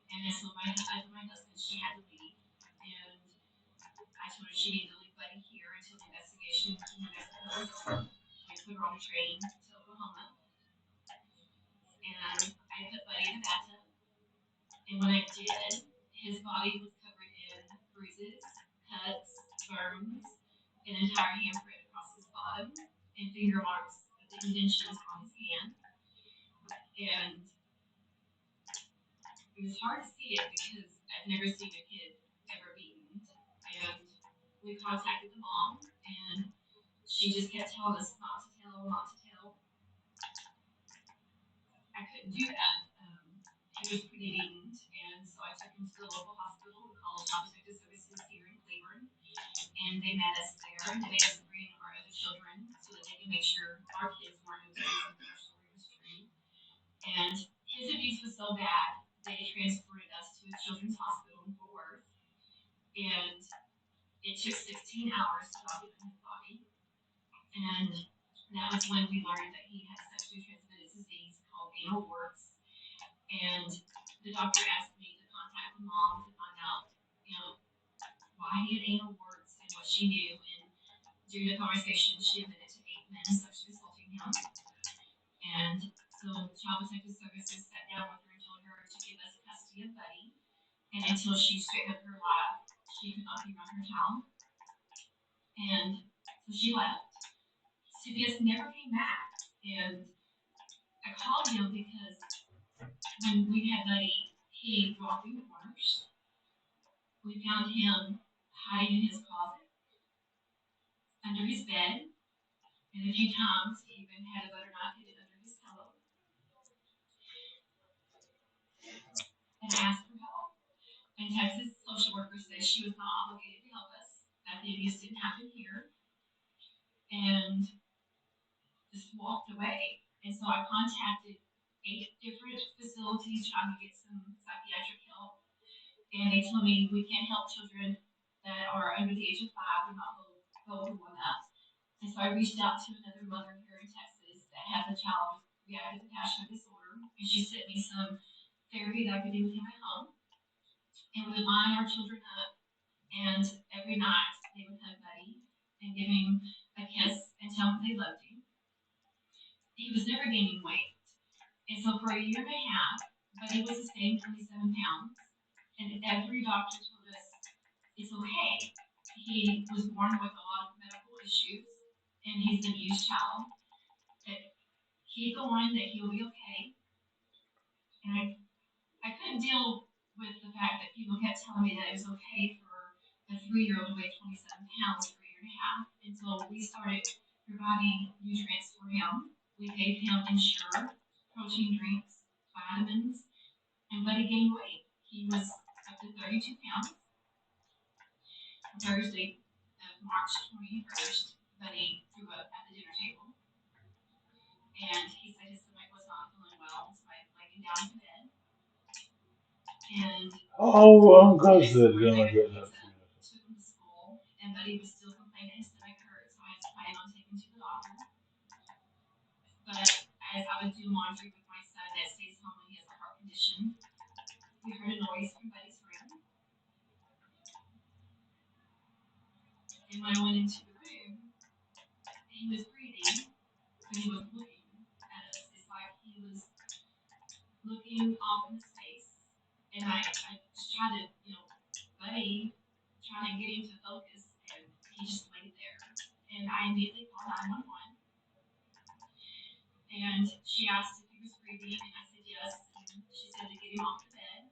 And so I told my husband she had to leave. And I told her she needed to leave Buddy here until the investigation in New Mexico was over. I put her on a train to Oklahoma. And I put Buddy in the bathtub. And when I did, his body was covered in bruises, cuts, burns, an entire handprint across his bottom, and finger marks of the indentions on his hand. And it was hard to see it because I've never seen a kid ever beaten. And we contacted the mom, and she just kept telling us not to tell, not to tell. I couldn't do that. He was pretty beaten, and so I took him to the local hospital, the College of Protective Services here in Cleveland, and they met us there, and they made us bring our other children so that they could make sure our kids weren't abused and our story was true. And his abuse was so bad, they transported us to a children's hospital in Fort Worth, and it took 16 hours to document his body, and that was when we learned that he had a sexually transmitted disease called anal warts. And the doctor asked me to contact the mom to find out, why he had anal warts and what she knew. And during the conversation, she admitted to 8 men sexually assaulting him. And so Child Protective Services sat down with her and told her to give us custody of Buddy. And until she straightened up her life, she could not be around her child. And so she left. CPS never came back. And I called him because when we had Buddy, he walked through the corners. We found him hiding in his closet, under his bed, and a few times he even had a butter knife hidden under his pillow. And I asked for help. And Texas social worker said she was not obligated to help us, that the abuse didn't happen here, and just walked away. And so I contacted 8 different facilities trying to get some psychiatric help. And they told me we can't help children that are under the age of 5. We're not going to one up. And so I reached out to another mother here in Texas that has a child with reactive attachment disorder. And she sent me some therapy that I could do with him at home. And we would line our children up. And every night they would hug Buddy and give him a kiss and tell him they loved him. He was never gaining weight. And so for a year and a half, Buddy was the same 27 pounds. And every doctor told us it's okay. He was born with a lot of medical issues, and he's an abused child. That keep going, that he'll be okay. And I couldn't deal with the fact that people kept telling me that it was okay for a 3-year-old to weigh 27 pounds for a year and a half. And so we started providing nutrients for him. We gave him Ensure, protein drinks, vitamins, and Buddy gained weight. He was up to 32 pounds. Thursday of March 21st, Buddy threw up at the dinner table. And he said his stomach was not feeling well, so I laid him down in bed. And Oh, I'm glad that you're gonna get that. took him to school, and Buddy was still complaining his stomach hurt, so I was planning on taking him to the doctor. But as I would do laundry with my son that stays home when he has a heart condition, we heard a noise from Buddy's room. And when I went into the room, he was breathing, but he was looking at us. It's like he was looking off in space. And I just tried to, Buddy, trying to get him to focus, and he just laid there. And I immediately called 911. And she asked if he was breathing, and I said yes. And get him off the bed.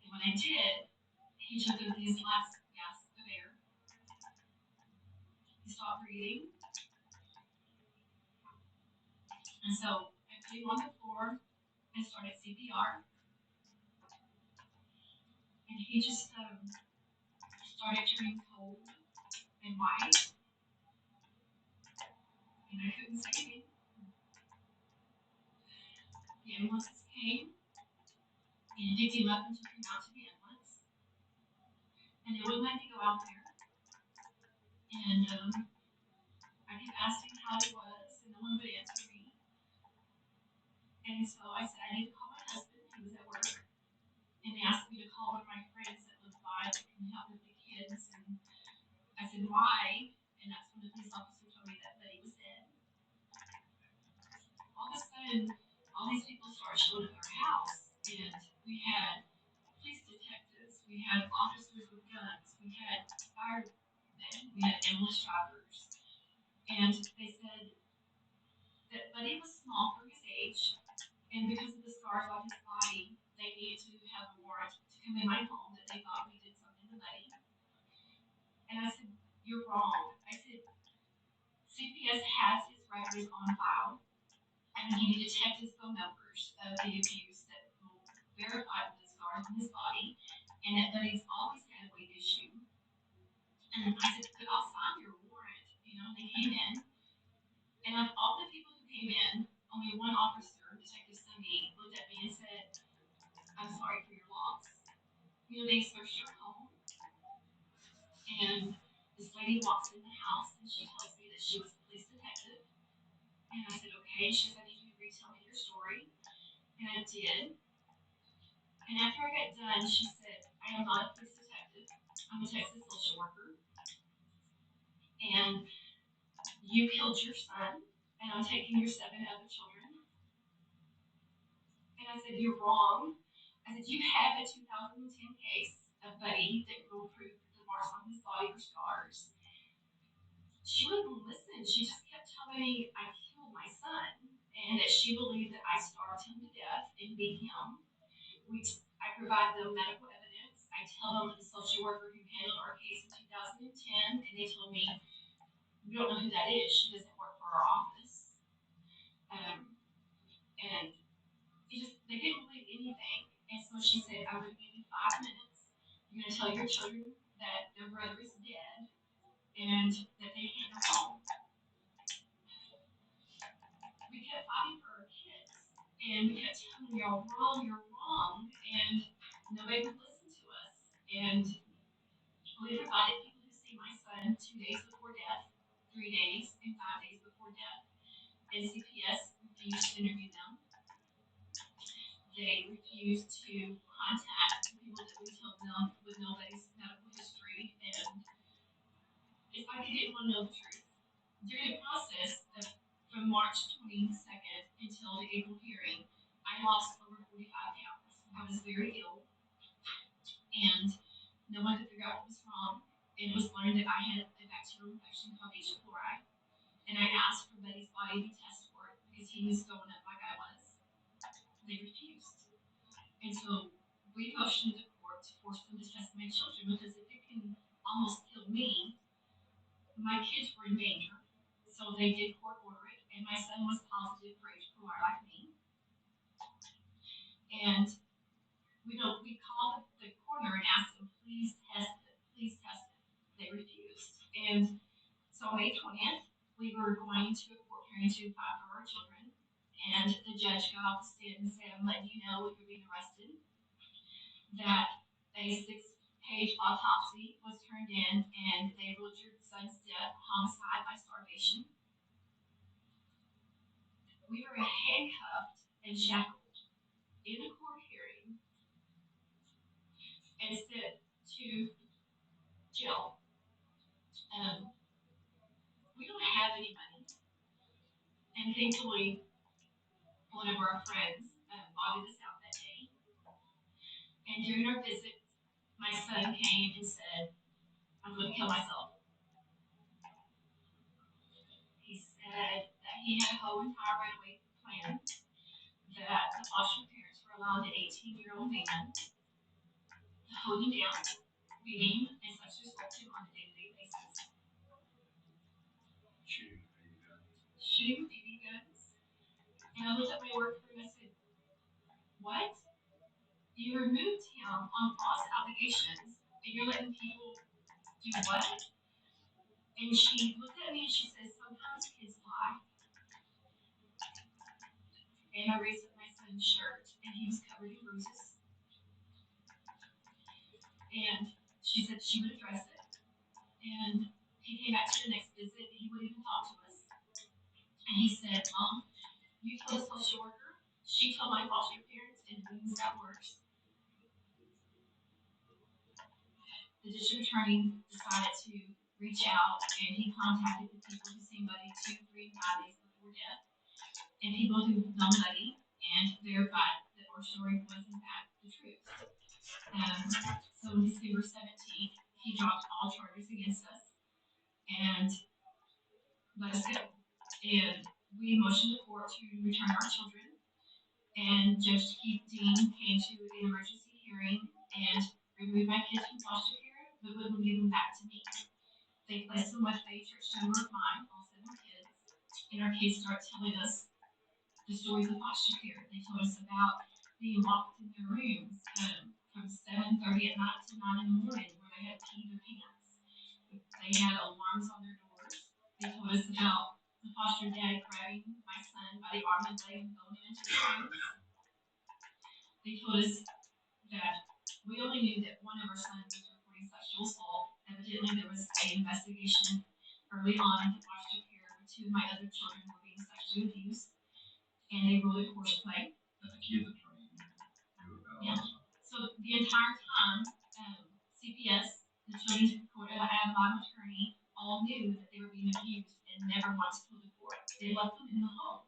And when I did, he took his last gasp of air. He stopped breathing. And so I put him on the floor and started CPR. And he just started turning cold and white. And I couldn't say anything. The ambulances came and picked him up and took him out to the ambulance. And they wouldn't let me go out there. And I kept asking how he was, and no one would answer me. And so I said, I need to call my husband. He was at work. And they asked me to call one of my friends that lived by that can help with the kids. And I said, why? And that's when the police officer told me that Buddy was dead. All of a sudden, all these people started showing up at our house. And we had police detectives, we had officers with guns, we had firemen, we had ambulance drivers. And they said that Buddy was small for his age, and because of the scars on his body, they needed to have a warrant to come in my home that they thought we did something to Buddy. And I said, you're wrong. I said, CPS has his records on file. I need to check his phone numbers of the abuse that will verify the scars on his body, and that Buddy's always had a weight issue. And I said, but I'll sign your warrant. You know, they came in, and of all the people who came in, only one officer, Detective Sunny, looked at me and said, I'm sorry for your loss. You know, they searched her home, and this lady walks in the house, and she tells me that she was a police detective. And I said, okay. She said, I need you to retell me your story. And I did. And after I got done, she said, I am not a police detective. I'm a Texas social worker. And you killed your son, and I'm taking your 7 other children. And I said, you're wrong. I said, you have a 2010 case of Buddy that will prove the marks on his body were scars. She wouldn't listen. She just kept telling me I killed my son, and that she believed that I starved him to death and beat him. I provide them medical evidence. I tell them that the social worker who handled our case in 2010, and they told me, we don't know who that is. She doesn't work for our office. And they didn't believe anything. And so she said, I'm going to give you 5 minutes. You're going to tell your children that their brother is dead and that they can't go home. We kept fighting for our kids. And we kept telling them, you're wrong. And nobody would listen to us. And we provided people who see my son 2 days before death, 3 days, and 5 days before death. And CPS refused to interview them. They refused to contact the people that we told them with nobody's medical history. And it's like they didn't want to know the truth. During the process of from March 22nd until the April hearing, I lost over 45 pounds. I was very ill, and no one could figure out what was wrong. And it was learned that I had a bacterial infection called H. pylori. And I asked for Buddy's body to test for it because he was going up like I was. They refused. And so we motioned the court to force them to test my children because if it can almost kill me, my kids were in danger. So they did court order it, and my son was positive for H. pylori like me. And we called the coroner and asked them, please test it, please test it. They refused. And so on May 20th, we were going to a court hearing to fight for our children. And the judge got off the stand and said, I'm letting you know you're being arrested. That a 6-page autopsy was turned in, and they ruled your son's death homicide by starvation. We were handcuffed and shackled in a court hearing and sent to jail. We don't have any money, and thankfully, one of our friends bought us out that day. And during our visit, my son came and said, I'm going to kill myself. He said that he had a whole entire runaway plan, that the foster parents were allowed an 18-year-old man to hold him down, beat him, and sexually assault him on a day-to-day basis. Shooting BB guns. And I looked at my work crew and I said, what? You removed him on false allegations, and you're letting people do what? And she looked at me and she says, sometimes kids lie. And I raised up my son's shirt, and he was covered in bruises. And she said she would address it. And he came back to the next visit, and he wouldn't even talk to us. And he said, Mom, you told a social worker. She told my foster parents, and things got worse. The district attorney decided to reach out, and he contacted the people who seen Buddy 2, 3, and 5 days before death, and people who've known Buddy, and verified that our story was in fact the truth. So on December 17th, he dropped all charges against us and let us go. And we motioned the court to return our children, and Judge Dean came to an emergency hearing and removed my kids from foster care, but wouldn't give them back to me. They placed them with a church member of mine, all 7 kids, and our kids started telling us the stories of foster care. They told us about being locked in their rooms from 7:30 at night to 9 in the morning, where they had peed their pants. They had alarms on their doors. They told us about the foster dad grabbing my son by the arm and leg and throwing him into the rooms. They told us that we only knew that one of our sons was reporting sexual assault. Evidently, there was an investigation early on into foster care where 2 of my other children were being sexually abused, and they ruled it horseplay. But the kids are trained. Yeah. So the entire time, CPS, the Children's Court ad litem attorney, all knew that they were being abused and never once told the court. They left them in the home.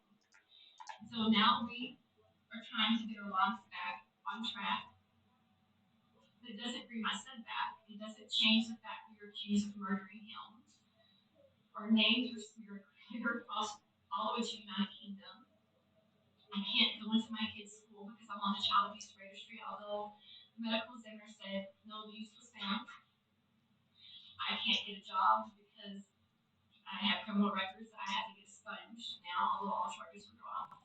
So now we are trying to get our lives back on track. It doesn't bring my son back. It doesn't change the fact that you're accused of murdering him. Our names are smeared across all the way to the United Kingdom. I can't go into my kid's school because I'm on the child abuse registry, although the medical examiner said no abuse was found. I can't get a job because I have criminal records. I have to get expunged now, although all charges were dropped.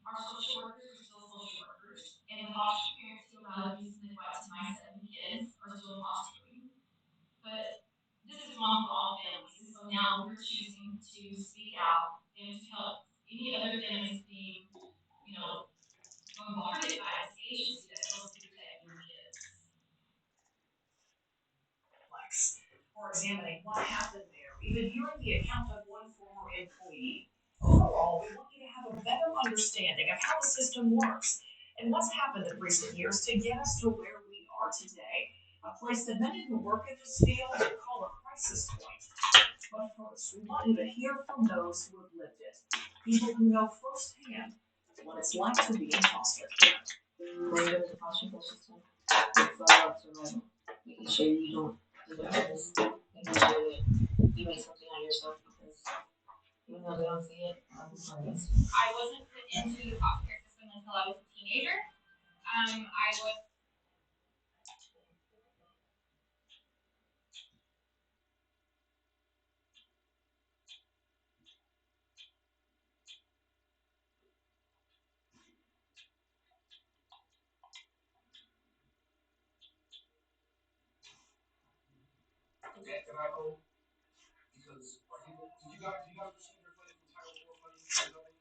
Our social workers are still social workers, and the foster parents who allowed abuse and neglect to my 7 kids are still fostering. But this is wrong for all families, so now we're choosing to speak out and to help any other families being, bombarded by this agency that's supposed to be protecting your kids. Or examining what happened there, even hearing the account of one former employee. Overall, we want you to have a better understanding of how the system works and what's happened in recent years to get us to where we are today, a place that many who work in this field call a crisis point. But first, we want you to hear from those who have lived it, people who know firsthand what it's like to be in foster care. When you're in the foster care system, it's all about survival. Making sure you don't do the hardest, making sure that you make something out of yourself, because even though they don't see it, it's against you. I wasn't put into the foster care system until I was a teenager. I was Okay, can I go? Because you got received your funding from Title IV funding?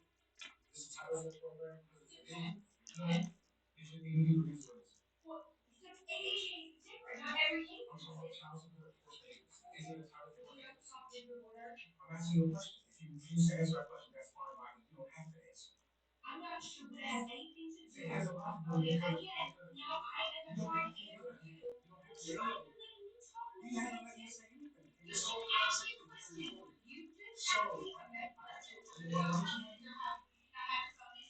This is Title IV program? No. You shouldn't even be produced for this. Well, each case is different. Not every case I'm is talking about different. child support enforcement agency. Is it a Title IV agency? I'm asking you a question. If you refuse to answer that question, that's fine by me. You don't have to answer. I'm not sure what it has anything to do. It has a lot to do with Okay, it. again, now I am You don't trying have to to answer yell at me. you. You don't have to You're yell not at me. letting me talk. You haven't let me say anything. You just asked me a question. You just asked me a question.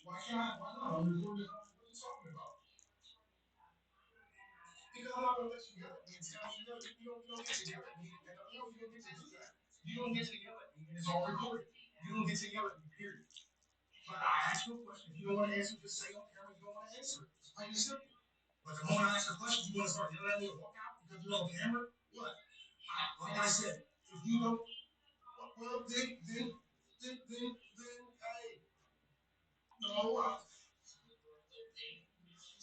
Why can't I? Why not? I'm recording the conversation. What are you talking about? Because I'm not going to let you yell at me and tell you, you don't get to yell at me. And you don't get to do that. You don't get to yell at me, and it's all recorded. You don't get to yell at me, period. But I asked you a question. If you don't want to answer, just say on camera you don't Plain and simple. But the moment I ask a question, you want to start yelling at me and walk out because you're on camera? What? Like I said, if you don't, well, then, hey, no, you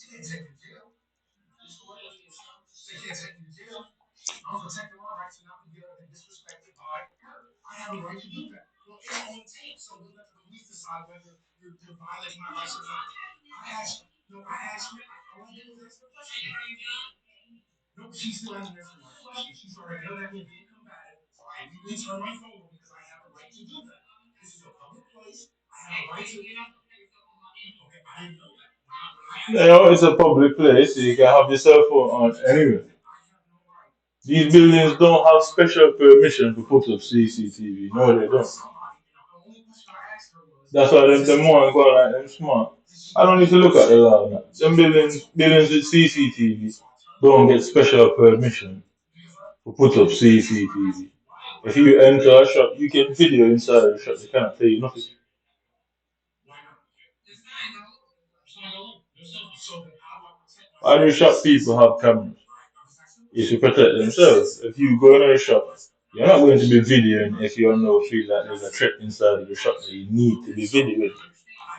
can't take me to jail. They can't take me to jail. I'm protecting my rights and not be disrespected by her. I have a right to do that. Well, it's on tape, so we'll let the police decide whether you're violating my rights or not. I asked you, all I did was ask the question. No, she still hasn't answered my question. She started yelling at me being combative, so I immediately turned my phone on because I have a right to do that. This is a public place. I have a right to. Okay, I didn't know that. You know, it's a public place, so you can have your cell phone on anyway. These buildings don't have special permission to put up CCTV. No, they don't. That's why them ones go like them smart. I don't need to look at the law now. Them buildings with CCTV don't get special permission to put up CCTV. If you enter a shop, you can video inside the shop. They cannot tell you nothing. Why do shop people have cameras? Is to protect themselves. If you go in a shop, you're not going to be videoing if you know feel that there's a threat inside of the shop that you need to be videoing.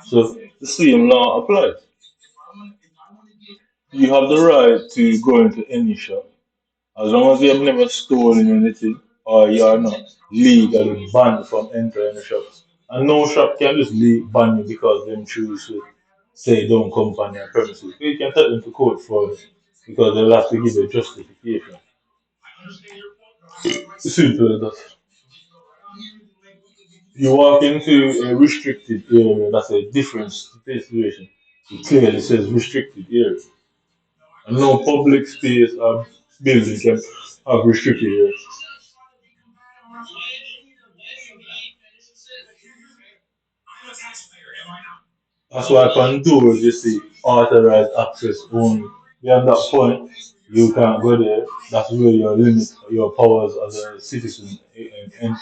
So the same law applies. You have the right to go into any shop as long as you have never stolen anything or you are not legally banned from entering the shop. And no shop can just ban you because them choose to say don't come on their premises. You can take them to court for it because they'll have to give a justification. Simple as that. You walk into a restricted area, that's a different situation. It clearly says restricted area. And no public space or building can have restricted areas. That's why upon doors you see authorized access only. Beyond that point, you can't go there. That's where you limit your powers as a citizen. And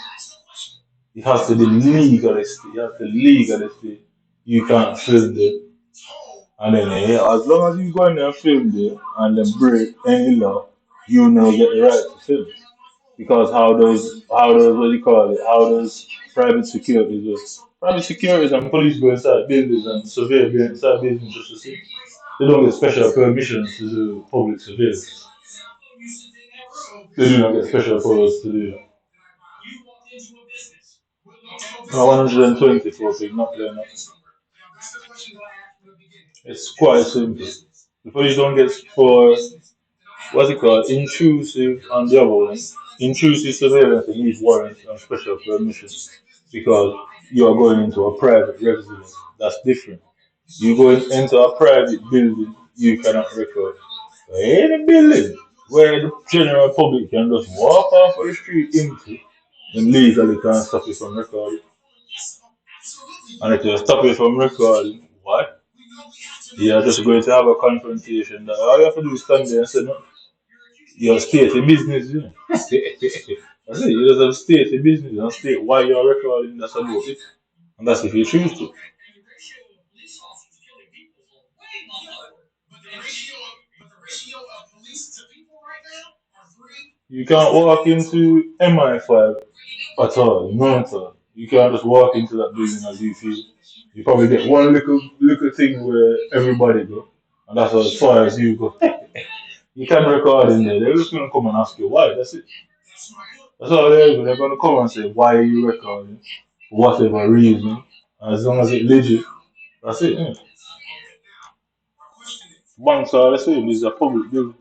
it has to be legally stay. You have to legally stay. You can't film there. And then as long as you go in there and film there and then break any law, you know get the right to film. Because how does what do you call it? How does private security do? Private security and police go inside buildings and surveil go inside buildings just to see. They don't get special permissions to do public surveillance. They do not get special powers to do that. No, 124 thing, not playing that. It's quite simple. The police don't get for what's it called? Intrusive and the other one. Intrusive surveillance and needs warrants and special permissions because you are going into a private residence. That's different. You go into a private building, you cannot record. Any building where the general public can just walk off of the street into and legally can't stop you from recording. And if you stop you from recording, what? You're just going to have a confrontation that all you have to do is stand there and say no. Your state a business, you know. That's it. You just have state a business and state why you're recording. That's about it. And that's if you choose to. You can't walk into MI5 at all, none at all. You can't just walk into that building as you feel. You probably get one little thing where everybody go, and that's as far as you go. You can record in there. They're just gonna come and ask you why. That's it. That's all they're doing. They're gonna come and say why are you recording, for whatever reason. As long as it's legit, that's it. Yeah. Banks are the same. It's a public building.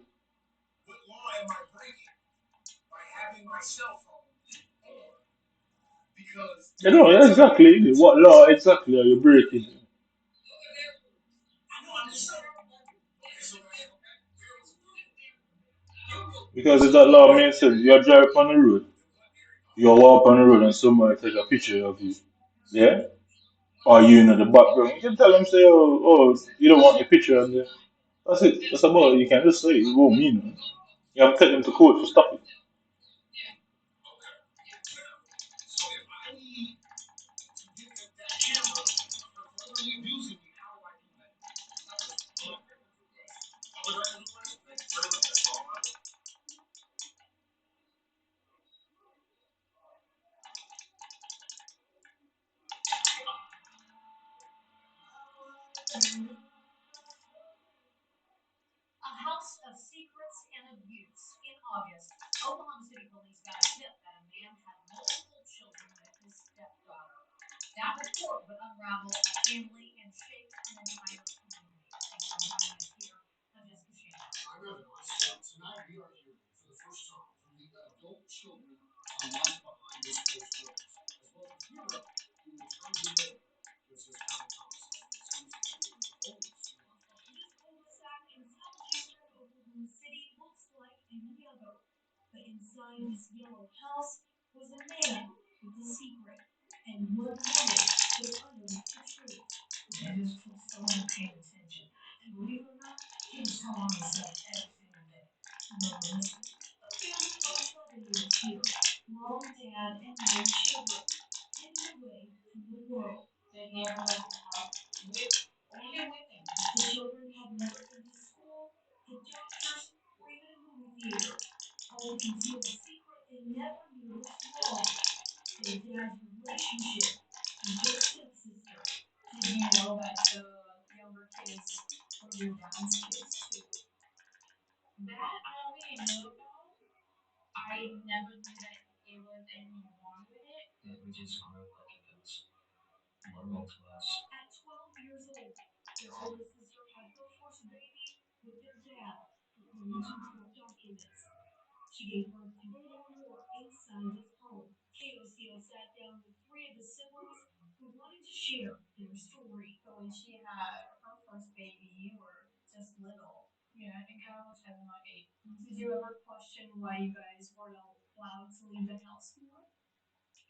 You know exactly what law exactly are you breaking? Because if that law makes sense, you drive on the road, you walk on the road and somebody take a picture of you. Yeah? Or you in the background. You can tell them say, oh, you don't want your picture on there. That's it. That's about it. You can just say it. It won't mean it. You have to take them to court to stop it. unravel a family and shape an entire community. Thanks for joining us here on Jessica Shannon. I'm Evan. Tonight we are hearing for the first time from the adult children on what's behind this closed doors, as well as the hero who returned his aid. Here's his County Thomas as an exclusive hearing with only This cul-de-sac in southeastern Oklahoma City looks like any other, but inside this yellow house was a man with a secret, and one woman stood underneath the tree. Dennis was someone paying attention. And believe it or not, he was telling himself every single day. No, listen. A family of 11 years here, mom, dad, and 9 children, hidden away from the world. Did he ever left the house? Only whipping. The children had never been to school, the doctors, or even a movie theater. All concealed a secret they never knew was wrong. Their dad's relationship with their stepsister. Did you know that the younger kids were your dad's kids too? That I already knew about. I never knew that it was anything wrong with it. Yeah, we just grew up like it was normal to us. At 12 years old, their older sister had her first baby with their dad, according to court documents. She gave birth to 4 more inside this home. KOCO sat down with 3 of the siblings who wanted to share their story. So when she had her first baby, you were just little. Yeah, I think I was 7 or 8. Did you ever question why you guys weren't allowed to leave the house more?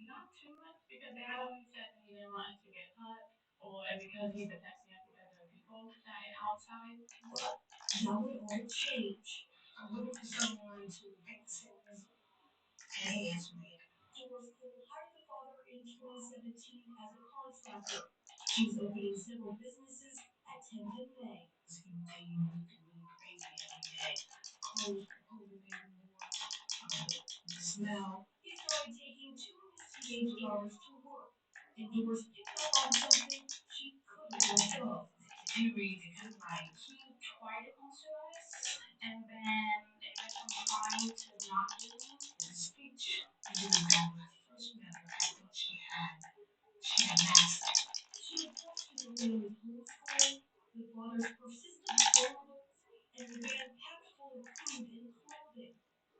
Not too much, because Dad always said he didn't want us to get caught, or because he protects us because of people that are outside. But that would all change. I'm looking for someone to make the same as and he asked me. Doris Cole hired the father in 2017 as a contractor. She's opening several businesses at 10th and May. This can make you looking really crazy every day. Clothes proposing maybe more. The smell. He started taking 2 of his teenage daughters to work, and Doris picked up on something she couldn't let go. Did you read the good like he tried to answer us, and then it went from trying to not doing his speech. When I first met her, I thought she had mastered. She had questioned the way with homeschooling, the father's persistent hormones, and the van packed full of food and clothing.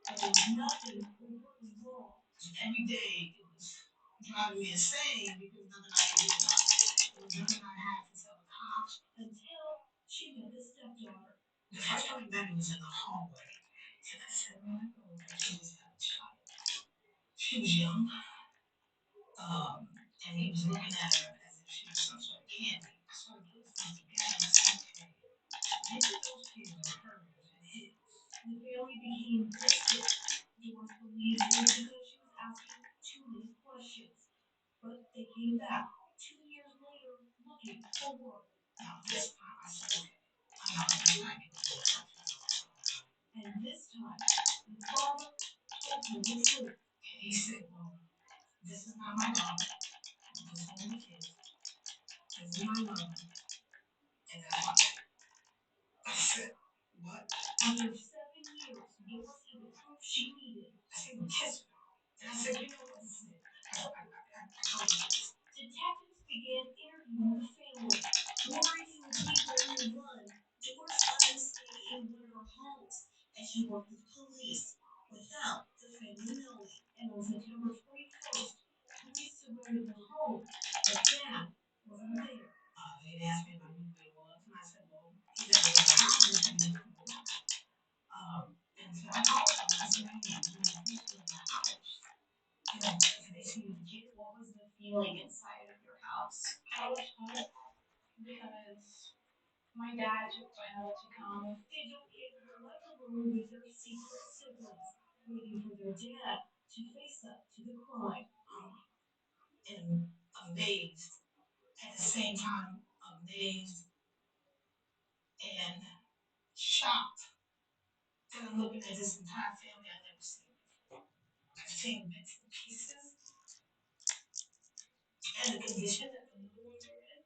But there was nothing overtly wrong. Every day it was driving me insane because nothing I could do about it. It was nothing I had to tell the cops. Until she met the stepdaughter. The first time we met him was in the hallway. And I said, "Oh, I know that she just had a child." She was young, and he was looking at her as if she was some sort of candy. I started putting things together. I said, "Okay, maybe those kids are hers and his." The family became distant. Doris believed it was because she was asking too many questions. But they came back 2 years later looking for work. Now this time I said, "Okay, I know this might be the worst." And this time, the father told her the truth. And he said, "Well, this is not my mom. This is only kids. This is my mom. And that's why." I said, "What?" After 7 years, Doris had the proof she needed. I said, "Well, kiss me." And I said, "You know what this is?" I told you this. Detectives began interviewing the family. Worried he would leave her on the run, Doris let him stay in one of her homes as she worked with police without the family knowing. And on September 21st, police surrounded the home, but Dad wasn't there. They asked me if I knew where it was, and I said, "Well, he never left the house until he was back." And so I called him. I said, "Hey, who's still in the house?" And they see the kid. What was the feeling inside of your house? I was home because my dad took forever to come. They don't kids were left alone with their secret siblings, waiting for their dad to face up to the crime. And amazed at the same time, amazed and shocked that I'm looking at this entire family I've never seen before. I've seen bits and pieces and the condition that the little ones are in.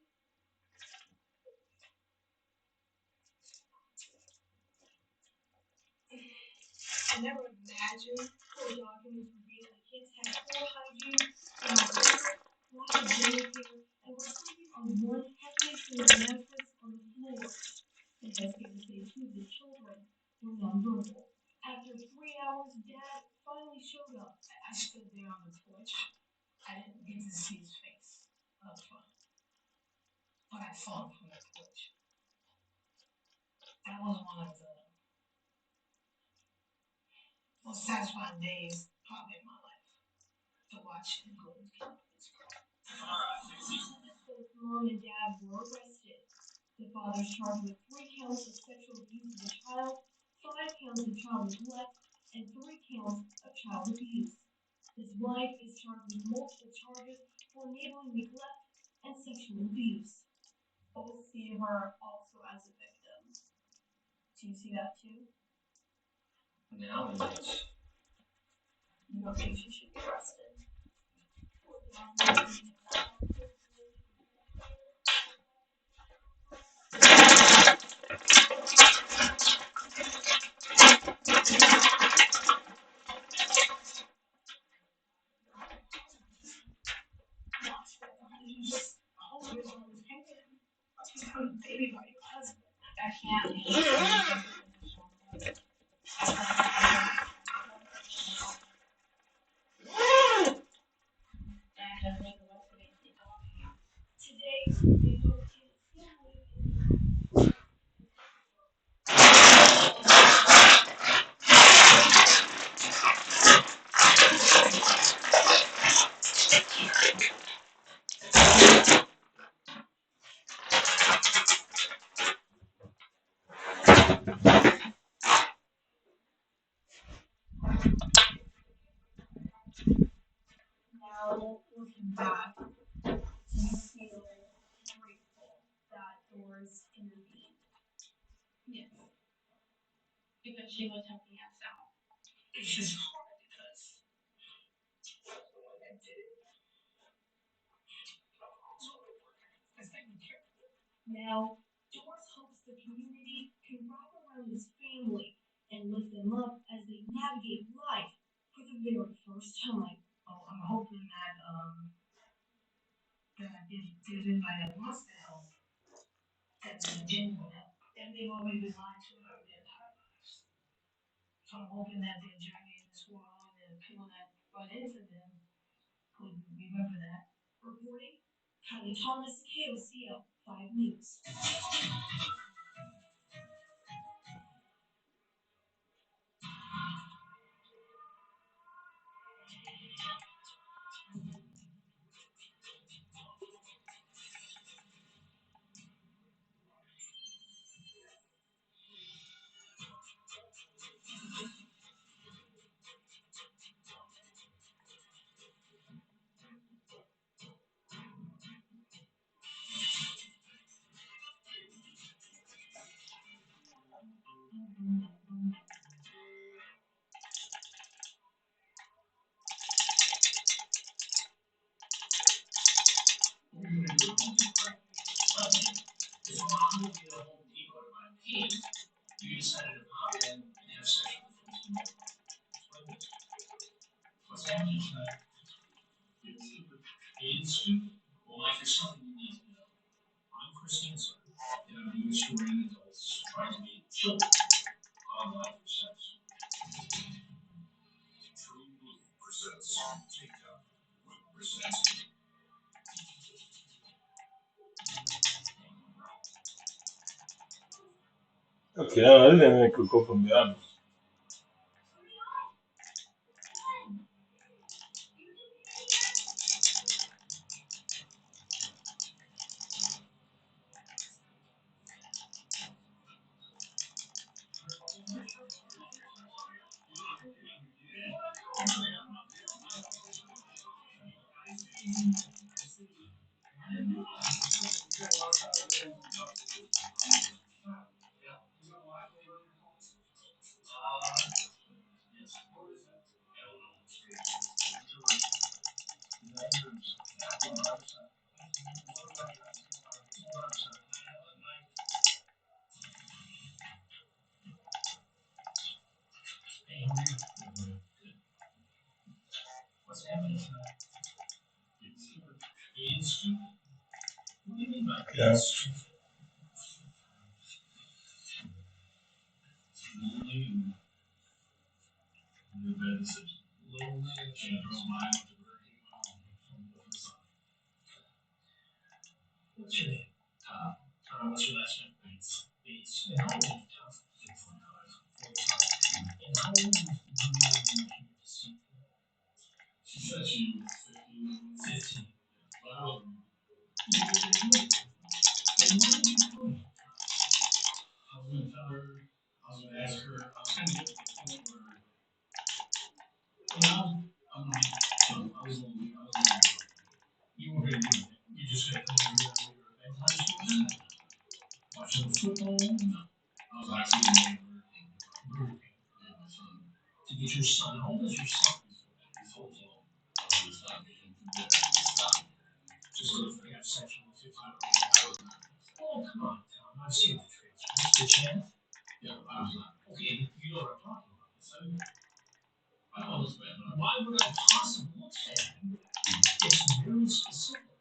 I never imagined. Court documents reveal the kids had poor hygiene, inappropriate, lack of dental care, and were sleeping on found one heavily asleep mattress on the floor. Investigators say two of the children were nonverbal. After 3 hours, Dad finally showed up. I stood there on the porch. I didn't get to see his face up front, but I saw him from the porch. That was one of the most satisfying days probably in my life to watch him go into this car. Both mom and dad were arrested. The father is charged with 3 counts of sexual abuse of a child, 5 counts of child neglect, and 3 counts of child abuse. His wife is charged with multiple charges for enabling neglect and sexual abuse. Both see her also as a victim. Do you see that too? Now it's You don't think she should be arrested? You just hold your mother's hand. She's put a baby by your husband. I can't. Today, they located family in now looking back, do you feel grateful that doors intervened? Yes. Because she was helping us out. It's just hard because I did it. Now, Doris hopes the community can wrap around this family and lift them up as they navigate life for the very first time. Oh, I'm hoping that if there's anybody that wants to help, that they're genuine help. And they've already been lied to their entire lives. So I'm hoping that their journey in this world and the people that run into them could remember that. Reporting, Kylie Thomas, KOCO 5 News. you decided to pop in and have sex with a 14-year-old. What's happening tonight? It's stupid. Well, Mike, there's something you need to know. I'm Chris Hansen, and I'm doing story in adults trying to meet children online for sex. True Blue presents TikTok with presents. Okay, I didn't make a go from behind. Yeah. Lonely and the bad decision. Lonely and she drove mine to where he went home with his son. What's your name? Tom. Tom, what's your last name? Bates. Bates. And how old are you, Tom? 45. And how old did you here to see? She said she was 15. 15. Wow. And what did you do? And what did you tell me? I was going to tell her, I was going to ask her, I was going to get to the point where, I'm not, I was lonely, you weren't going to do anything. You just going to come over here and leave her at bedtime. Watching the football. No. I was actually going to Burger King. Yeah, my son. To get your son. How old is your son? He's 14. I was going to stop getting him from there. Just because they have section 15. Oh, come on, Tom. I've seen the transcripts. The chant? Yeah, I was not. Okay, you know what I'm talking about. I don't understand. Why would I possibly look at it? It's very specific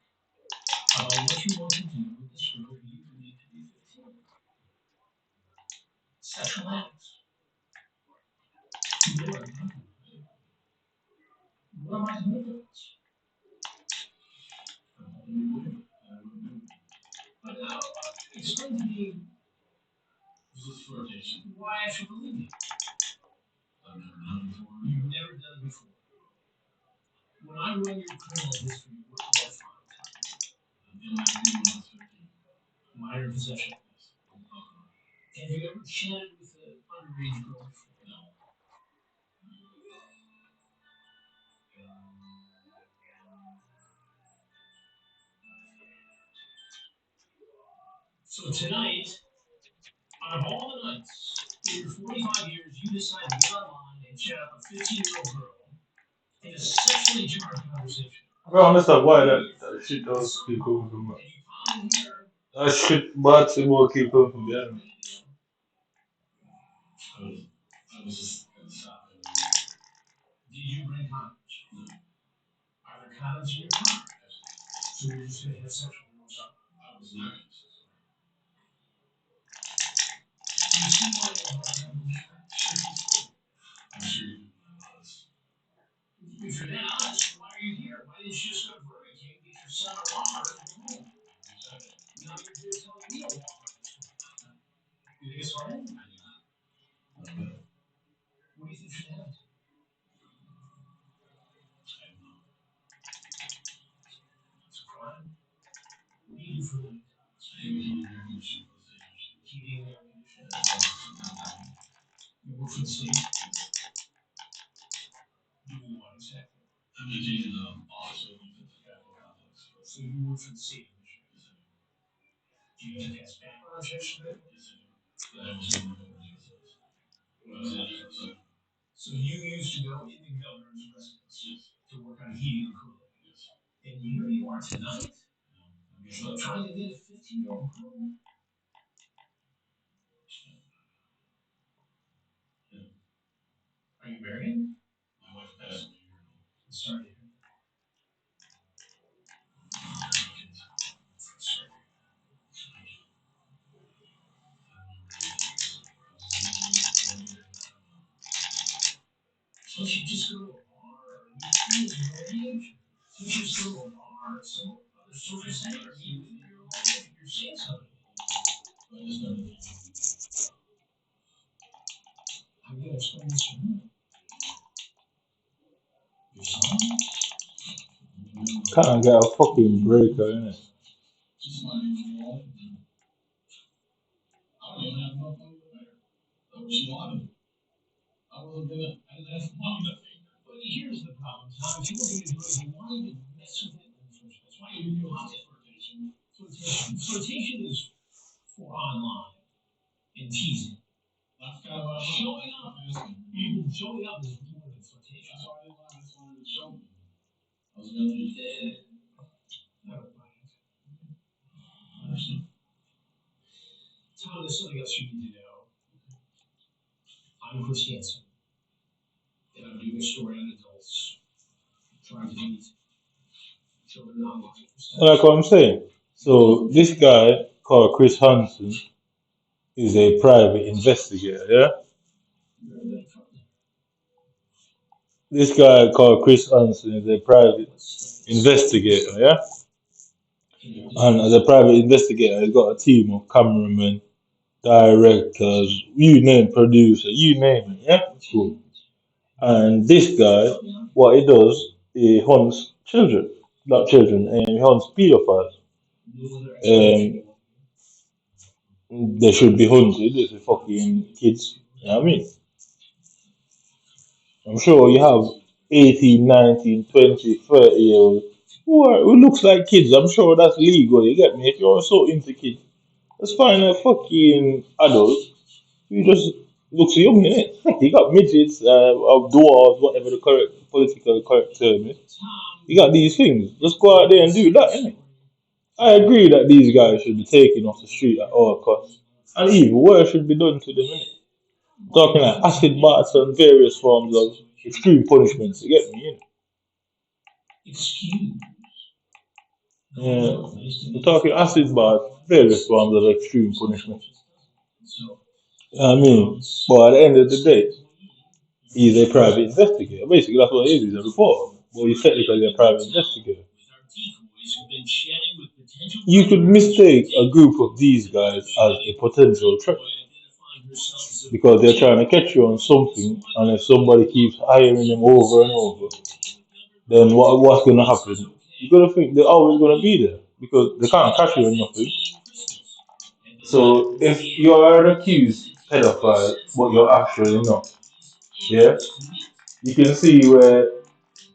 about what you want to do with this girl who you believe to be 15. Sexual acts. You know what I'm talking about. What am I doing with this? But now, explain to me. This is flirtation. Why I should believe you? I've never done it before. You've never done it before. When I run your criminal history, what do I find? Minor possession. Have you ever chatted with an underage girl before? No. So tonight, out of all the nights in your 45 years, you decide to get online and chat up a 15-year-old girl in a sexually charged conversation. I don't understand why that shit does keep coming from that. That shit bad thing will keep coming from behind me. I was just gonna stop it. Did you bring condoms? No. Are there condoms in your car? So you're just gonna have sexual relations? I was not. You see why I'm sure you was. If you're that honest, why are you here? Why didn't you just go to Burger King, get your son a Walmart and go home? Now you're here telling me a Walmart. You think it's funny? I do not. What do you think should happen? I don't know. It's a crime. What do you do for a living? Heating air conditioning. Heating air conditioning. You work for the state? Doing what exactly? I'm maintaining the office buildings at the Capitol complex. So you work for the state of Michigan? Do you have to pass background checks for that? Yes, I do. I was in the governor's residence. So you used to go in the governor's residence to work on heating and cooling? Yes. And here you are tonight? So trying to get a 15-year-old girl? Yeah. Are you married? My wife passed away a year ago. I'm sorry to hear that. So you just go to a bar, or you just go to a bar, or some other social center, or you with your life, you're seeing somebody. I'm gonna explain this to you. Your son? Can't get a fucking break, innit? Just like you all. I don't even have no clue there. That was she wanted. I wasn't gonna, I didn't have money to pay her. But here's the problem, Tom. If you were gonna do it, you wanted to mess with it in the first place. That's why you do flirtation. Flirtation is for online and teasing. That's kind of what I'm showing up. Showing up is more than flirtation. That's why I just wanted to show me. I was gonna do that. I don't mind. I understand. Tom, there's something else you need to know. I'm Chris Hansen, and I'm doing a story on adults trying to meet children online. Like what I'm saying. So this guy called Chris Hansen is a private investigator, yeah? This guy called Chris Hansen is a private investigator, yeah? And as a private investigator, he's got a team of cameramen, directors, you name producer, you name it, yeah? Cool. And this guy, what he does, he hunts children, not children, and he hunts pedophiles. Um, they should be hunted as a fucking kids, you know what I mean? I'm sure you have 18, 19, 20, 30 year olds who looks like kids. I'm sure that's legal, you get me? If you're so into kids, let's find a fucking adult who just looks young, innit? You got midgets, or dwarves, whatever the correct political correct term is. You got these things. Just go out there and do that, innit? I agree that these guys should be taken off the street at all costs. And even worse should be done to them, innit? Talking like acid baths and various forms of extreme punishments, you get me, innit? Yeah. We're talking acid baths, various forms of extreme punishment. I mean, but at the end of the day, he's a private investigator. Basically, that's what he is. He's a reporter. Well, he's technically a private investigator. You could mistake a group of these guys as a potential threat because they're trying to catch you on something, and if somebody keeps hiring them over and over, then what's going to happen? You're going to think they're always going to be there because they can't catch you on nothing. So if you are an accused pedophile, but you're actually not, yeah, you can see where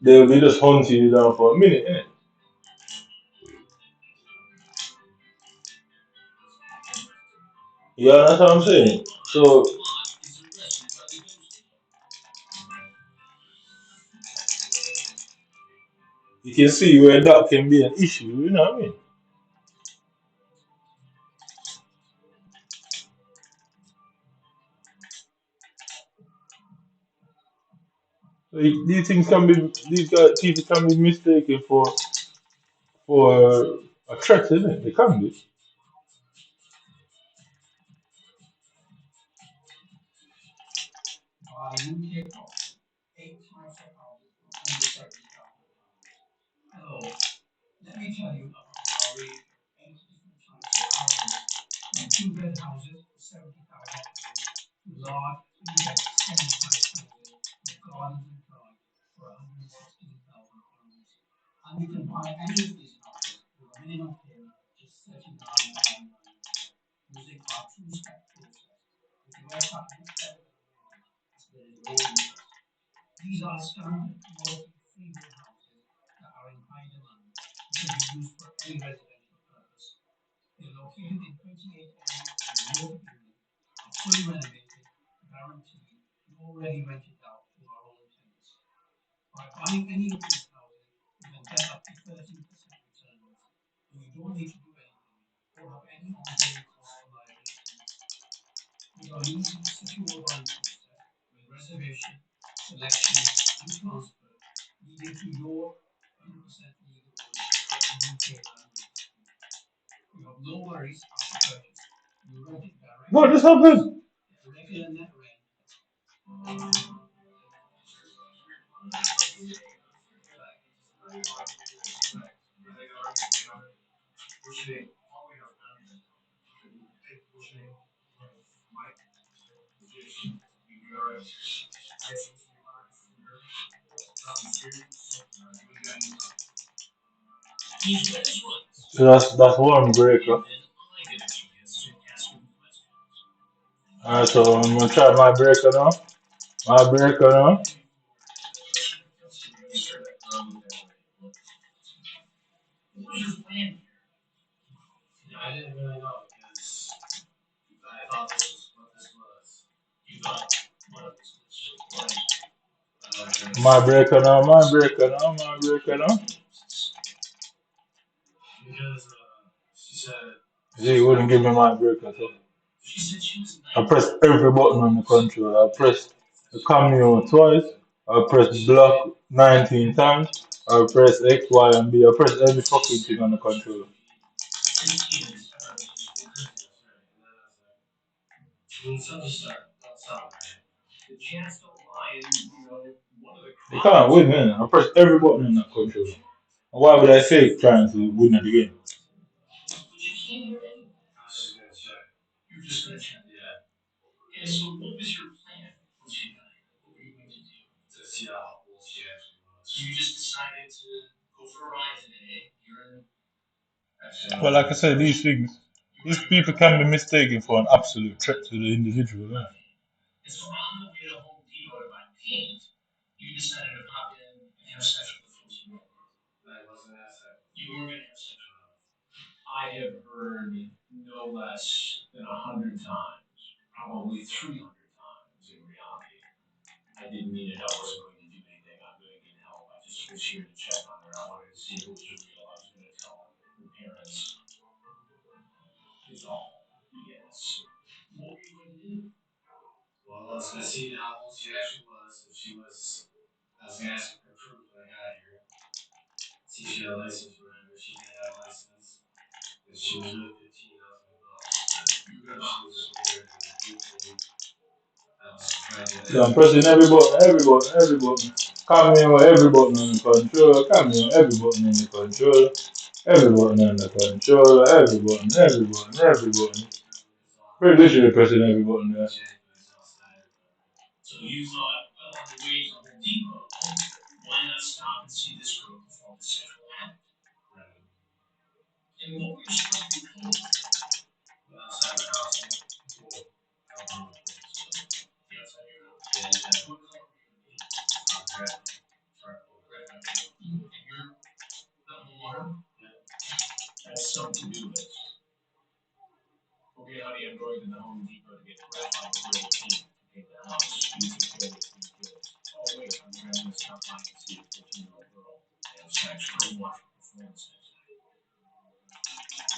they'll be just hunting you down for a minute, innit? Yeah, that's what I'm saying. So you can see where that can be an issue, you know what I mean? So these things can be, these guys, people can be mistaken for a threat, isn't it? They can be. Hello, let me tell you about our 8 different types of ARENT. From two-bed houses for 70,000 pounds to large three-bed semi-detached houses with gardens and drive for 116,000 pounds. And you can buy any of these houses with a minimum payment of just 39,999 using our two-step process, which works out much better than renting as there is no interest. These are standard quality freehold houses that are in high demand and can be used for any residential purpose. They're located in 28 areas in the north of England, are fully renovated, guaranteed, and already rented out to our own tenants. By buying any of these houses, you can get up to 13% returns, and you don't need to do anything or have any ongoing costs or liabilities. With our easy, secure buying process, with reservation, selection, and transfer, leading to your 100% legal ownership of the UK land registry. You have no worries after purchase. You rent it What directly just from us happened? at a regular net rent. So that's one breaker. Alright, so I'm gonna try my breaker now. My breaker now. I didn't really know because I thought this was what this was. You thought what My breaker now, my breaker now, my breaker now. because she said See, you wouldn't give me my breaker, so she said she was I pressed every button on the controller. I pressed the cameo twice. I pressed block 19 times. I pressed X, Y, and B. I pressed every fucking thing on the controller. his kids are going to school. When something starts, right? The chance to lie, one of the They can't win, man. I press every button in that control. And why would I fake trying to win at the game? but you can't hear anything. I was just gonna check. You're just gonna check. Yeah. And so, what was your plan? What were you going to do? To see how old she actually was. So you just decided to go for a ride today. You're in. Actually, But like I said, these people can be mistaken for an absolute threat to the individual. Man. And so on the way to Home Depot to buy paint, you decided to pop in and have sex with the 14-year-old. That wasn't that sex. You were going to have sex with her. I have heard no less than 100 times, probably 300 times in reality. I didn't mean it. I wasn't going to do anything. I'm going to get help. I just was here to check on her. I wanted to see if it was real. I was going to tell her parents. Is all. Yes. What were you going to do? Well, I was going to see how old she actually was. If she was, I was going to ask her proof when I got here. See if she had a license for it. If she didn't have a license, if she was really 15, I was going to know. You were going to know. She was older than 18. I was trying to. So I'm pressing every button, every button, every button. Cameo, every button on the controller. Cameo, every button on the controller. Every button on the controller. Every button, every button, every button. Pretty literally pressing every button there. So you thought, well, on the way to Home Depot, why not stop and see this girl perform the sexual act? Right. And what were you supposed to be painting? Well, outside the house. The outside your house. Yeah. What color were you going to paint? Red. Red. And you're the homeowner? Yeah. That's something to do with. Okay, honey, I'm going to the Home Depot to get graphite gray paint to paint the house. You take care of the 3 kids. Oh, wait, I'm going to stop by and see a 14-year-old girl have sex. Go watch her performance next night.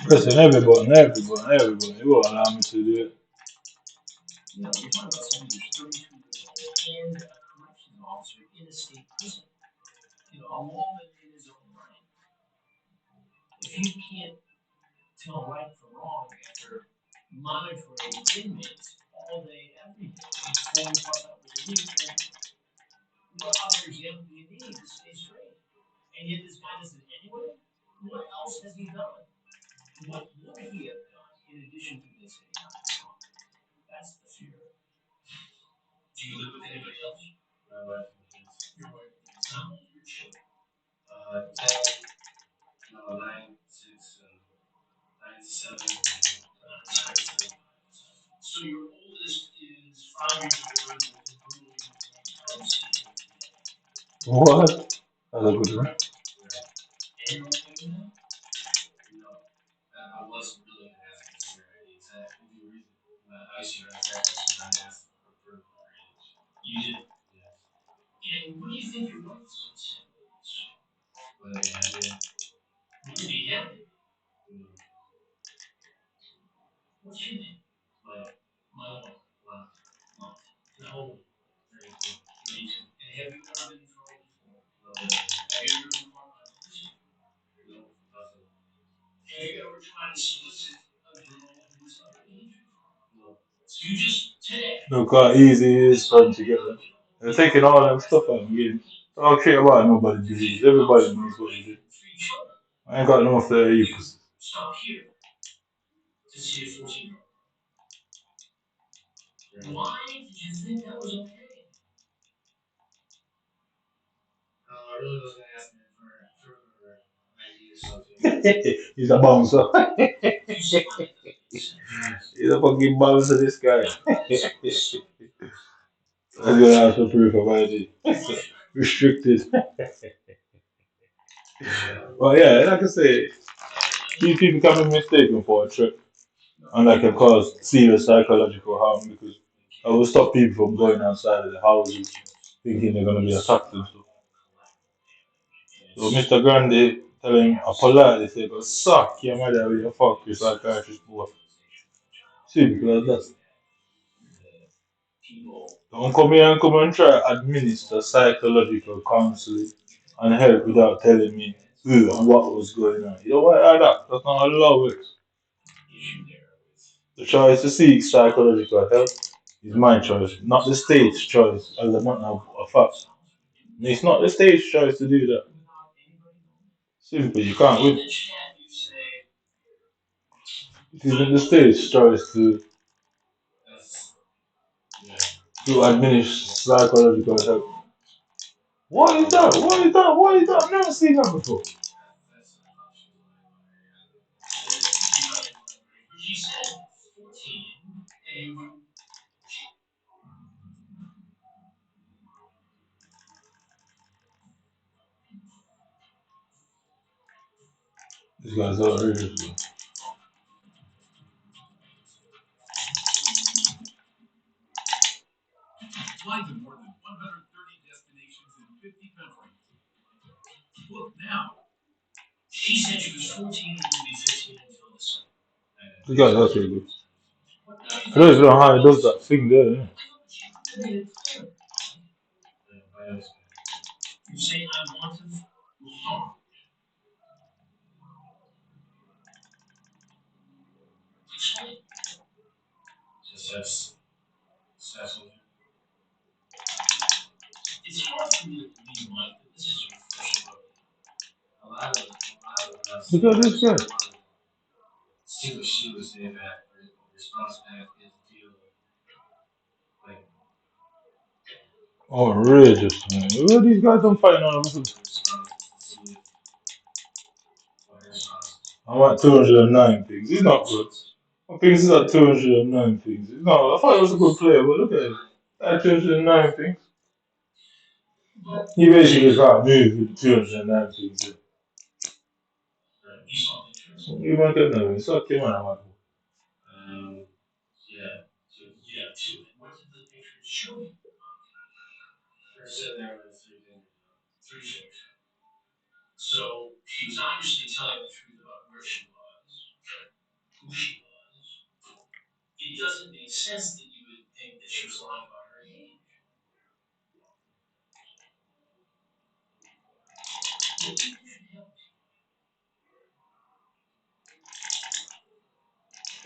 Pressing every button, every button, every button. It won't allow me to do it. You know, you're talking about somebody who's 32 years old and a corrections officer in a state prison. You know, a lawman in his own right. If you can't tell right from wrong after monitoring inmates all day, every day, for 4+ hours a week, then what other example do you need to stay straight? And yet this guy does it anyway? What else has he done? What would he have done in addition to this anyhow? That's the fear. Do you live with anybody else? My wife and kids. Your wife and kids. How old are your children? 10, no, 9, 6, and 9, 7, and 9, 7. So your oldest is 5 years older than the girl you're going to come see here today. What? That's a good one. And you're okay with that? No. I wasn't really going to ask this here exactly the reason. I see her exactly so I asked for her age. You did? Yes. And what do you think your wife is going to say about this? Well, yeah. Would you be happy? What's your name? Mike. Mike. Mike. No. 32. 32. And have you ever been in trouble before? No. Have you ever been caught by police? No. Nothing. Have you ever tried to solicit a girl who was underage? No. So you just today. Look how easy it is for them to get them. They're taking all them stuff out of me. Talk shit about nobody do this. Everybody knows what you do. I ain't got no fair use. Stop here to see a 14-year-old. Why did you think that was okay? I really wasn't asking for further ideas. He's a bouncer. He's a fucking bouncer, this guy. I'm gonna ask for proof of ID. Restricted. Well, yeah, like I say, these people can be mistaken for a trip. And that can cause serious psychological harm because I will stop people from going outside of the houses thinking they're going to be attacked and stuff. So Mr. Grande tell him, I politely say, go suck your mother with your fuck your psychiatrist boy. Simple as that. Don't come here and come and try administer psychological counseling and help without telling me what was going on. You know what? That. That's not how love works. The choice to seek psychological help is my choice, not the state's choice, as a matter of fact. And it's not the state's choice to do that. Simple, you can't win. It isn't the state's choice to administer psychological help. What is that? What is that? What is that? I've never seen that before. This guy's outrageous, bro. Fly to more than 130 destinations in 50 countries. Look now. She said she was 14 and would be 15 until December. This guy's outrageous. I don't even know how he does that thing there. Yeah. You say I want him? Harm. Explain. Just as it's hard for me to believe, Mike, that this is your first rodeo. A lot of us Look at this guy. see what she was saying that response back is deal like Outrageous, man. Look at these guys don't fight on them. I'm at 209 things. He's not good. I think he's at 209 things. He's not. I thought he was a good player, but look at him. At 209 things. He basically can't move with 209 things. You might get no. It's okay, man. yeah. So yeah, too. What did the picture show you? Her sitting there with three things. So she was obviously telling the truth about where she was, who she was. It doesn't make sense that you would think that she was lying about her age.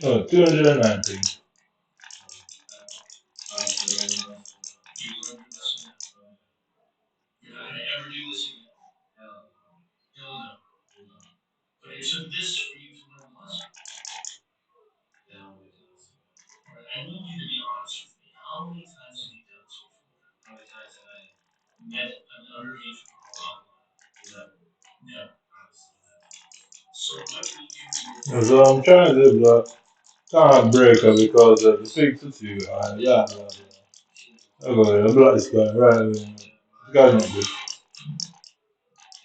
Oh, 209 things. You learned your lesson. You're not gonna ever do this again. Hell no. But it took this for you to learn a lesson. Alright, I need you to be honest with me. How many times have you done this before? How many times have I met an underage girl online? Never. So what do you do? So I'm trying to do block. Can't break her because of the thing to do. Yeah, blah, blah. I'm going to block this guy right away. This guy's not good.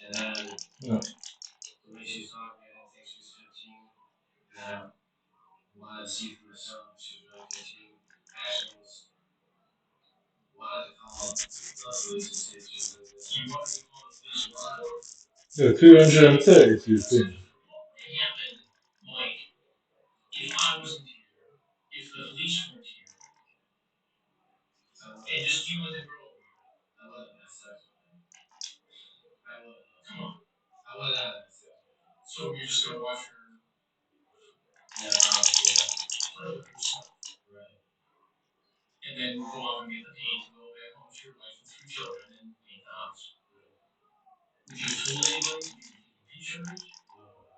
And then No. the way she's talking, I didn't think she was 15. Yeah. Wanted to see for herself, but she was really 15. Actually, was wanted to call the police and say she was like this. You wanted to call the police live? Yeah, 232 things. It happened, Mike, if I wasn't here, if the police weren't here, and just you and the girl, I wouldn't have sex with him. I wouldn't. Come on. I wouldn't have sex with him. So you're just gonna watch her? Yeah, play with yourself. Right. And then go off and get the pain to go back home to your wife and 3 children and paint the house. Would you have told anybody? Would you take pictures? Well,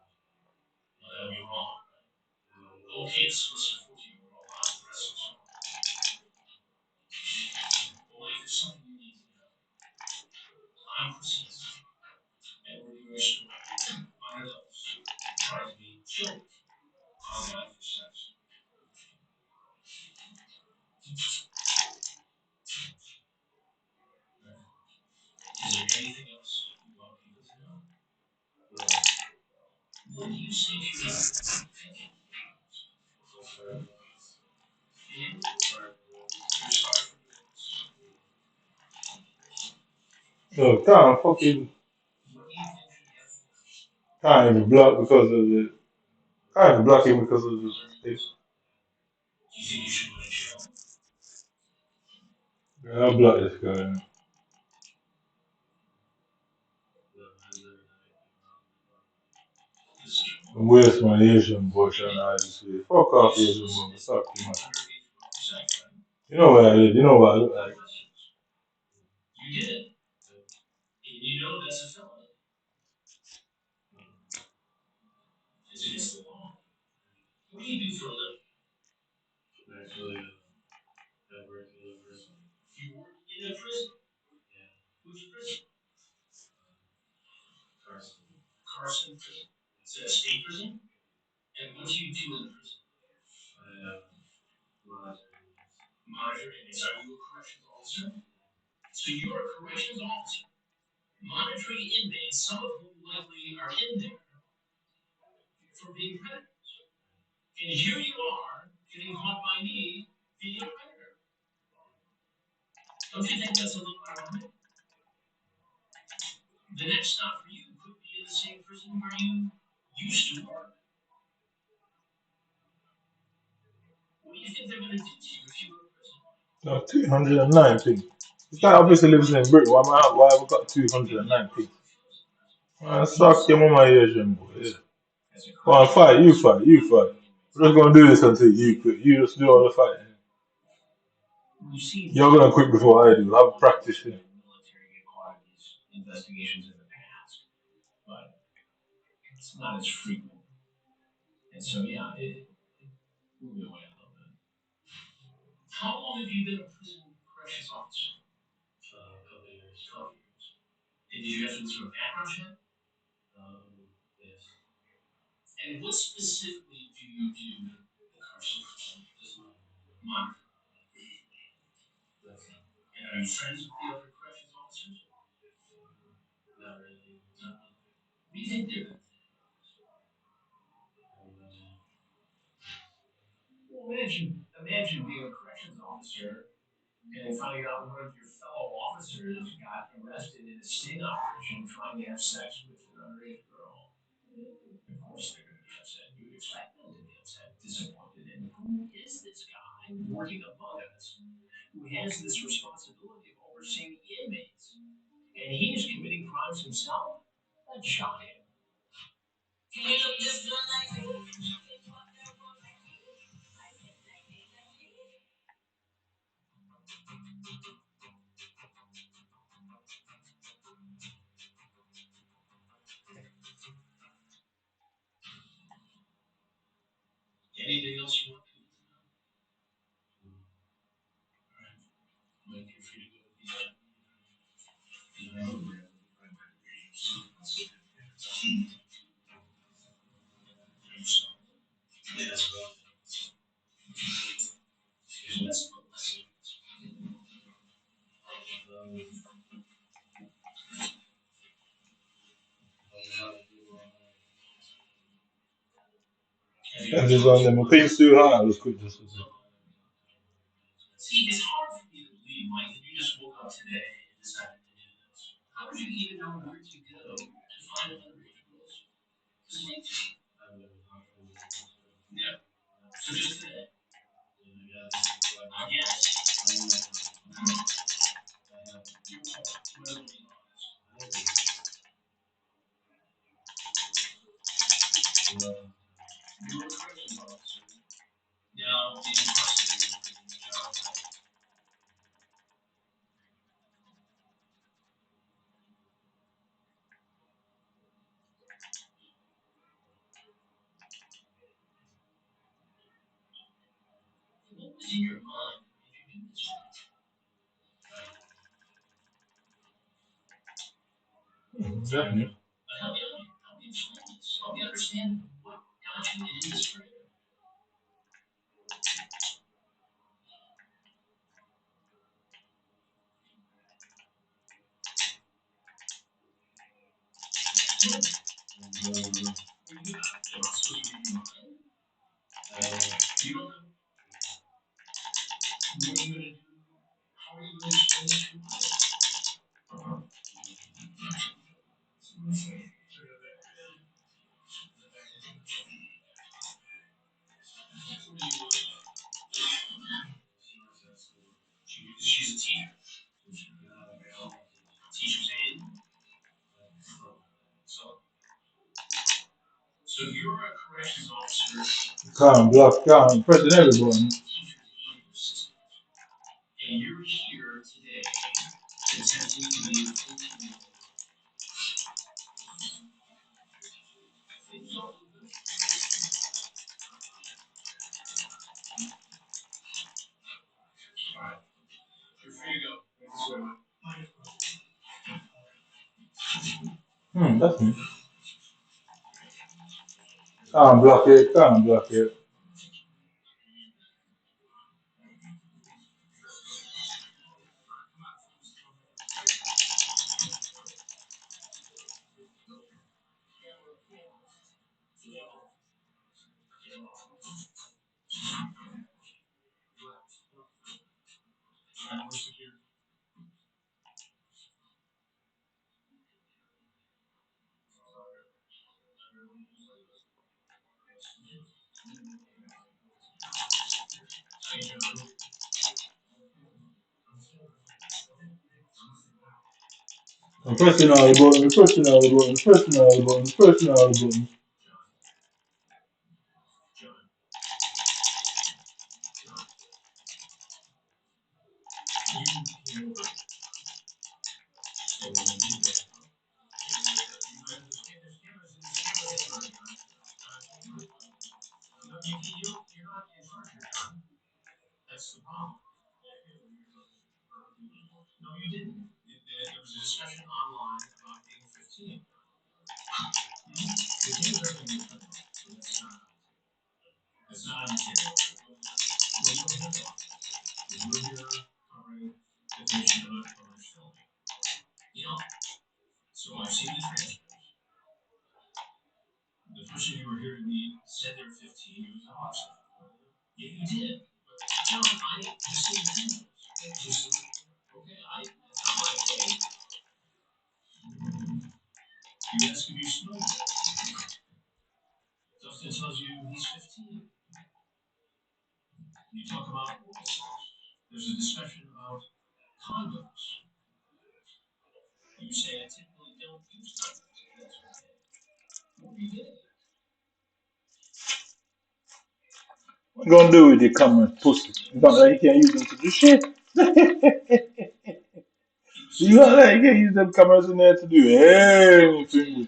that would be wrong, right? Okay, it's listen 14-year-old, not the rest of us. Well, like, there's something you need to know. I'm persistent, and we're doing a story on adults trying to be children online for sex. Is there anything else you want people to know? What do you say to your So can't fucking can't even block because of the can't even block him because of the this. Yeah, I'll block this guy. Where's my Asian boy trying to hide this way? Fuck off, Asian boy. Fuck you, man. You know what I did? You know what I look like? You did. And you know that's a felony. It's against the law. What do you do for a living? Actually, I work in a prison. You work in a prison? Yeah. Which prison? Carson. Carson prison. Is it a state prison? And what do you do in the prison? I monitor inmates. Are you a corrections officer? So you're a corrections officer monitoring inmates, some of whom likely are in there for being predators. And here you are getting caught by me being a predator. Don't you think that's a little ironic? The next stop for you could be in the same prison where you used to work. What do you think they're going to do to you if you go to prison? No, 219. This guy obviously lives in Britain. Why have we got 219? Man, suck your mama Asian boy. Yeah. Go on, fight. You fight. You fight. We're just gonna do this until you quit. You just do all the fighting. You're gonna quit before I do. Have practice. Yeah. Investigations in the past, but it's not as frequent. And so, yeah, it moved away a little bit. How long have you been a prison corrections officer? A couple of years. And did you have to go through a background check? Yes. And what specifically do you do in the Carson prison? Just monitor. And are you friends with the other corrections officers? Not really. No. What do you think they're good? Well, imagine being a corrections officer and finding out one of your fellow officers got arrested in a sting operation trying to have sex with an underage girl. Of course, they're going to be upset. You would expect them to be upset, disappointed. And who is this guy working among us who has this responsibility of overseeing inmates? And he's committing crimes himself? That's shocking. Anything else you want to do? Might be free to go to the And just on them. Things too hard. I was quick just to say. See, it's hard for me to believe, Mike, that you just woke up today and decided to do this. How would you even know where to go to find underage girls? Yeah. So just today. I guess. You're poor. You might as well be honest. You're a corrections officer. Now, in custody. What was in your mind when you do this? Definitely. Help me explain this. Help me understand what got you into this career. You don't know. What are you going to do? How are you going to explain this to your She's a teacher. Teacher's aide. So So you're a corrections officer. Can't block, can't pressing every button. And you're here today attempting to be a 14-year-old. Alright. You're free to go. That's me. Can't block it, can't block it. I'm pressing all the buttons, pressing all the buttons, pressing all the buttons, pressing all the buttons. That's the problem. No, you didn't. There was a discussion online about being 15. The game doesn't mean so that's not on the table. Well, you don't have to. We're here covering definition of a film. You know, so I've seen the transcripts. The person you were here to meet said they were 15. You was awesome. Yeah, you did. But John, I just seen the transcripts. Just, okay, that's not my day. You ask if you smoked it. Dustin tells you he's 15. You talk about voices. There's a discussion about condoms. You say I typically don't use condoms. That's okay. What do you get? What you gonna do with your camera, pussy? You got like you can't use them to do shit. You got like you can't use them cameras in there to do anything.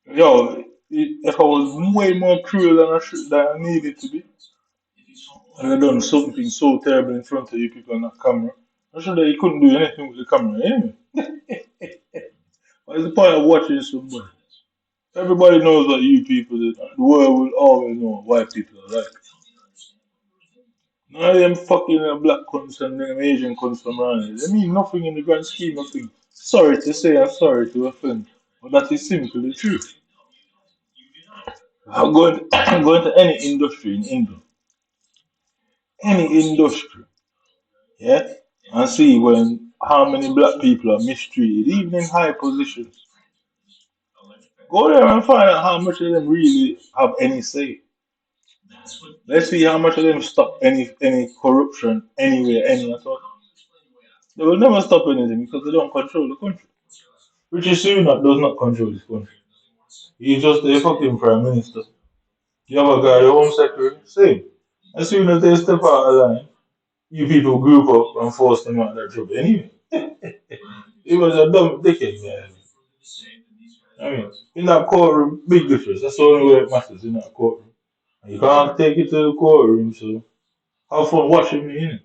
Yo, if I was way more cruel than I needed to be, and I done something so terrible in front of you people on that camera, I'm sure that you couldn't do anything with the camera anyway. What is the point of watching somebody? Everybody knows that you people, the world will always know what white people are like. None of them fucking black cunts and them Asian cunts from around here. They mean nothing in the grand scheme of things. Sorry to say and sorry to offend, but that is simply the truth. I'm going to any industry in England, any industry, yeah, and see when how many black people are mistreated, even in high positions. Go there and find out how much of them really have any say. Let's see how much of them stop any corruption anywhere, any at all. They will never stop anything because they don't control the country. Richie Sunak does not control this country. He's just a fucking prime minister. You have a guy, the home secretary, same. As soon as they step out of line, you people group up and force them out of their job anyway. He was a dumb dickhead, man. I mean, in that courtroom, big difference. That's the only way it matters in that courtroom. And you can't take it to the courtroom, so have fun watching me, innit?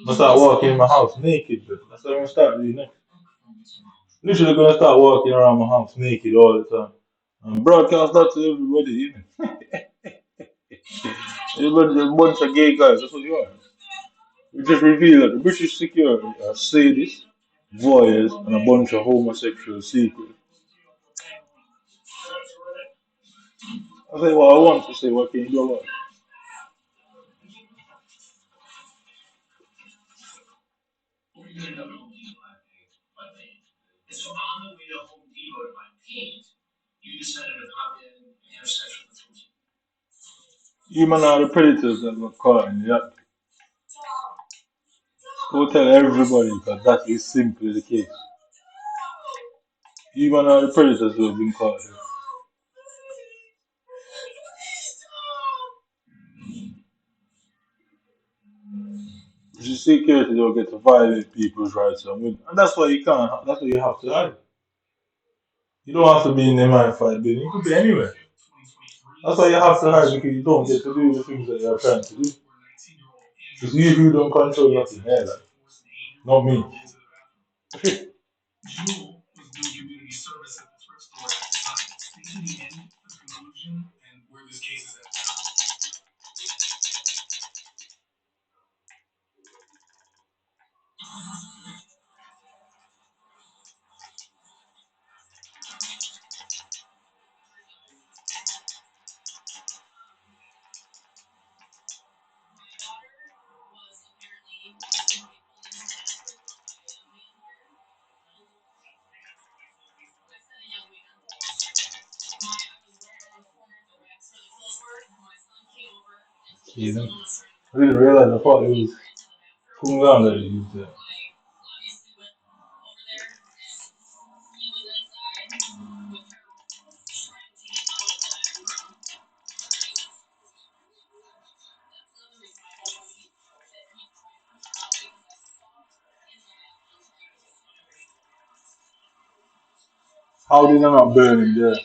I start walking in my house naked, but that's what I'm gonna start doing next. Literally gonna start walking around my house naked all the time. And broadcast that to everybody, Everybody, a bunch of gay guys, that's what you are. We just reveal that the British security are sadists, voyeurs, and a bunch of homosexual secrets. I say what I want to say, what can you do about it? So on the way to Home Depot to buy paint, you decided to pop in and have sex with the 14. You man are the predators that got caught in the act. Go tell everybody because that is simply the case. You man are the predators who have been caught here. the security don't get to violate people's rights, and that's why you can't. That's why you have to hide. You don't have to be in the mind fight building. You could be anywhere. That's why you have to hide because you don't get to do the things that you're trying to do. Because you don't control nothing here, like, not me. Jewel was doing community service at the thrift store at the time. Stay to the end for the conclusion and where this case is at. You know? I didn't realize. I thought it was cool down that he used that. How did I not burn him there?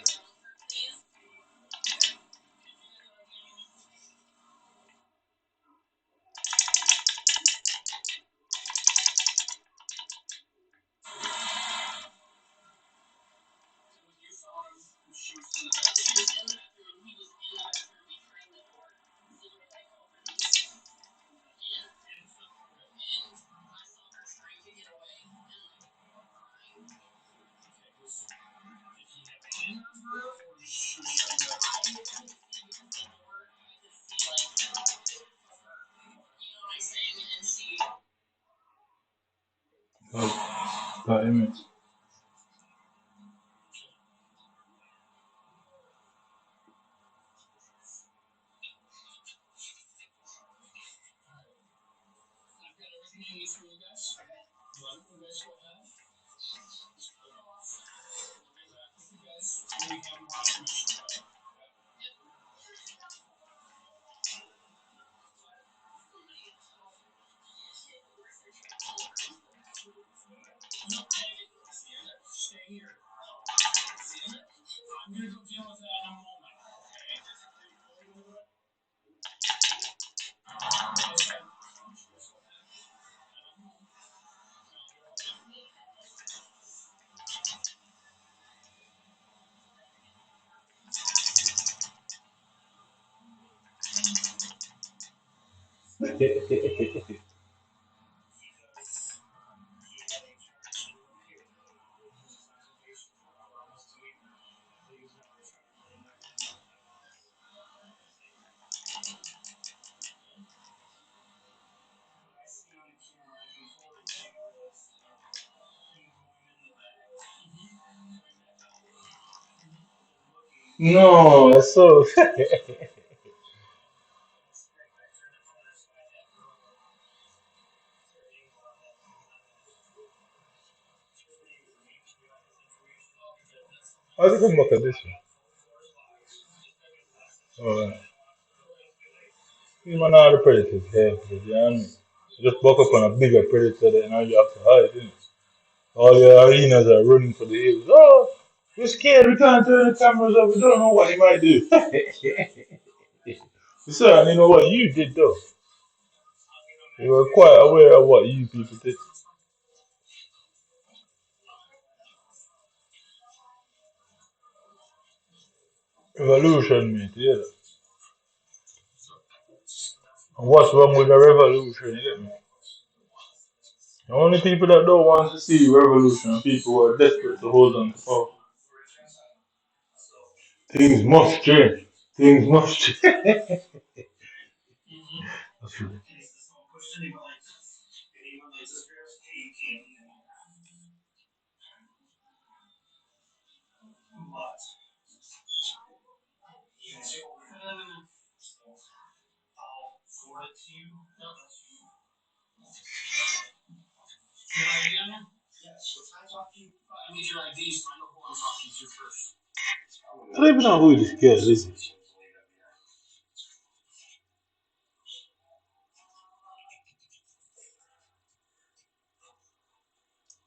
That image. No, that's so. How's it come back at this one? Alright. You man are the predators here, you know what I mean? You just buck up on a bigger predator that now you have to hide, innit? All your arenas are running for the hills. Oh, we're scared, we can't turn the cameras up, we don't know what he might do. You certainly know what you did though. You were quite aware of what you people did. Revolution, mate, yeah. And what's wrong with a revolution, you get me? The only people that don't want to see revolution are people who are desperate to hold on to power. Things must change. Things must change. That's right. I don't even know who this girl is.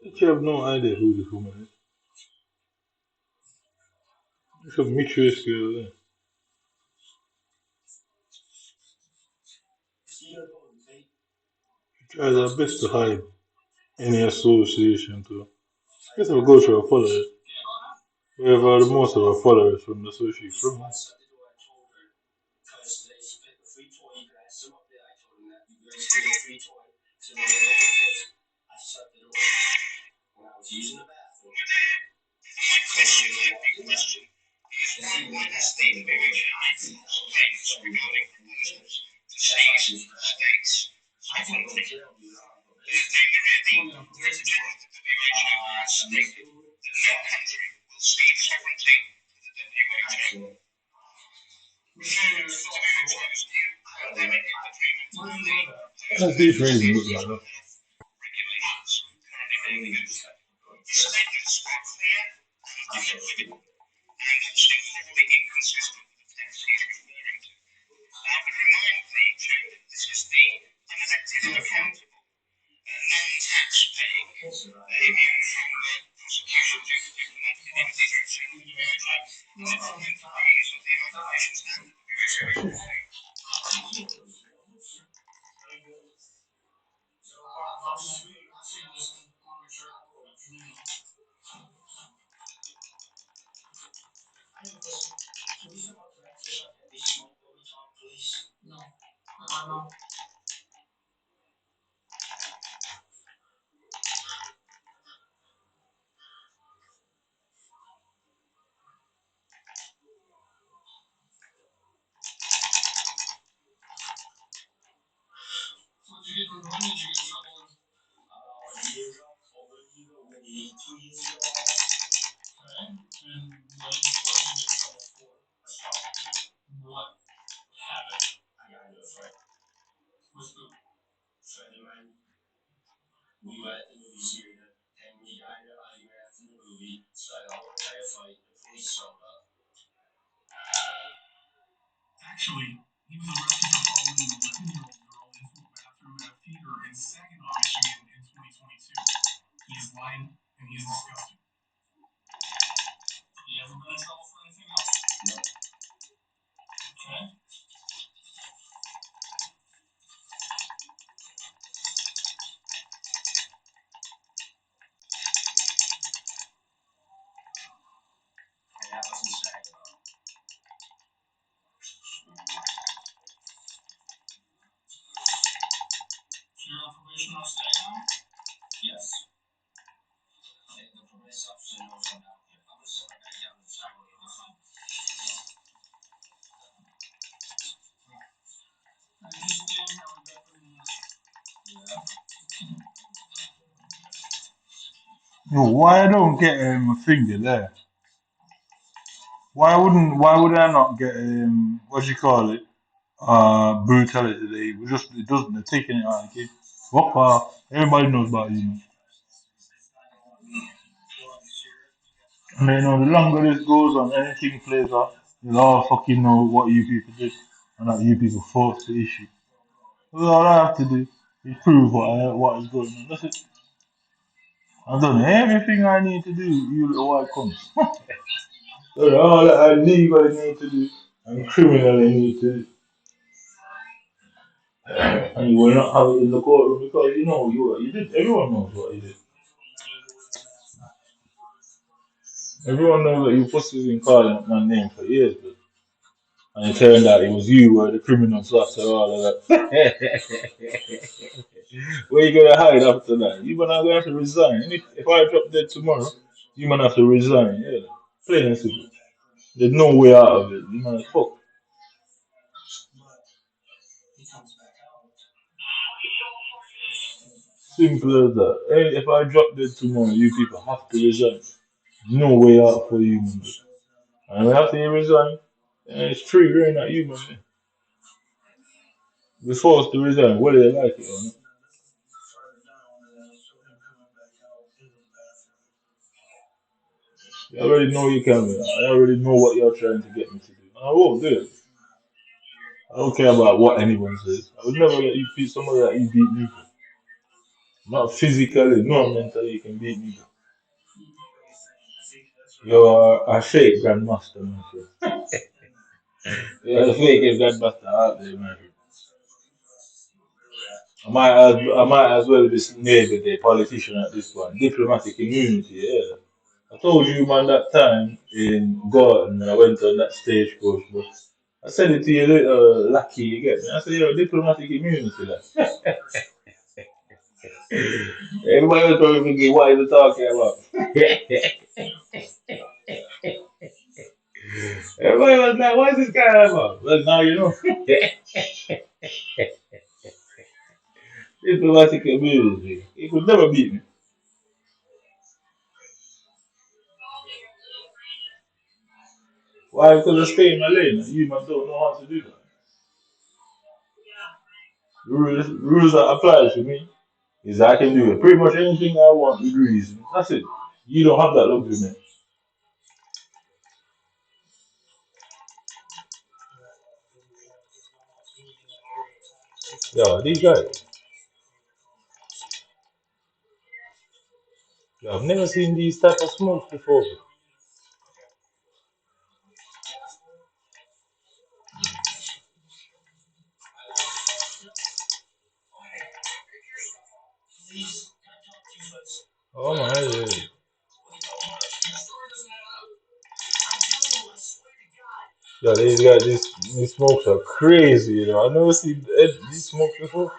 You have no idea who this woman is. It's a mistress girl. There. She tries her best to hide any association to. I guess I'll go through her followers. Wherever the most of her followers from the social from. That's these raising look like that. Actually, he was arrested for following an 11-year-old girl into a bathroom at a theater in Saginaw, Michigan in 2022. He is lying and he is disgusting. He hasn't been in trouble for anything else. Okay. So you're on probation or stay now? No, why I don't get a finger there? Why would I not get what do you call it? Brutality. It doesn't. They're taking it out of the kid. Fuck off. Everybody knows about you, man. And then, the longer this goes on, anything plays off, they'll all fucking know what you people did and that you people forced the issue. That's all I have to do is prove what is going on. That's it. I've done everything I need to do, you little white cunts. That's all that I legally need to do and criminally need to do. And you will not have it in the courtroom because you know you did. Everyone knows what you did. Everyone knows that you pussies been calling up my name for years, but and it turned out it was you who were the criminals after all of that. Where you gonna hide after that? You gonna have to resign. And if I drop dead tomorrow, you gonna have to resign. Yeah, plain and simple. There's no way out of it. You gonna fuck. Simple as that. Hey, if I drop dead tomorrow, you people have to resign. No way out for you, man. And after you resign, it's triggering at you, man. We're forced to resign, whether they like it or not. You already know you can. I already know what you're trying to get me to do. And I won't do it. I don't care about what anyone says. I would never let you beat somebody that you beat me for. Not physically, no mentally you can beat me. You're a fake grandmaster, man. You're the fakest grandmaster out there, man. I might as well be named a politician at this point. Diplomatic immunity, yeah. I told you, man, that time in Gorton when I went on that stagecoach, but I said it to you later, lucky, you get me. I said, yo, diplomatic immunity, like. Everybody was probably thinking, what is he talking about? Everybody was like, what is this guy about? Well, now you know. Diplomatic immunity. He could never beat me. Why? Because I stay in my lane. You man don't know how to do that. Rules that apply to me is I can do it. Pretty much anything I want with reason. That's it. You don't have that luxury, man. Yo, these guys. Yo, I've never seen these type of smokes before. Oh my god. Yo, these guys, these smokes are crazy, you know. I've never seen these smokes before.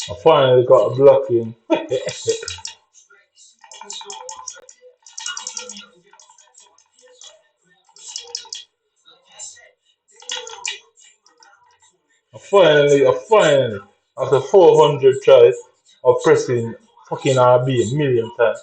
I finally got a block in. I finally, after 400 tries of pressing fucking RB a million times.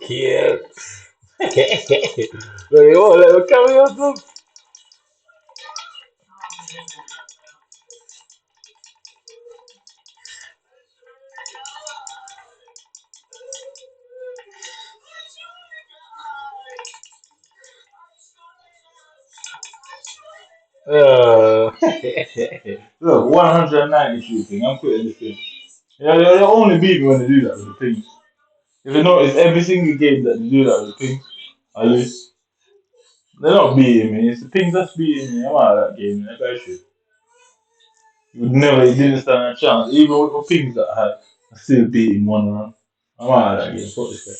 Cute. Like, oh, like, carry on, bro. Look, 190 shooting. I'm quitting this thing. Yeah, they only beat me when they do that with the pings. If you notice, every single game that they do that with the pings, I lose. They're not beating me. It's the pings that's beating me. I'm out of that game. That guy shit. He didn't stand a chance. Even with the pings that I had, I still beat him one round. I'm out of that game. Fuck this guy.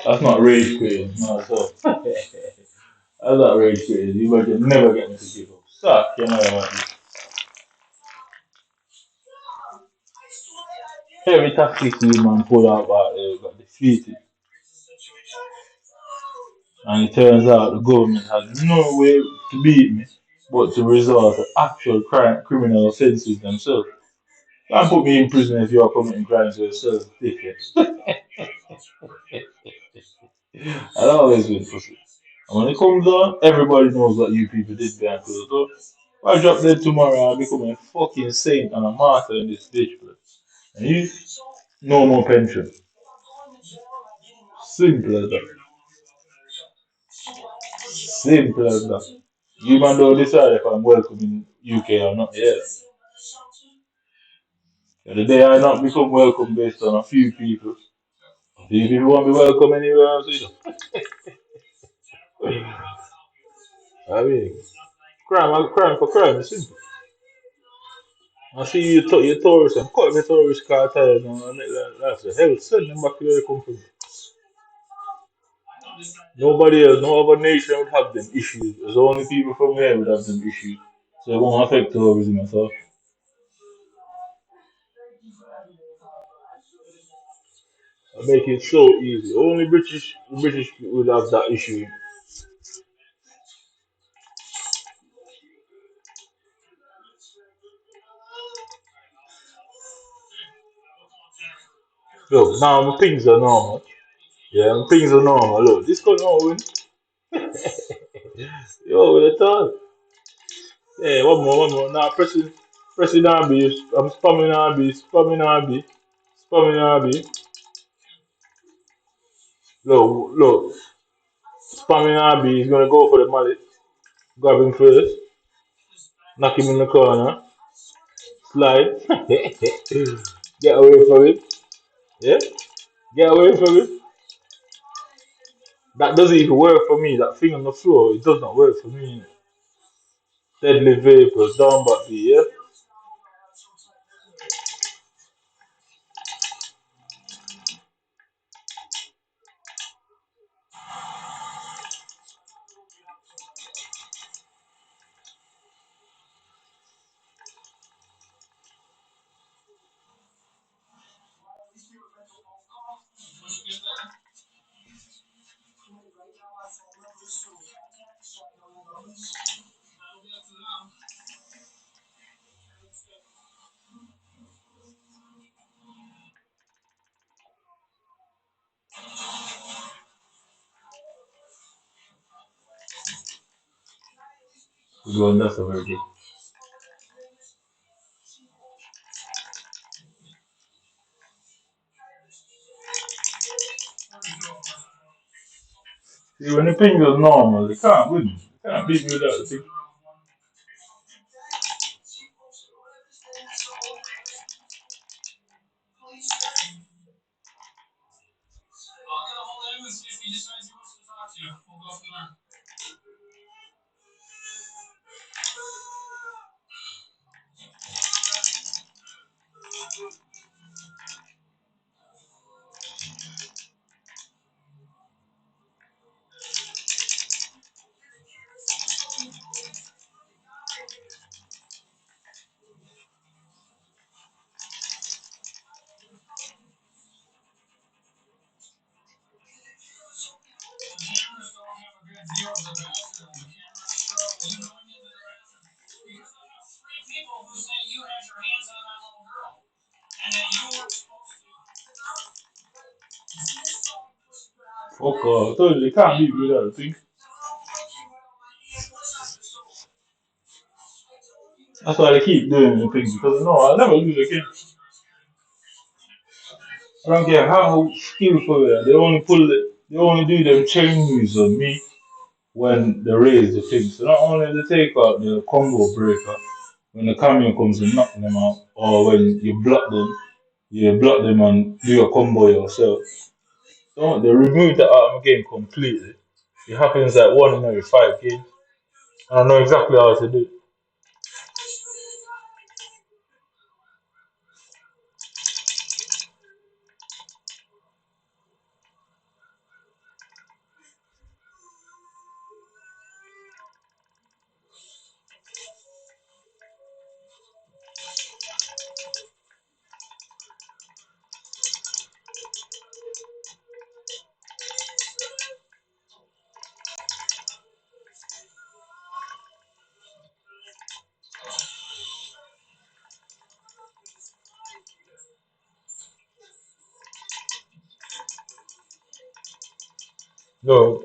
That's not rage quitting. No, at all. That's not rage quitting. You might never get me to give up. Suck, you know what? Every tactic you man pull out got defeated. And it turns out the government has no way to beat me but to resort to actual criminal offences themselves. You can't put me in prison if you are committing crimes yourself, dickhead. I'll always win pussy. And when it comes down, everybody knows what you people did behind closed doors. If I drop dead tomorrow, I'll become a fucking saint and a martyr in this bitch, bro. And you, no more pension. Simple as that. Simple as that. You man don't decide if I'm welcome in UK or not. Yeah. The day I not become welcome based on a few people. Few people won't be welcome anywhere else either. I mean, crime for crime is simple. I see you tourists and cut the tourist car tires and make that laugh. Hell, send them back to where they come from. Nobody else, no other nation would have them issues. It's only people from here would have them issues. So it won't affect tourism at all. I make it so easy. Only British would have that issue. Look, now my things are normal. Yeah, my things are normal. Look, this going on. Yo, with the thought. Yeah, one more. Now pressing RB. I'm spamming RB, spamming RB, spamming RB. Look, spamming RB. He's gonna go for the mallet. Grab him first, knock him in the corner, slide. Get away from it. Yeah, get away from it. That doesn't even work for me. That thing on the floor, it does not work for me. Deadly vapor, down back B, yeah? We're going that's a very good. See, when the thing is normal, they can't win. They can't beat me without the thing. Fuck off. I told you, they can't beat me without the thing. That's why they keep doing the thing because no, I'll never lose again. I don't care how skillful they are. They only do them chain moves on me when they raise the thing. So not only they take out the combo breaker when the camion comes and knock them out, or when you block them and do your combo yourself. So they remove the item game completely. It happens like 1 in every 5 games. And I know exactly how to do it. No,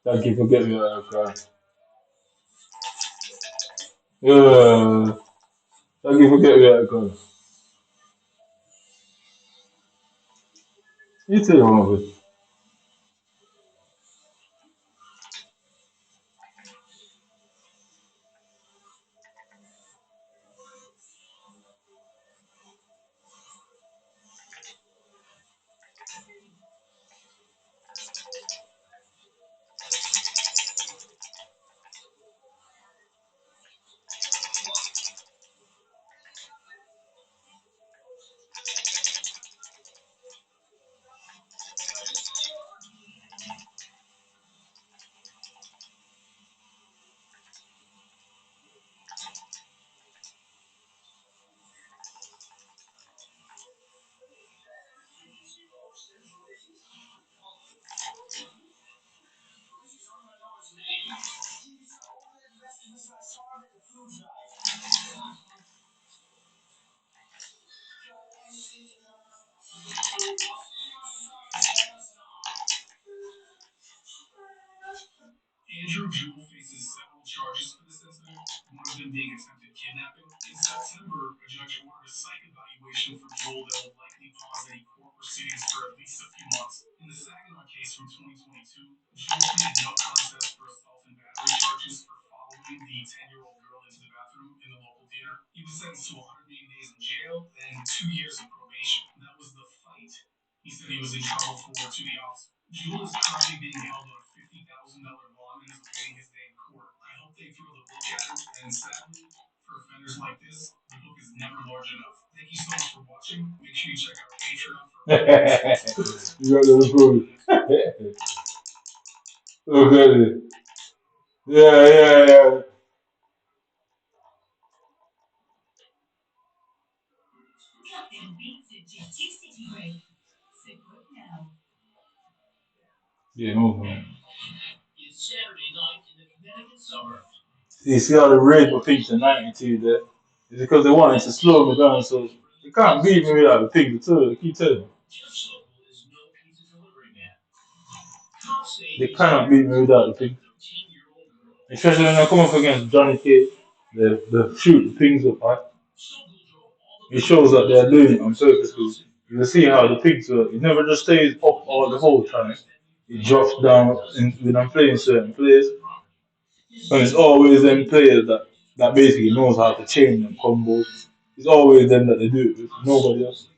thank you for getting me out of cry. Thank you for getting me out of cry. You too, one of it. bullied the 10-year-old girl into the bathroom in the local theater. He was sentenced to 180 days in jail and 2 years of probation. That was the fight he said he was in trouble for to the officer. Jewel is currently being held on a $50,000 bond and is awaiting his day in court. I hope they throw the book at him, and sadly, for offenders like this, the book is never large enough. Thank you so much for watching. Make sure you check out our Patreon for You got the proof. Okay. Yeah. Nothing beats a tasty break. Sit quick now. Yeah, no, man. It's Saturday night in the Connecticut suburbs. You see how the rage for pink tonight too there? It's because they wanted to slow me down, so they can't beat me without the pink too. They keep telling me. Jeff Sokol is no pizza delivery man. Cops say They cannot beat me without the pink. 13-year-old girl. Especially when I come up against Johnny K, the shoot the things up, right? It shows that they're doing it on purpose. You see how the pigs are, it never just stays up all the whole time. It drops down when I'm playing certain players. And it's always them players that basically knows how to chain them combos. It's always them that they do it with, nobody else.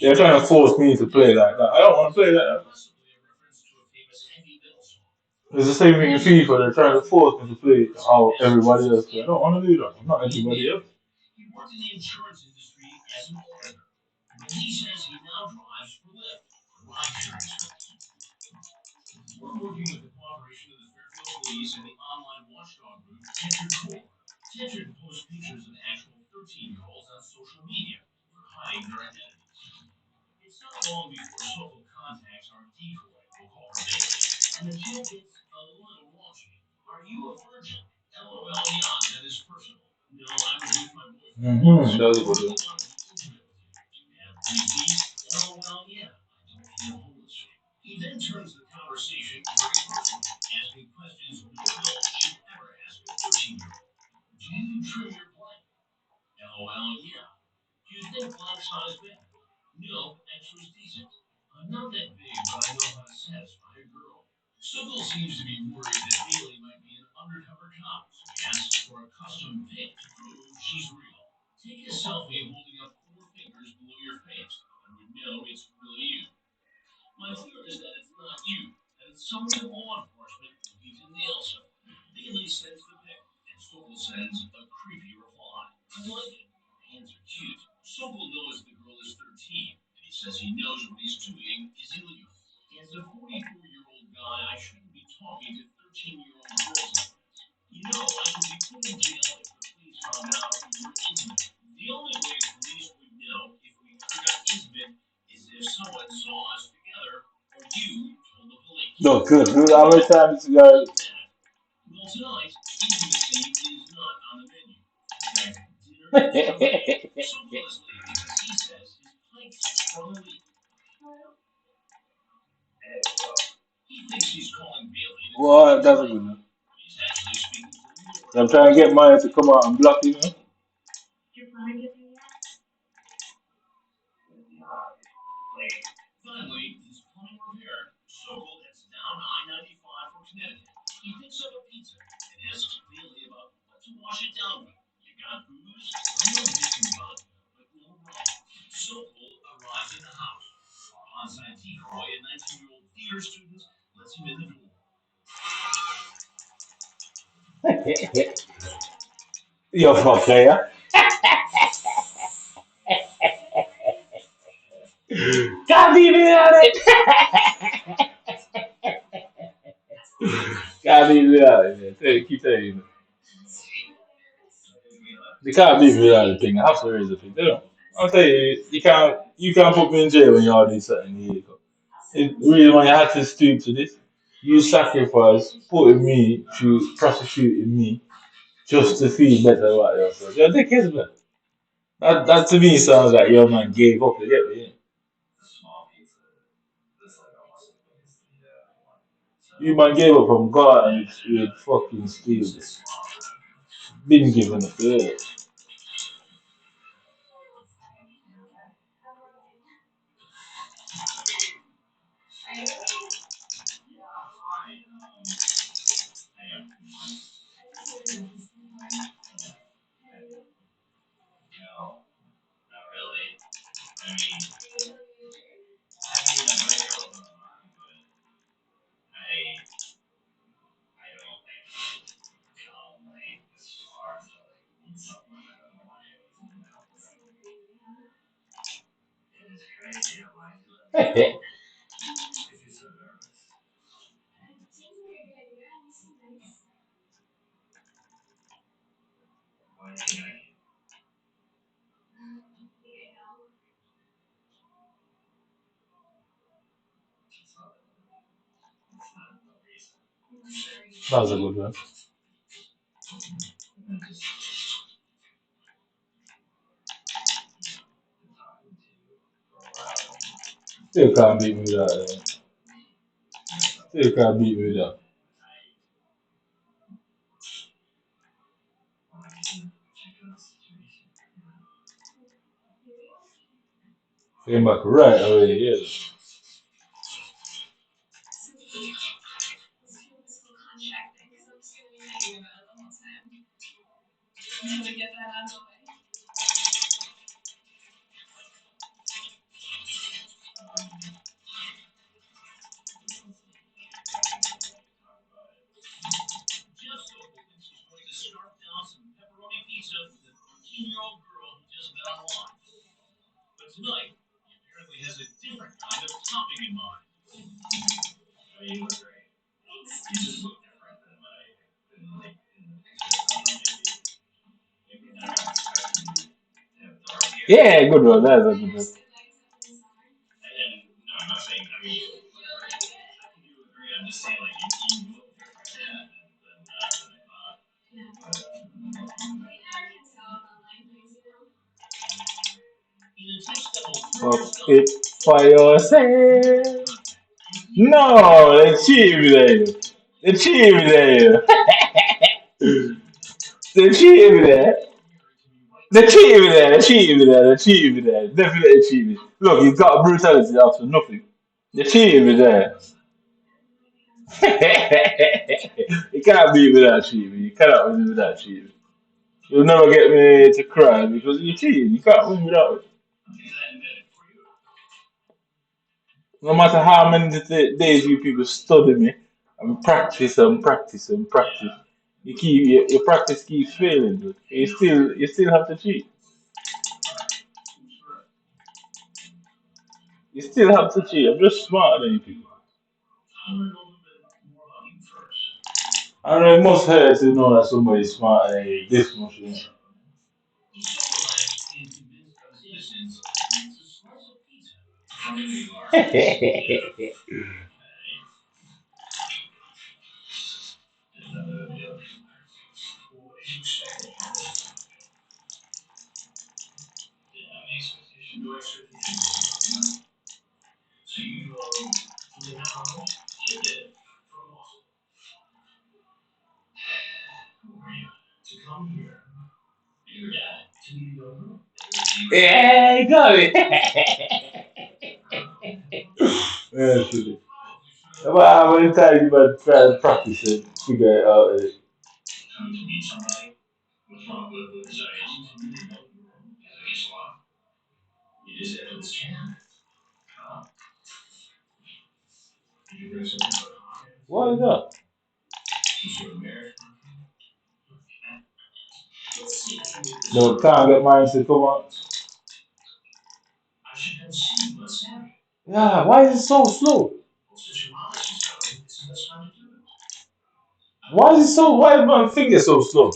They're trying to force me to play like that. I don't want to play like that. It's the same thing in FIFA. They're trying to force me to play how everybody else plays. I don't want to do that. I'm not anybody else. He worked in the insurance industry as an auditor. And he says he now drives for Lyft, ride-sharing service. We're working with the cooperation of the Fairfield Police and the online watchdog group Tetra Core. Tetra posts pictures of actual 13-year-olds on social media for hiding their identities. It's not long before Sokol contacts our decoy, we'll call her Bailey, and the chat gets a little raunchy. Are you a virgin? LOL, yeah, that is personal. No, I was with my boyfriend. That was a good one. LOL, yeah, I don't feel homeless. He then turns the conversation very personal, asking questions no adult should ever ask a 13-year-old. Do you trim your blank? LOL, yeah. Do you think blank size bad? No, extra's decent. I'm not that big, but I know how to satisfy a girl. Sokol seems to be worried that Bailey might be an undercover cop, so he asks for a custom pic to prove she's real. Take a selfie holding up 4 fingers below your face, and we know it's really you. My fear is that it's not you, that it's someone in law enforcement looking to nail someone. Bailey sends the pic, and Sokol sends a creepy reply. I like it. Hands are cute. Sokol knows the girl is 13, and he says he knows what he's doing is illegal. As a 44-year-old guy, I shouldn't be talking to 13-year-old girls like this. You know, I could be put in jail if the police found out we were intimate. The only way police would know if we ever got intimate is if someone saw us together or you told the police. No, good. How many times you guys? Well, tonight, intimacy is not on the menu. In fact, dinner is Sokol is late because he says his plate from a week. He thinks he's calling Bailey. What? That's a good one. He's actually speaking to the Lord. I'm trying to get mine to come out and block you, man. Finally, his plumbing repaired, Sokol heads down I-95 for Connecticut. He picks up a pizza and asks Bailey about what to wash it down with. You got booze? I know this is vodka, but no rum. Sokol arrives at the house. Our on-site decoy, a 19-year-old theater student, lets him in the door. You're fucker, yeah? Can't leave it at it! Can't leave it at it. Keep telling you. They can't beat me without the thing. I have to raise the thing. They don't. I'll tell you, you can't put me in jail when you all do something illegal. The reason why you had to stoop to this, you sacrifice putting me through prosecuting me just to feel better about yourself. You're dickheads, man. That to me sounds like your man gave up. You get me? You man gave up from God and you fucking steal this. Been given a fail. That was a good one. Still can't beat me with that. Still can't beat me with that. Came back right away, yeah. Jeff Stapleton is going to scarf down some pepperoni pizza with a 13-year-old girl who just met online. But tonight, he apparently has a different kind of topping in mind. Oh, you look great. You just look different than what I didn't like in the picture. Maybe not expecting you to have dark hair. Yeah, good one. That's a good one. And no, I'm not saying, I mean, I think you agree. I'm just saying, like, you look different than I thought. Fuck it for yourself. No, they cheat me there. They cheat me there. They cheat me there. They cheat me there. They cheat me there. They cheat me there. Definitely cheat me. Look, he's got brutality after nothing. They cheat me there. You can't beat me without cheating. You cannot win without cheating. You'll never get me to cry because you're cheating. You can't win without it. No matter how many days you people study me and practice and practice and practice, your practice keeps failing. But you still have to cheat. You still have to cheat. I'm just smarter than you people. I know it must hurt to know that somebody's smarter than you this much. You know? Yeah, you got it. Yeah, true. Well, how many times you might try to practice it, figure it out? What is that? No, can't get mine to come on. Yeah, why is it so slow? Why is my finger so slow?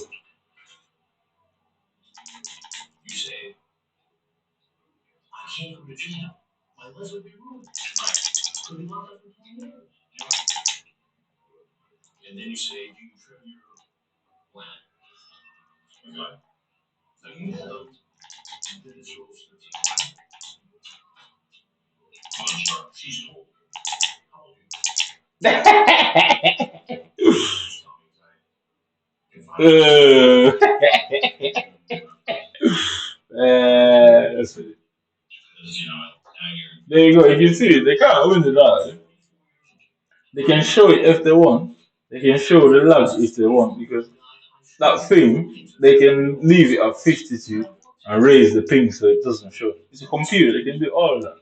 uh, that's it. There you go. You can see it. They can't win it out. They can show it if they want. They can show the logs if they want because that thing they can leave it at 52 and raise the ping so it doesn't show. It's a computer. They can do all of that.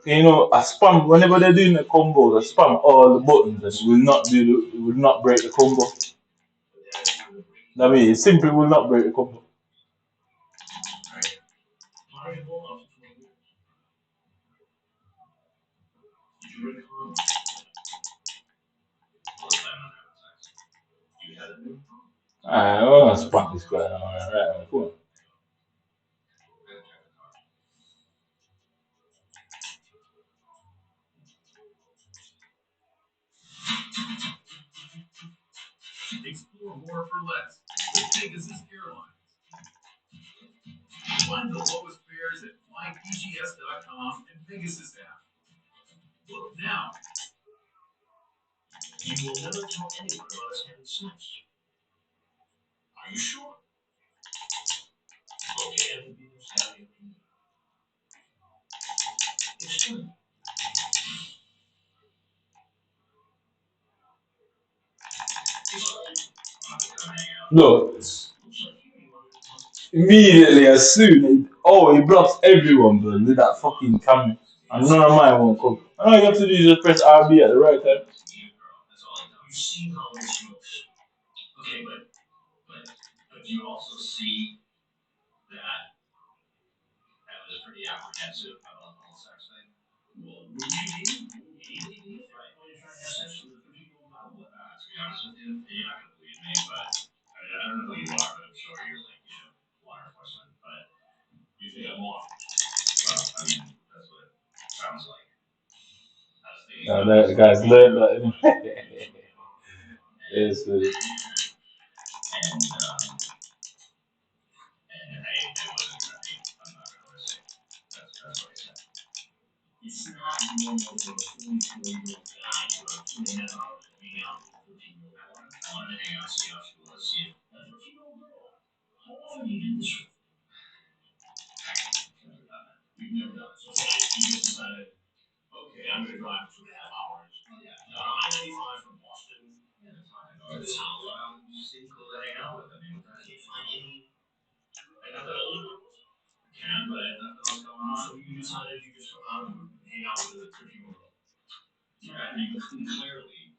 You know, a spam whenever they're doing the combo, they spam all the buttons and it will not break the combo. I mean, it simply will not break the combo. I want to spot this guy on right. Cool. Explore more for less with Pegasus Airlines. Find the lowest fares at flypgs.com and Pegasus app. Book now. You will never tell anyone about us having sex. Are you sure? Okay, and be Saturday. It's true. Look, immediately as soon, he blocks everyone, bro, with that fucking camera. And none of mine won't come. All you have to do is just press RB at the right time. You see how this looks. Okay, but you also see that was pretty apprehensive about the whole sex thing. Well, would you be? Anybody be? Right. When you're trying to have sex with a 50-year-old model? To be honest with you, you're not going to believe me, but I don't know who you are, but I'm sure you're like, law enforcement. But you think I'm law? Well, I mean, that's what it sounds like. I was thinking That guys learned that. Yes, and it wasn't right. I'm not going to say. That's what I said. It's not normal for a 44-year-old guy to have 2.5 hours hanging out with a 13-year-old girl. I wanted to hang out, see how she was, see if a 13-year-old girl. How often do you do this with? Never done it. We've never done it. So you just decided, okay, I'm going to drive 2.5 hours. Yeah. I-95 from Boston. Yeah, that's fine. To this house. Just seem cool to hang out with. I mean, I can't find any. I got that older girls. I can, but I have nothing else going on. So you decided you just come out and hang out with a 13-year-old girl. Yeah, and you can clearly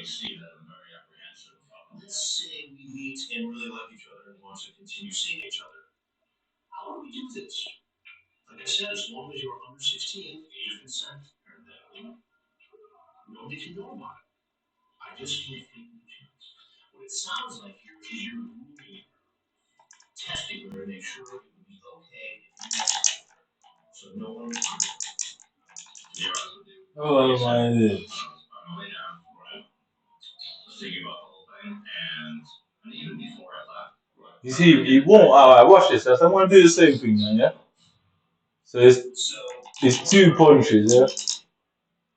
see that I'm very apprehensive about it. Let's say we meet and really like each other and want to continue seeing each other. How do we do this? Like I said, as long as you're under 16, age of consent, and nobody can know about it. I just can't take the chance. What it sounds like here is you're grooming her, testing her to make sure it would be okay if you tested her. So no one would harm her. Oh my God. Thinking about the whole thing, and even before I left. You see, he won't. Watch this. I want to do the same thing, man. Yeah. So it's 2 punches. Yeah.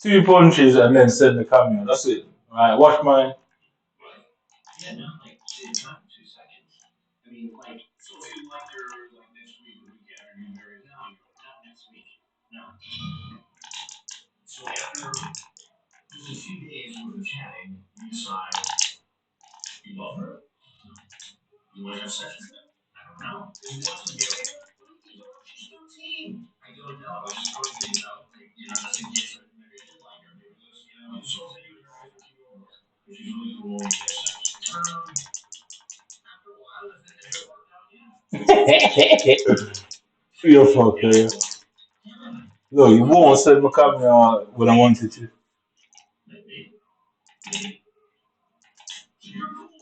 2 punches and then send the camera. That's it. Alright, watch mine. Yeah, no, like it's not 2 seconds. I mean, like, so if you like her like next week or the week after, you marry her. No, not next week. No. So after just a few days worth of chatting, you decide you love her. You want to have sex with her? I don't know. Do you want to marry her? She's 13. I don't know. I was just throwing things out. Like, just in case maybe I did like her. Maybe it was, you so that you would marry 13-year-old girl. Which is really cool. You have sex. After a while, if it worked out, yeah. You're fucker. Look, you won't send my camera when I wanted to.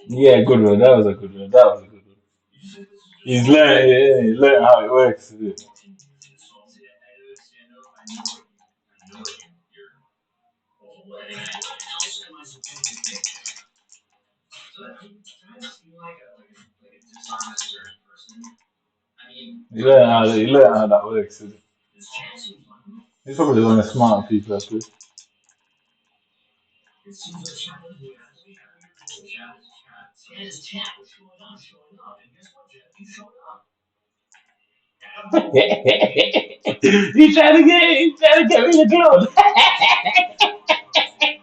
Yeah, good one. That was a good one. That was a good one. He's learned how it works. You learn how that works. He's probably one of the smart people out there. It seems like Chad is Chad was showing up, and guess what, Chad? You showed up. He's trying to get me the clothes.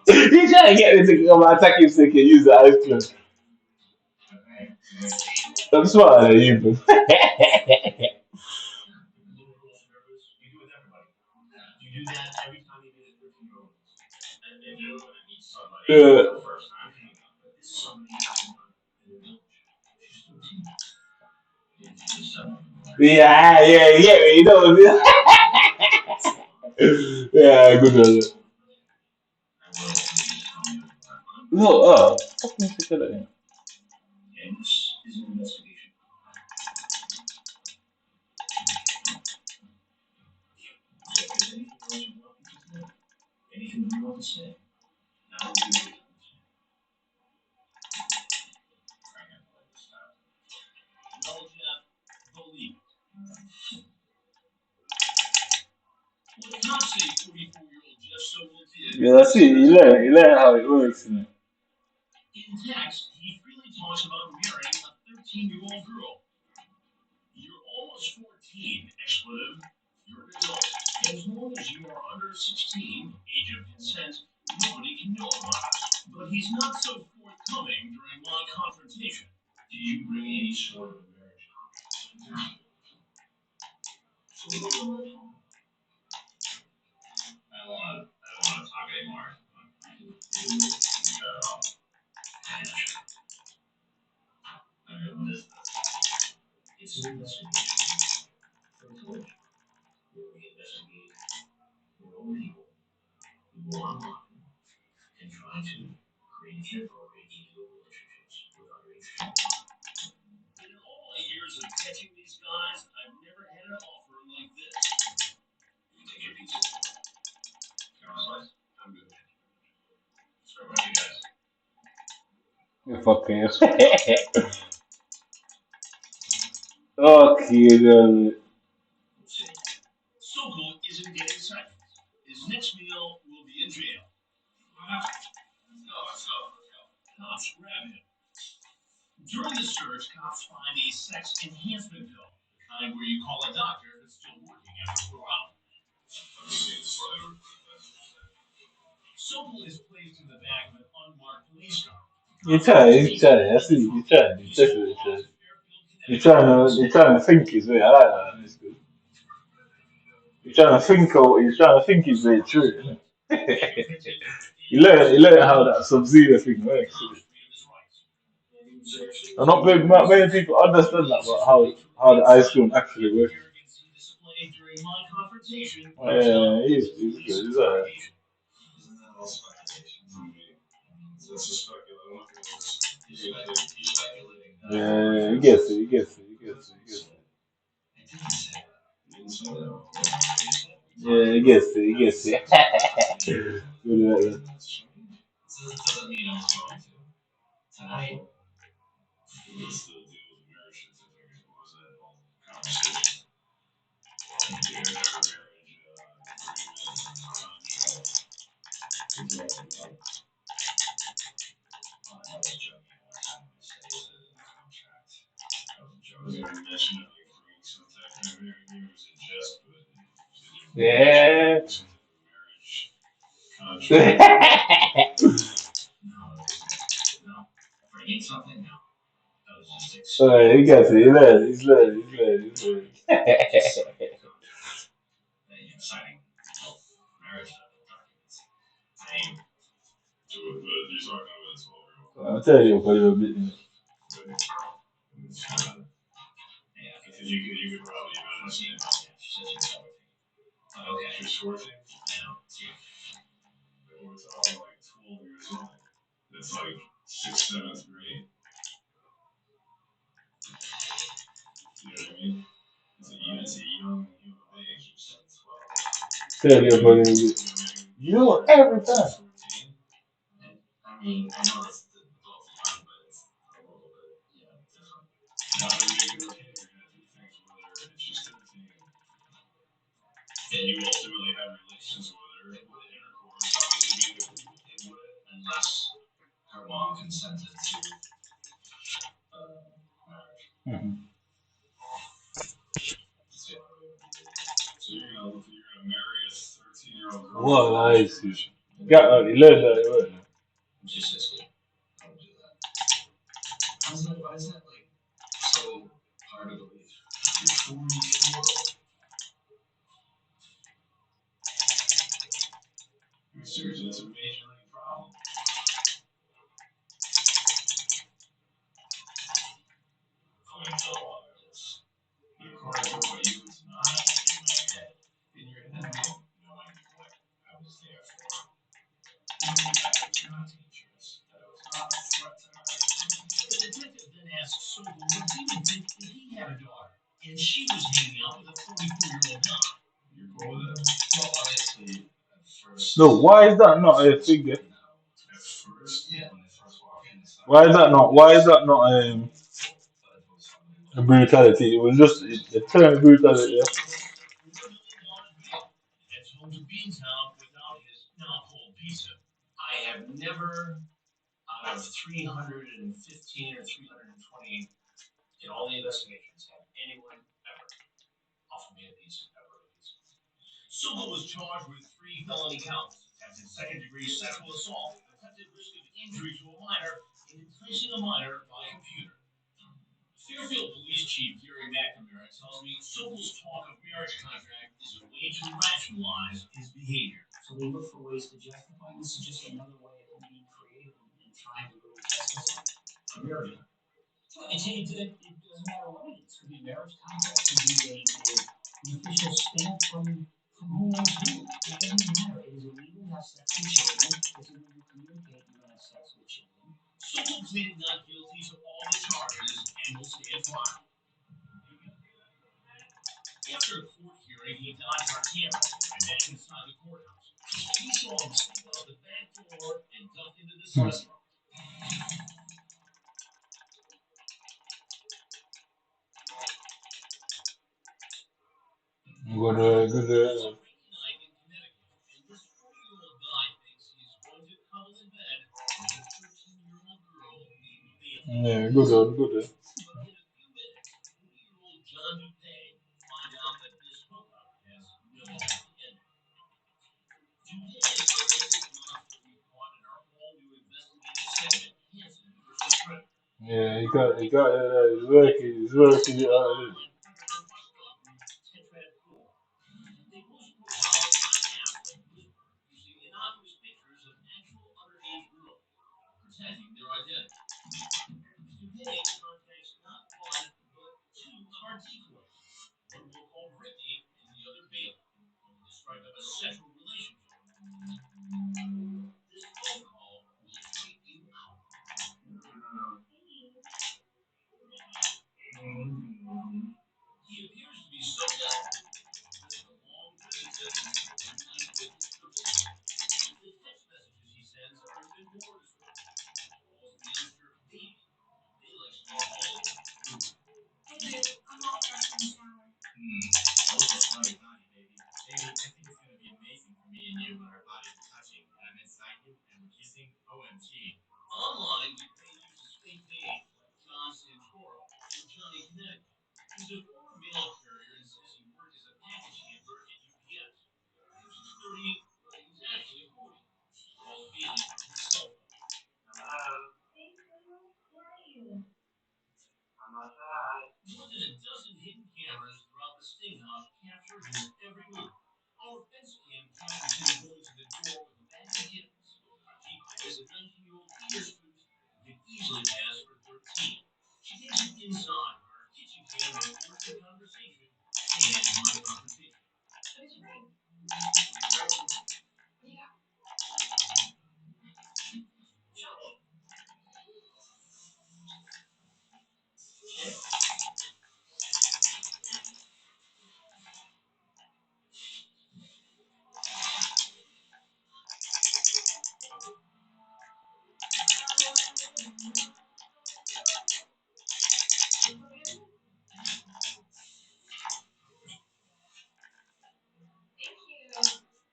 He's trying to get me to come attack him so he can use the ice clothes. I'm smarter than you, bro. You do that every time you meet a 13-year-old. And they do when I meet somebody Yeah. the first time. But this is somebody in the village. She's 13. Yeah, you know. Yeah, good one. No, fucking sick of that. And this is an investigation. So if there's anything else you want me to know, anything you want to say, now would be the time to say. I can't let this stop. No, Jeff, believe it. Well, the cops say 44-year-old Jeff Sobel did. Yeah, that's it. You learn how it works. You know? In text, he freely talks about marrying a 13-year-old girl. You're almost 14, expletive. You're an adult. As long as you are under 16, age of consent, nobody can know about it. But he's not so forthcoming during my confrontation. Did you bring any sort of marriage contract? So what do you want to talk about? I don't want to talk anymore. Shut it off. I mean, what is this? It's an investigation. For the coach. Where we investigate real people who go online and try to create temporary illegal relationships with underage children. In all my years of catching these guys, I've never had an offer like this. You take your pizza. Got my slice? I'm good. Sorry about you guys. You fucking. Okay, then. Sokol isn't getting sentenced. His next meal will be in jail. Let's go. Cops grab him. During the search, cops find a sex enhancement pill, the kind where you call a doctor if it's still working after 4 hours. Sokol is placed in the back of an unmarked police car. You try. I see. You try. You definitely try. You're trying to think his way. I like that. That's good. You're trying to think out. He's trying to think his way through. You know? You learn how that Sub-Zero thing works. And not many people understand that about how the ice cream actually works. Yeah, he's good. He's alright. Yeah, he gets it. Yeah, he gets it. Good at that. Doesn't mean I'm going to. Tonight, we still deal with marriage certificate. What was that whole conversation? Marriage agreement, contract. I was joking last time I said it in the contract. I was joking. You mentioned it like 3 weeks sometime. Maybe it was a jest, but Yeah. marriage contract. No. If I need something, no. I was just Alright, he gets it. He's learning. signing marriage documents. You're talking about this all I'll tell you for a little bit. yeah, because you could probably even understand. Yeah, she said she's sorting. Okay. She's sorting? I know. Yeah. We're talking like 12 years old. That's like 6th, 7th grade. You know what I mean? It's a young human being. She's 12. Tell you for a little bit. You know every time. I mean, I know that's the adult fun, but it's a little bit, different. Now, when you're a kid, you're going to do things with her, and she's 13. And you ultimately have relations with her, with intercourse, obviously make it unless her mom consented to marriage. Mm-hmm. So you're gonna marry a 13-year-old girl. Well, I see. He learned that. She says, I don't do that. Why is that like so hard to believe? You're 44. I mean, seriously, that's a major league problem. According to the law, it's. But according to what you, it's not in my head. In your head, knowing what I was there for. Knowing that I was not dangerous, that I was not a threat to her. The detective then asked Sokol what he would think if he had a daughter, and she was hanging out with a 44-year-old guy. You're cool with that? Well, honestly, at first. Look, why is that not a figure? At first, yeah, when they first walk in, it's like. Why is that not? Why is that not a brutality? It was just the term brutality. Yeah? Heads home to Beantown without his now cold pizza. I have never, out of 315 or 320 in all the investigations, have anyone ever offered me a pizza. Sokol was charged with 3 felony counts: attempted second-degree sexual assault, attempted risk of injury to a minor, and enticing a minor by computer. Fairfield Police Chief Gary McNamara tells me Sokol's talk of marriage contract is a way to rationalize his behavior. So they look for ways to justify this. Is just another way of being creative and trying to really justify marriage. So it doesn't matter what it is. It could be a marriage contract, it could be an official stamp from who knows who. It doesn't matter. It is illegal to have sex with children. It's illegal to communicate you're going to have sex with children. Sokol pleaded not guilty to all the charges and will stand trial. After a court hearing, he dodged our cameras and back inside the courthouse. We saw him sneak out the back door and duck into this restaurant. Good. Night in Connecticut, and this 40-year-old guy thinks he's going to cuddle in bed with a 13-year-old girl named Bailey. Yeah, good. But in a few minutes, 40-year-old John DuPay will find out that this hookup has no happy ending. DuPay and forensic monster will be caught in our all-new investigative segment, Hansen versus Predator. Yeah, he got it's working. They post profiles on apps like Whisper using innocuous pictures of actual underage girls, protecting their identity. Today contacts not one, but 2 of our decoys. One will call Brittany and the other Bailey, hoping to strike up a sexual relationship. This phone call will freak you out. He appears to be so desperate, he missed a long visit to reunite with Mr. Bailey. The text messages he sends are even more disturbing. He calls the youngster baby. They likes to be called Ruby. Hey, babe, I'm all fresh from the shower. I was just smell your body, baby. Baby, I think it's gonna be amazing for me and you when our bodies are touching and I'm inside you and we're kissing. OMG. Online, DuPay uses fake names like John Santoro or Johnny Connecticut. He's a former mail carrier and says he worked as a package handler at UPS. He's 30, but he's actually 40. He calls Bailey from his cell phone. Hey, Grandma, where are you? I'm outside. More than a dozen hidden cameras throughout the sting house capture his every move. Our fence cam captures him going to the door with a bag of gifts. Our decoy is a 19-year-old theater student who can easily pass for 13. She takes him inside where our kitchen cam records the conversation and my confrontation. What did you bring? Yeah. Show me. Thank you.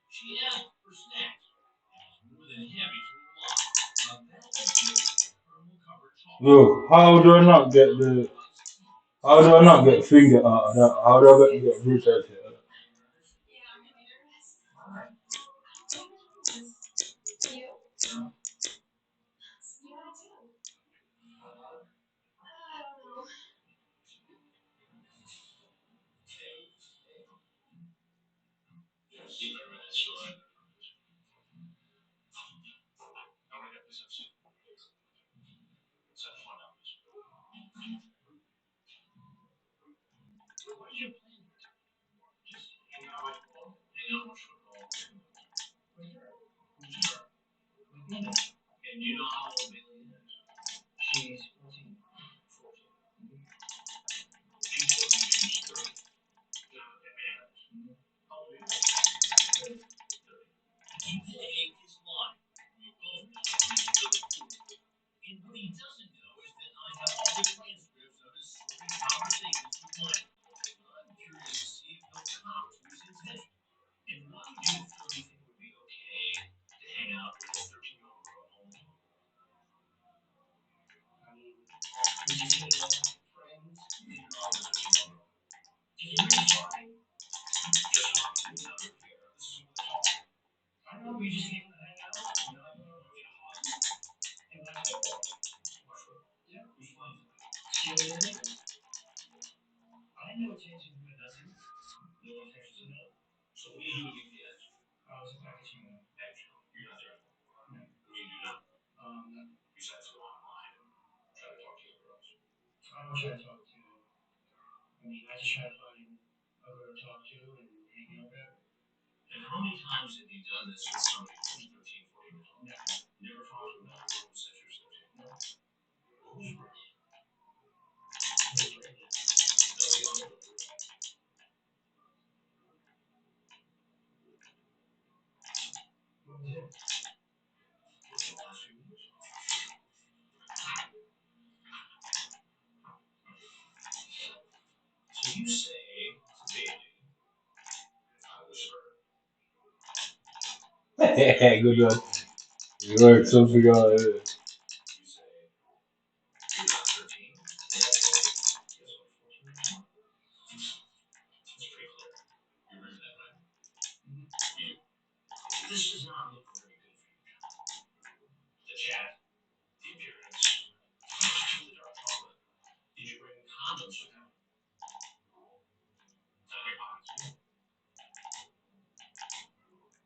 She asked for snacks and was more than happy to oblige. A bag of chips and caramel covered chocolate. Bro, how do I not get finger out of that? How do I get brutality out of that? Yeah, I'm gonna be nervous. I don't know nervous. You? Yeah, I do. I don't know. And you know how old Bailey is? She's 14. just came to hang out. You know, I don't know if you're hot. And I said, yeah, it was fun. See you later. I never changed into a dozen. No one texted me. So what do you do with UPS? I was a packaging man. You're not there. No. What do you do now? Besides go online and try to talk to your girls. I don't try to talk to you. I mean, I just try to find a girl to talk to and hang out with. And how many times have you done this with somebody who's 13, 14 years old? Never found a girl who said you're 13. No. Who's right? Who's right? What was it? What's the last few years? So you say, baby, I whisper. Good one. You worked something out. Yeah. You say, you're not 13. Yes, I'm 14. It's pretty clear. You remember that, right? You. This does not look very good for you. The chat, the appearance, the dark chocolate. Did you bring condoms with you?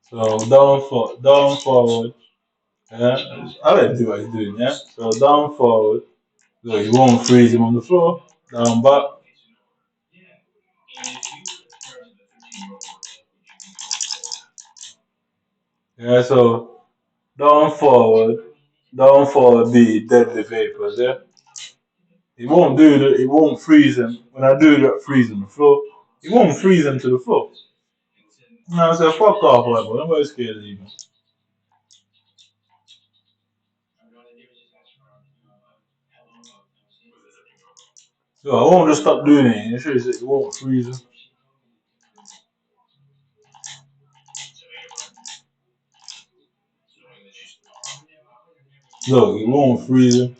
So down forward. Yeah, I like do what he's doing. Yeah. So down forward. So you won't freeze him on the floor. Down back. Yeah. So down forward be deadly vapors. Yeah. It won't freeze him. When I do that freeze on the floor, it won't freeze him to the floor. No, I said fuck off, whatever. Nobody's scared of you. So I won't just stop doing it. You sure it won't freeze him. Look, it won't freeze him.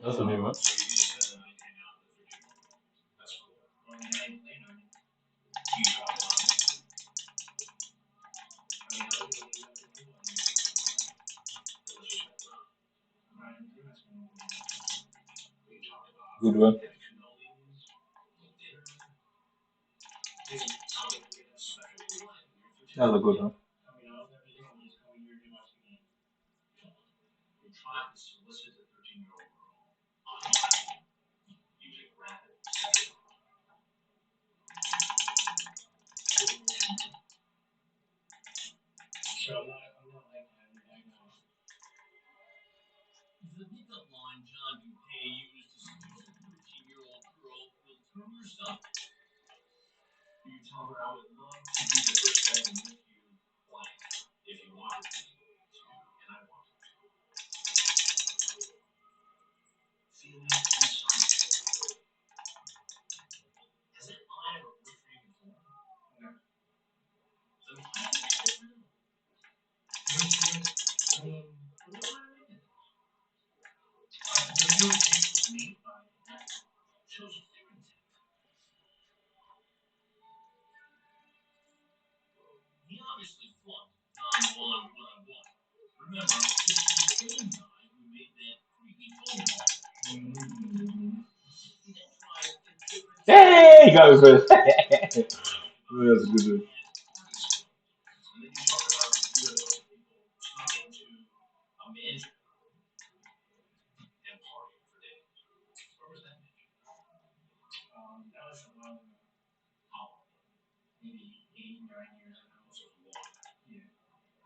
That's a new one. Good one. That's a good one. So I'm not like that. The pickup line John DuPay used to seduce a 13-year-old girl will turn your stomach. You tell her I would love to be the first guy to make you blank if you wanted to, and I want to. Feeling inside. Has that line ever worked for you before? No. Then why did you get rid of it? I mean, what do I mean? The real text was made by that shows a different text. He obviously flunked on what I want. Remember, this is the same guy who made that creepy phone call. He then tried a different. Hey, you got me first. That's a good one. And then you talk about the those people talking to a manager and partying for days. Where was that manager? That was a while ago. How long? Maybe 8, 9 years ago. So it was long. Yeah.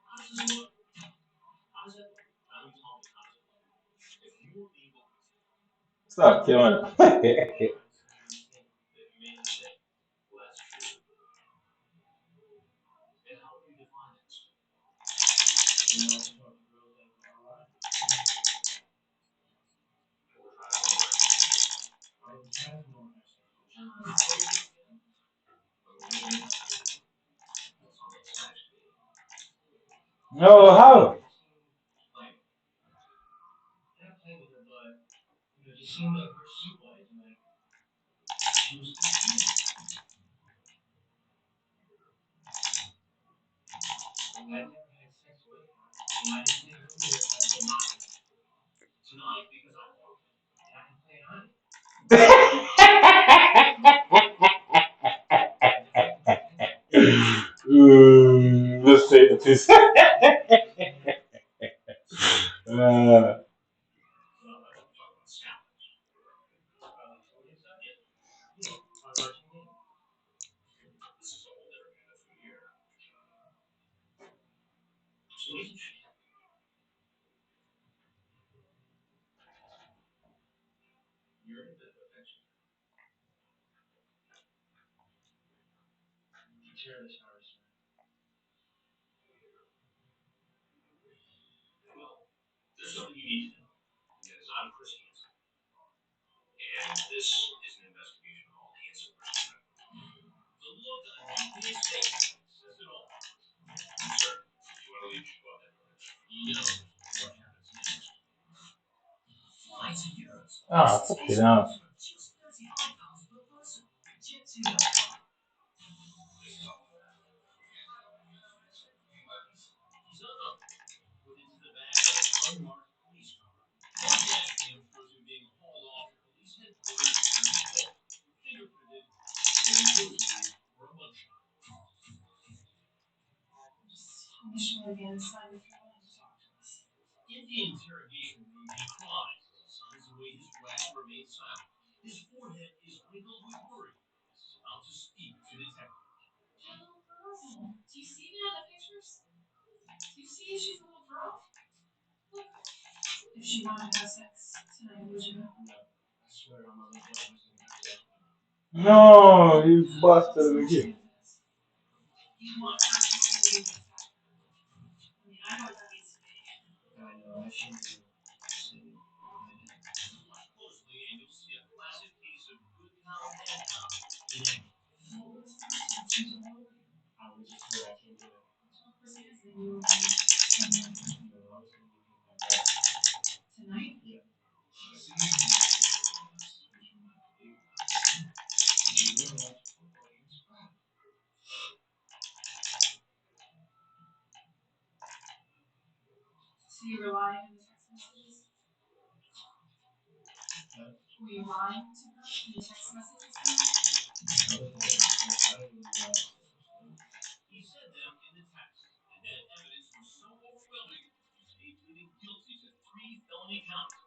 How does this look? How does that look? How do you tell me? How does it look? If you were being Stop, come on. that you made a mistake, well, that's true. And how would you define it? You know, to talk to girls like a lot. I was trying to know myself. No, how? Like, not playing with her, but it just seemed like her suit was like she was confused. And I never had sex with her. And I didn't take her there, so I said not tonight because I want it. And I can play it honey. Let's say it is. You're in a bit of affection. You tear this Harrison. Well, there's something you need to know. Because I'm Chris Hansen. And this is an investigation of all Hansen versus Redmond. The look on DK's face says it all. Sir, do you want to leave? You go ahead. You know what happens next. Fly to Europe. Ah, fuck it now. Just 35 pounds per person. Jet2.com. So, put into the bag of an unmarked police car. One dash cam shows him being hauled off to police headquarters and fingerprinted and supposedly for a mugshot. I'm sure again inside if you wanted to talk to us. In the interrogation room, he cries as he signs away his right to remain silent. His forehead is wrinkled with worry as he's about to speak to detectives. Little girl. Do you see me on the pictures? Do you see she's a little girl? Look. If she wanted to have sex tonight, would you? No, I swear on my life, I was going to do that. No, you bastard again. You want her to believe that. I mean, I know what that means to me. I know, I shouldn't do it. See, I did. Watch closely and you'll see a classic case of good cop, bad cop in action. I was just told I can't do it. Well, Chris Hansen, you were No, I was going to be my best. tonight? Yeah. See, you really like football games. So you were lying in the text messages? Were you lying to her in the text messages? He said them in the text, and then evidence was so overwhelming, he stayed pleading guilty to 3 felony counts.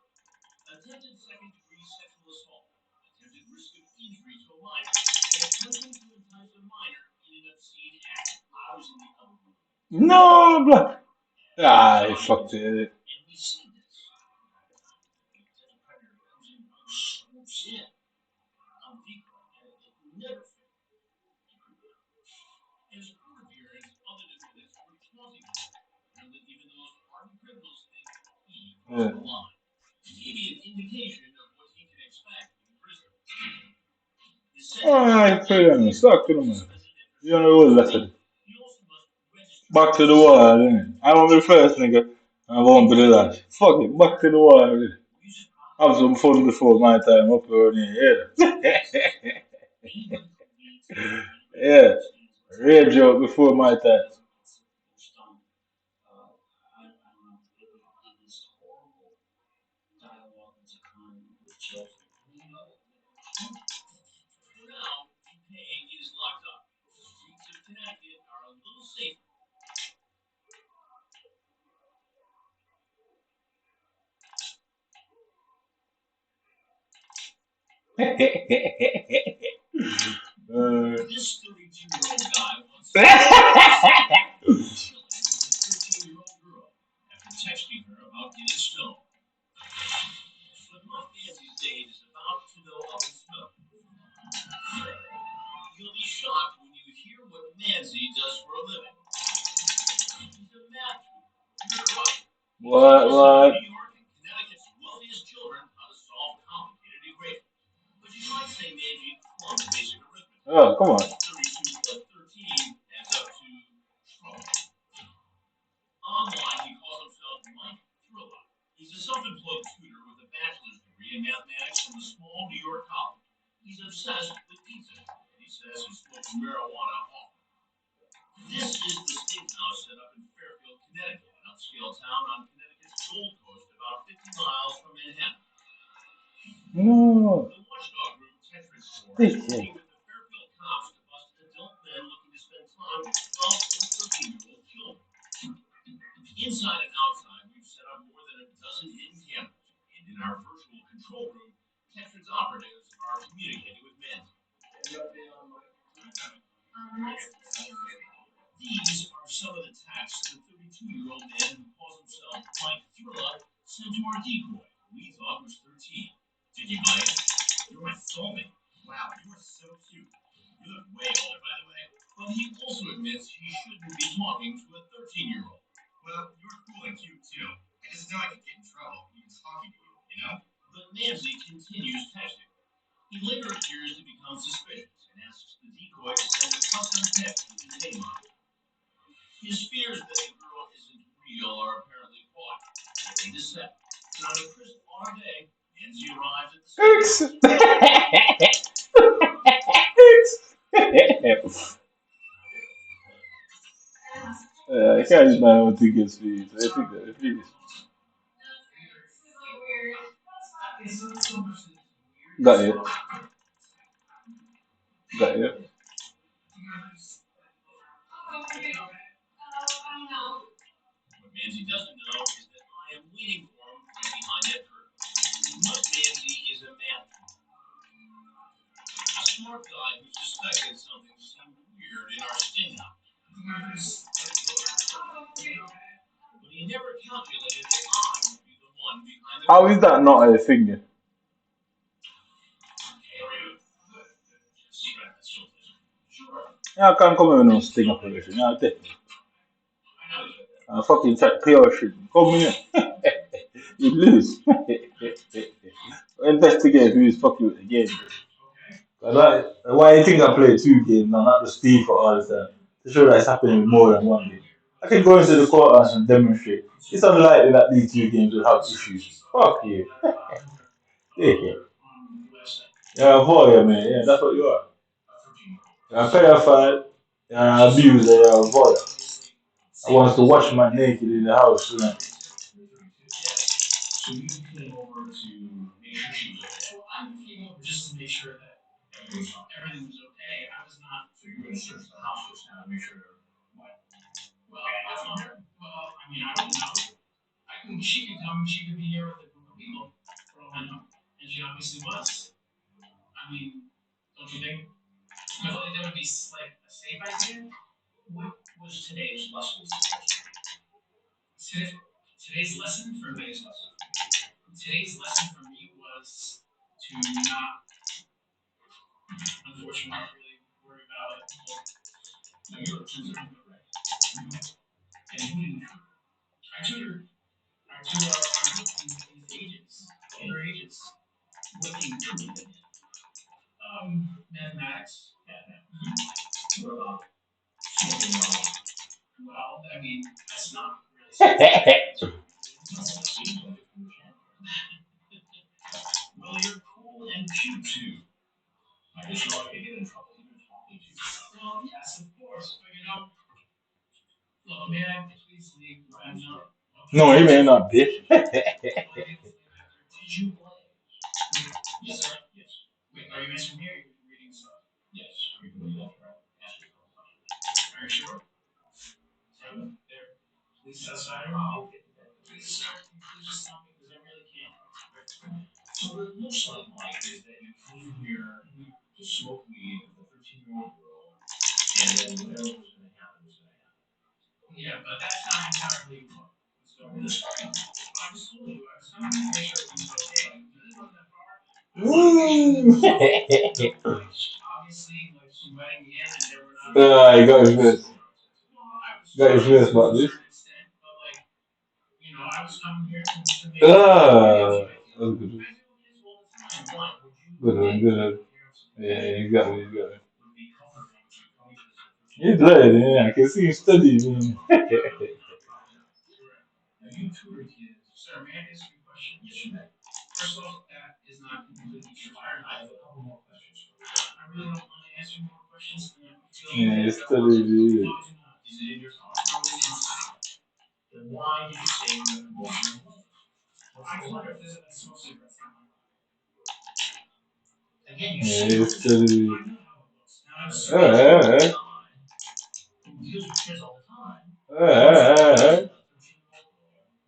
Attempted second-degree sexual assault, attempted risk of injury to a minor, and attempting to entice a minor in an obscene act. I was in the other room. No, black. Ah, he fucked it. And we see this. The predator comes in, swoops in. On decoy, and it never failed. And as a court appearance, other defendants were taunting him. Even the most hardened criminals think he crossed the line. Maybe an indication of what he can expect in prison. I pray on me. Suck to the man. You know what lesson. Back to the wall, innit? I want to be the first nigga. I won't be the last. Fuck it. Back to the wall, innit? Have some fun before my time up around here. Yeah. Yeah. Rage out before my time. For now, DK is locked up. The streets of Connecticut are a little safer. This 32-year-old guy wants to chilling with a 13-year-old girl after texting her about getting stoned. But my fancy date is about to know up and smoke. You'll be shocked when you hear what Nancy does for a living. She's a math tutor. You're right. What? New York and Connecticut's wealthiest children how to solve complicated equations. But you might say Nancy plumbed basic arithmetic. Oh, come on. 32 plus 13 adds up to trouble. says with pizza. And he says he smokes marijuana often. This is the steakhouse set up in Fairfield, Connecticut, an upscale town on Connecticut's Gold Coast, about 50 miles from Manhattan. No. The watchdog group Tetris Corps is working with the Fairfield cops to bust adult men looking to spend time with 12 and 13-year-old children. Inside and outside, we've set up more than a dozen hidden cameras, and in our virtual control room, Tetris operatives are communicating with men. These are some of the texts the 32-year-old man who calls himself Mike Thrilla sent to our decoy, who we thought was 13. Did you buy it? You're my soulmate. Wow, you are so cute. You look way older, by the way. But he also admits he shouldn't be talking to a 13-year-old. Well, you're cool and cute, too. I just know I could get in trouble even talking to you know? But Nancy continues texting. He later appears to become suspicious and asks the decoy to send a custom text with his name on it. His fears that the girl isn't real are apparently caught. In this set, on a crisp autumn day, Nancy arrives at the I can't use my own tickets for you. So I think that please. Got it. Got it. What Nancy doesn't know is that I am waiting for him right behind that curtain. But Nancy is a man. A smart guy who suspected something seemed weird in our sting house. But he never calculated that I would be the one behind the How curtain. is that not a thing? Yeah, I can't come in with no sting operation. Yeah, definitely. Fucking check PR shit. Come here. You lose. Investigate who is fucking with the game. Why you think I play 2 games and not just Steve for all the time? To show that it's happening with more than 1 game. I can go into the courthouse and demonstrate. It's unlikely that these 2 games will have issues. Fuck you. Yeah, you're a voyeur, man. Yeah, that's what you are. You're a pedophile, you're an abuser, you're a voyeur. I want to watch my naked in the house. You know? So you came over to make sure she was okay. Well, I came over just to make sure that everything was okay. I was not. So you were going to search the house just now to make sure. What? Well, I told her. Well, I mean, I wouldn't know. She could come. She could be here with a group of people. For all I know, and she obviously was. I mean, don't you think? I feel like that would be like a safe idea. What was today's lesson? Today's lesson for me. Today's lesson for me was to not, unfortunately, really worry about it. No, you're right. And who didn't? I tutored these agents, older agents, looking to mathematics. Yeah. What about smoking marijuana? Well, I mean, that's not really. Well, you're cool and cute too. I guess you're already getting in trouble even talking to you. Well, yes, of course, but look, may I please leave? I'm not. No, he may not be. Did you play? Yes, sir. Yes. Wait, are you answering me or are you reading stuff? Yes. Are you doing that right? Are you sure? So, there. Please, outside. Please, sir. Please just tell me because I really can't. So what it looks like is that you came here to smoke weed with a 13-year-old girl, and then whatever was going to happen was going to happen. Yeah, but that's not entirely what was going on. I just told you, I was coming to make sure it was okay. You didn't go that far. Obviously, like some wedding in, and there were not. You got his verse. Got his verse about this. But like, I was coming here to make sure. That was good. Good one, good one. Yeah, you got it, you got it. He's learning, yeah. I can see him studying. You tutor kids. Sir, may I ask you a question? Yes, you may. First off, that is not completely true. I have a couple more questions. really don't want to answer more questions. Yeah, it's study. Is it in your thoughts? No, it's inside. Then why did you say you were born? I wonder if there's a small cigarette in my body. Again, you Yeah, see, it's study. I know how it looks. Now I'm certain who deals with kids all the time.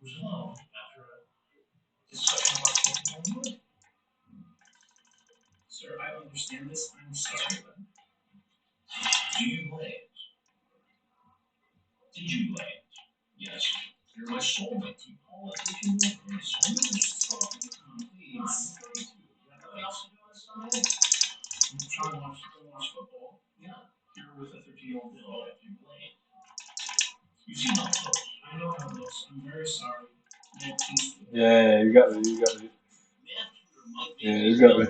Who's alone after a discussion about taking home wood. Sir, I understand this. I'm sorry, but do you blame? Did you blame? Yes. You're my soulmate. You call it what you want. My soulmate is just talking. Please. I'm 32. You have nothing else to do on a Sunday? I'm trying to watch football. Yeah. You're with a 13-year-old girl that you blame. You see how it looks. I know how it looks. I'm very sorry. No, please. Yeah, you got me. You got me. Yeah, you got me.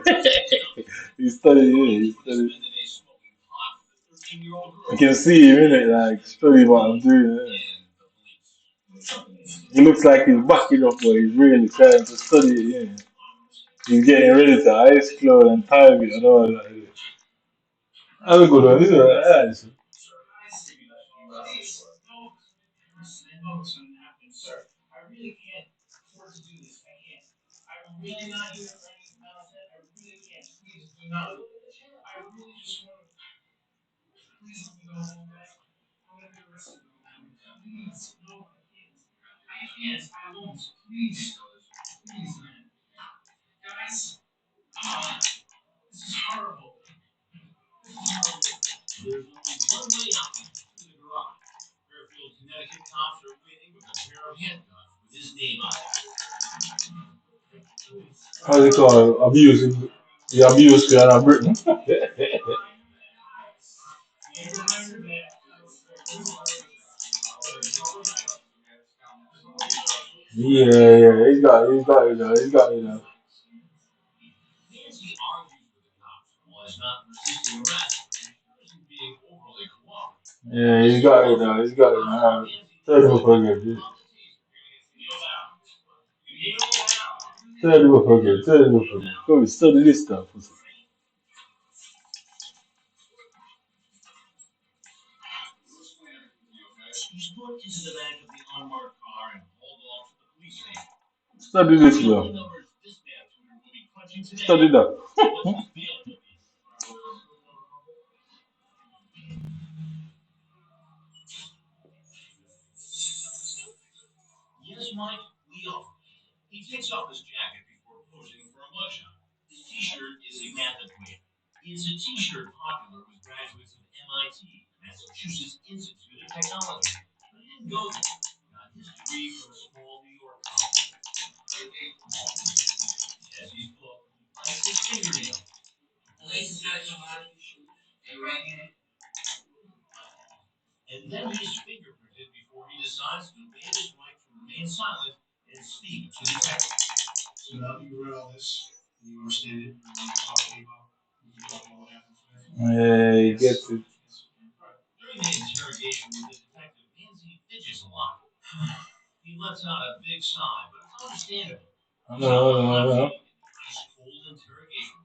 He studied. Yeah, he studied. I can see him in it, like study what I'm doing. Yeah. He looks like he's backing up, but he's really trying to study it. Yeah. He's getting ready to ice cloud and time it and all that. Yeah. That's a good one. This is nice. Sir, I really can't afford to do this. I can't. I'm really not here for any nonsense. I really can't. Please do not look at the chair. I really just want to. Please let me go home, guys. I'm gonna be arrested. Please, no, I can't. I can't. I won't. Please, please, man. Guys, this is horrible. This is horrible. There's only one way out through the garage. Fairfield, Connecticut cops are waiting with a pair of handguns with his name on it. How's it called? Abusing. The abuse can of Britain. Yeah, yeah, he's got it now. He's got it now. Nancy argues with the cops while he's not resisting arrest. She isn't being overly cooperative. Yeah, he's got it now. He's got it now. Terrible forget. Terrible forget. Terrible forget. Go study this stuff. He's put into the back of the unmarked car and hauled off to the police station. Study this now. Study that. Yes, Mike, we are. He takes off his jacket before posing for a mugshot. His t-shirt is a method weight. Is a t-shirt popular with graduates of MIT, Massachusetts Institute of Technology? But he didn't go there. Got his degree from a small New York college. As he's booked, he bites his fingernail. The lace is touching one of his shoes. Are you writing it? And then he's fingerprinted before he decides to waive his right to remain silent and speak to detectives. So now that you read all this, and you understand it, and what you're talking about, we can talk about what happened from there. Yeah, he gets it. During the interrogation with the detective, Nancy fidgets a lot. He lets out a big sigh, but it's understandable. I know. Ice cold interrogation.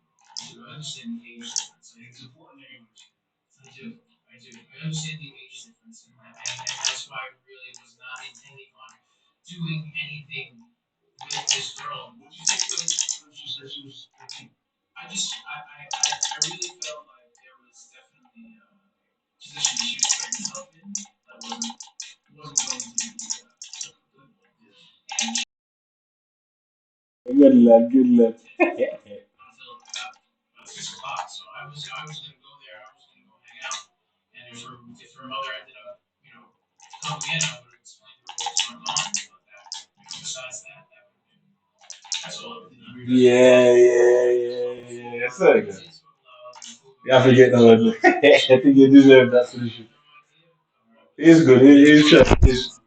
I understand the age difference. I think it's important that you understand. I do. I understand the age difference, and that's why I really was not intending on doing anything with this girl. What did you think when she said she was 13? I really felt like there was definitely a position she was putting herself in that wasn't going to be good. Good luck, good luck. Until about 6 o'clock. So I was gonna go there. I was gonna go hang out. And if her mother ended up, coming in, I would have explained to her what was going on. But that, besides that, that's all. Yeah. So good. You have to get that one. I think you deserve that solution. It's good. It's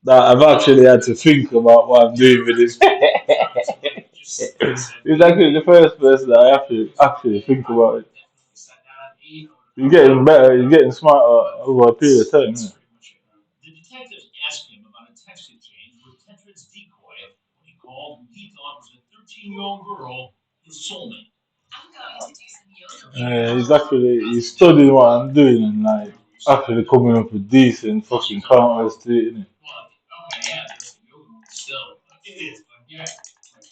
that I've actually had to think about what I'm doing with this. It's actually the first person that I have to actually think about it. You're getting better, you're getting smarter over a period of time. Isn't it? The detectives asked him about a text exchange with Tetrad's decoy when he called who he thought was a 13-year-old girl his soulmate. I'm going to do some yoga. He's studying what I'm doing and like actually coming up with decent fucking counters to it, innit? Well, okay, yeah, there's yoga still. It is, but yeah, like,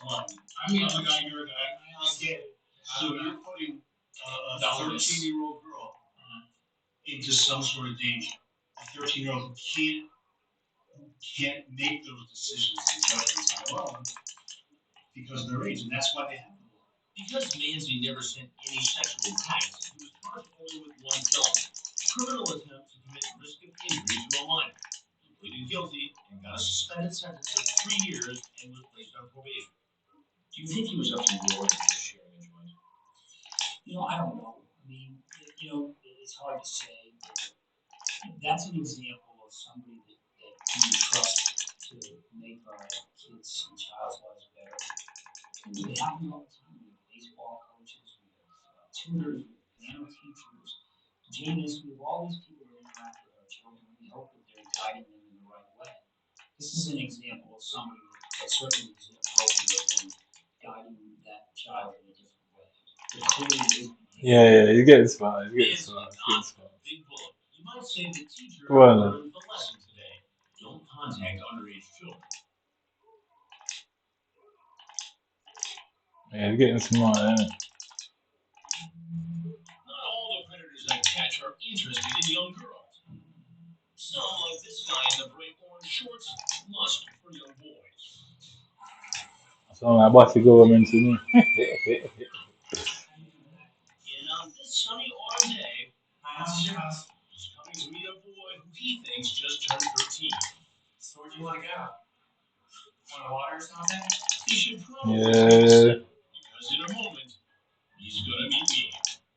come on. I mean, I'm a guy, you're a guy. I get it. So you're putting a 13-year-old girl into some sort of danger. A 13-year-old who can't make those decisions and judgments on their own because of their age, and that's why they have the law. Because Manzi never sent any sexual texts, he was charged only with one felony, criminal attempt to commit risk of injury to a minor. He pleaded guilty and got a suspended sentence of 3 years and was placed on probation. Do you think he was up to more than just sharing a joint? I don't know. I mean, it's hard to say. That's an example of somebody that you trust to make our kids and child's lives better. And it happens all the time. We have baseball coaches, we have tutors, we have piano teachers, gymnasts, we have all these people that interact with our children. We hope that they're guiding them in the right way. This is an example of somebody that certainly is inappropriate in guiding that child in a different way. But clearly is Yeah, you get smart, Big bullet. You might say the teacher Well, learned the lesson today. Don't contact underage children. yeah, you're getting smart, innit? Not all the predators I catch are interested in young girls. Some, like this guy in the bright orange shorts, lust for young boys. So I'm about to government to me. And on this sunny autumn day, my house is your house. he's coming to meet a boy who he thinks just turned 13. So where do you want to go? Want water or something? He should probably Yeah. because in a moment, he's gonna meet me.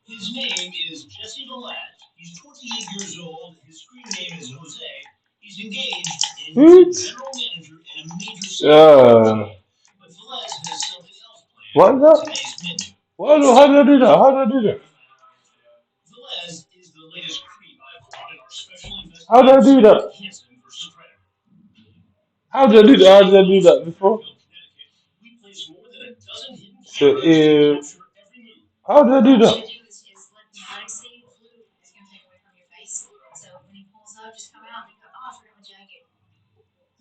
His name is Jesse Velez. He's 28 years old. His screen name is Jose. He's engaged and he's a general manager in a major city. But Velez has something else planned What for that? today's menu. How do I do that? How do I do that? Velez is the latest creep I've caught in our special investigation. How do I do that? Hansen versus Predator. How did I do that? How did I do that before? We place more than a dozen hidden So, cameras to capture every move. how did I do What that? you do is let the body say flu is going to take away from your face. So when he pulls up, just come out and go, oh, I forgot my jacket.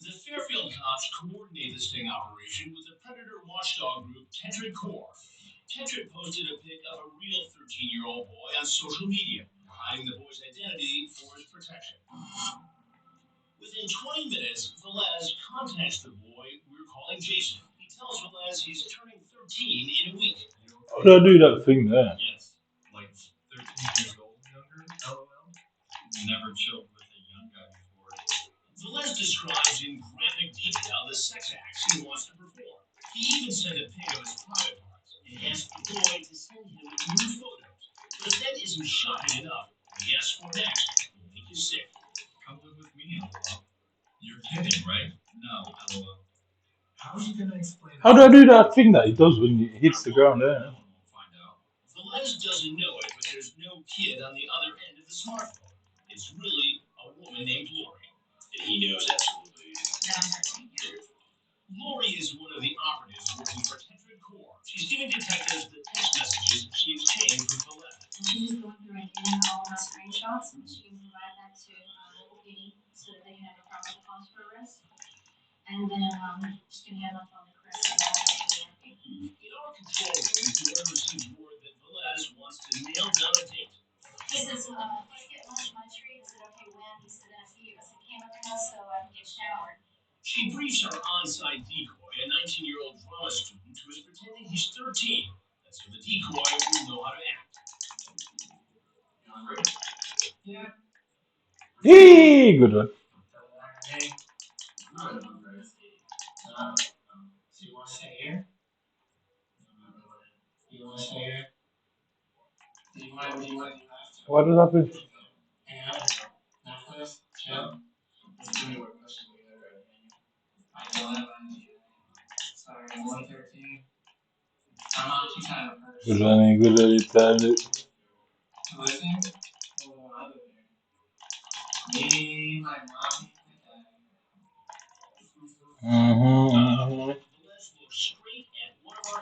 The Fairfield cops coordinate the sting operation with the predator watchdog group Tetrick Core. Tetrick posted a pic of a real 13-year-old boy on social media, hiding the boy's identity for his protection. Within 20 minutes, Velez contacts the boy we're calling Jason. He tells Velez he's turning 13 in a week. How do I do that thing there? Yes, like 13 years old, younger, LOL. Never chilled with a young guy before. Velez describes in graphic detail the sex acts he wants to perform. He even sent a pic of his private parts and asked the boy to send him nude photos. But if that isn't shocking enough, he asks for next will make you sick. Come live with me, LOL. You're kidding, right? No, LOL. How are you gonna explain How do I do that thing that he does when he hits the ground there? Find out. Velez doesn't know it, but there's no kid on the other end of the smartphone. It's really a woman named Lori. And he knows absolutely. Lori is one of the operatives working for Tetrick Core. She's giving detectives the text messages she exchanged with Velez. She's just going through and getting all of my screenshots, and she can provide that to local PD so that they can have a probable cause for arrest. And then just can hand off on the correct In our control room, whoever receives word that Velez wants to nail down a date. He says, if I get lunch my treat, is it okay when? He said, in a few. I said, came over now so I can get showered. She briefs our on-site decoy, a 19-year-old drama student who is pretending he's 13. That's so the decoy will know how to act. Yeah. Hey, good one. Hey. So you want to stay here? You want to stay here? Do you mind? Do you want to do that? What does happen? Hang out. Netflix. Chill. Let's do your work question together. I know that one. Sorry, I'm 113. I'm not too kind of person. Good one, good one, Italy. Listen. Oh, I live here. Me, my mom, my dad. Velez looks straight at one of our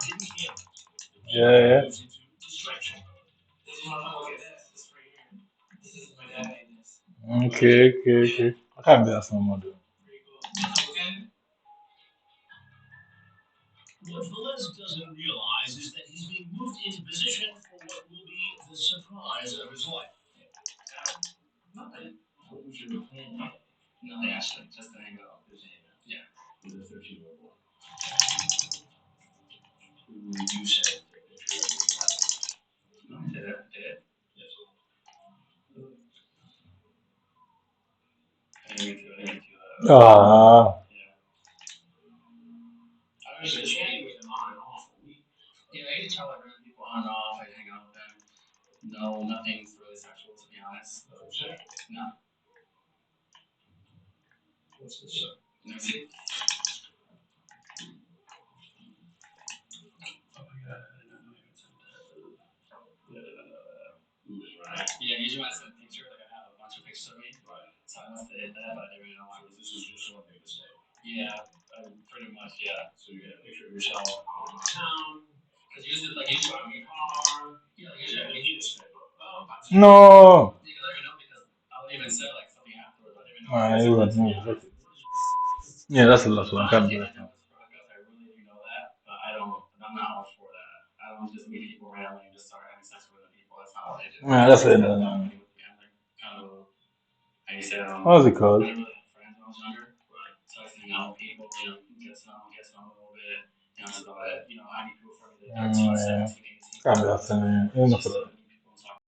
Yeah, goes into distraction mode. This is what look at this. This right here. This is my dad made this. yeah. Okay. I can't be asking my mother. Pretty cool. Okay. What Velez doesn't realize is that he's being moved into position for what will be the surprise of his life. Nothing. What was your plan? Nothing actually. Just an angle. There's a hand. Yeah. With a 13-year-old boy. Who you said take a picture of your father. No, I did it. Did it? Yes. I didn't mean to. Ah, Yeah. I was just chatting with him on and off a week. Yeah, I used to tell random people on and off. I'd hang out with them. No, nothing's really sexual to be honest. No, sexual. No. What's the sir? No, see? Oh my God, I didn't know you had sent that. Who was right? Yeah, usually when I send a picture, like I have a bunch of pictures of me. Right. So I must have hit that, but I didn't really know why. So this is just one thing to say. Yeah, pretty much, yeah. So you had a picture of yourself on Town. Because usually, like, usually I'm in a car. Yeah, like, usually I you just said, oh, no. you can let me know because I would even say like something afterwards. I didn't even know. Ah, you wouldn't know. Yeah, that's the last one. I can't be I asking. know this podcast, I really do know that, but I'm not all for that. I don't just meet people randomly and just start having sex with other people. That's not what I do. Yeah, that's it. I'm kind of, I used to, What's it called? I didn't really have friends when I was younger. Right. So I was hanging out with people, get to know them a little bit. That's about it. I need people for me to 13, 17, 18. Can't be asking. Enough of that.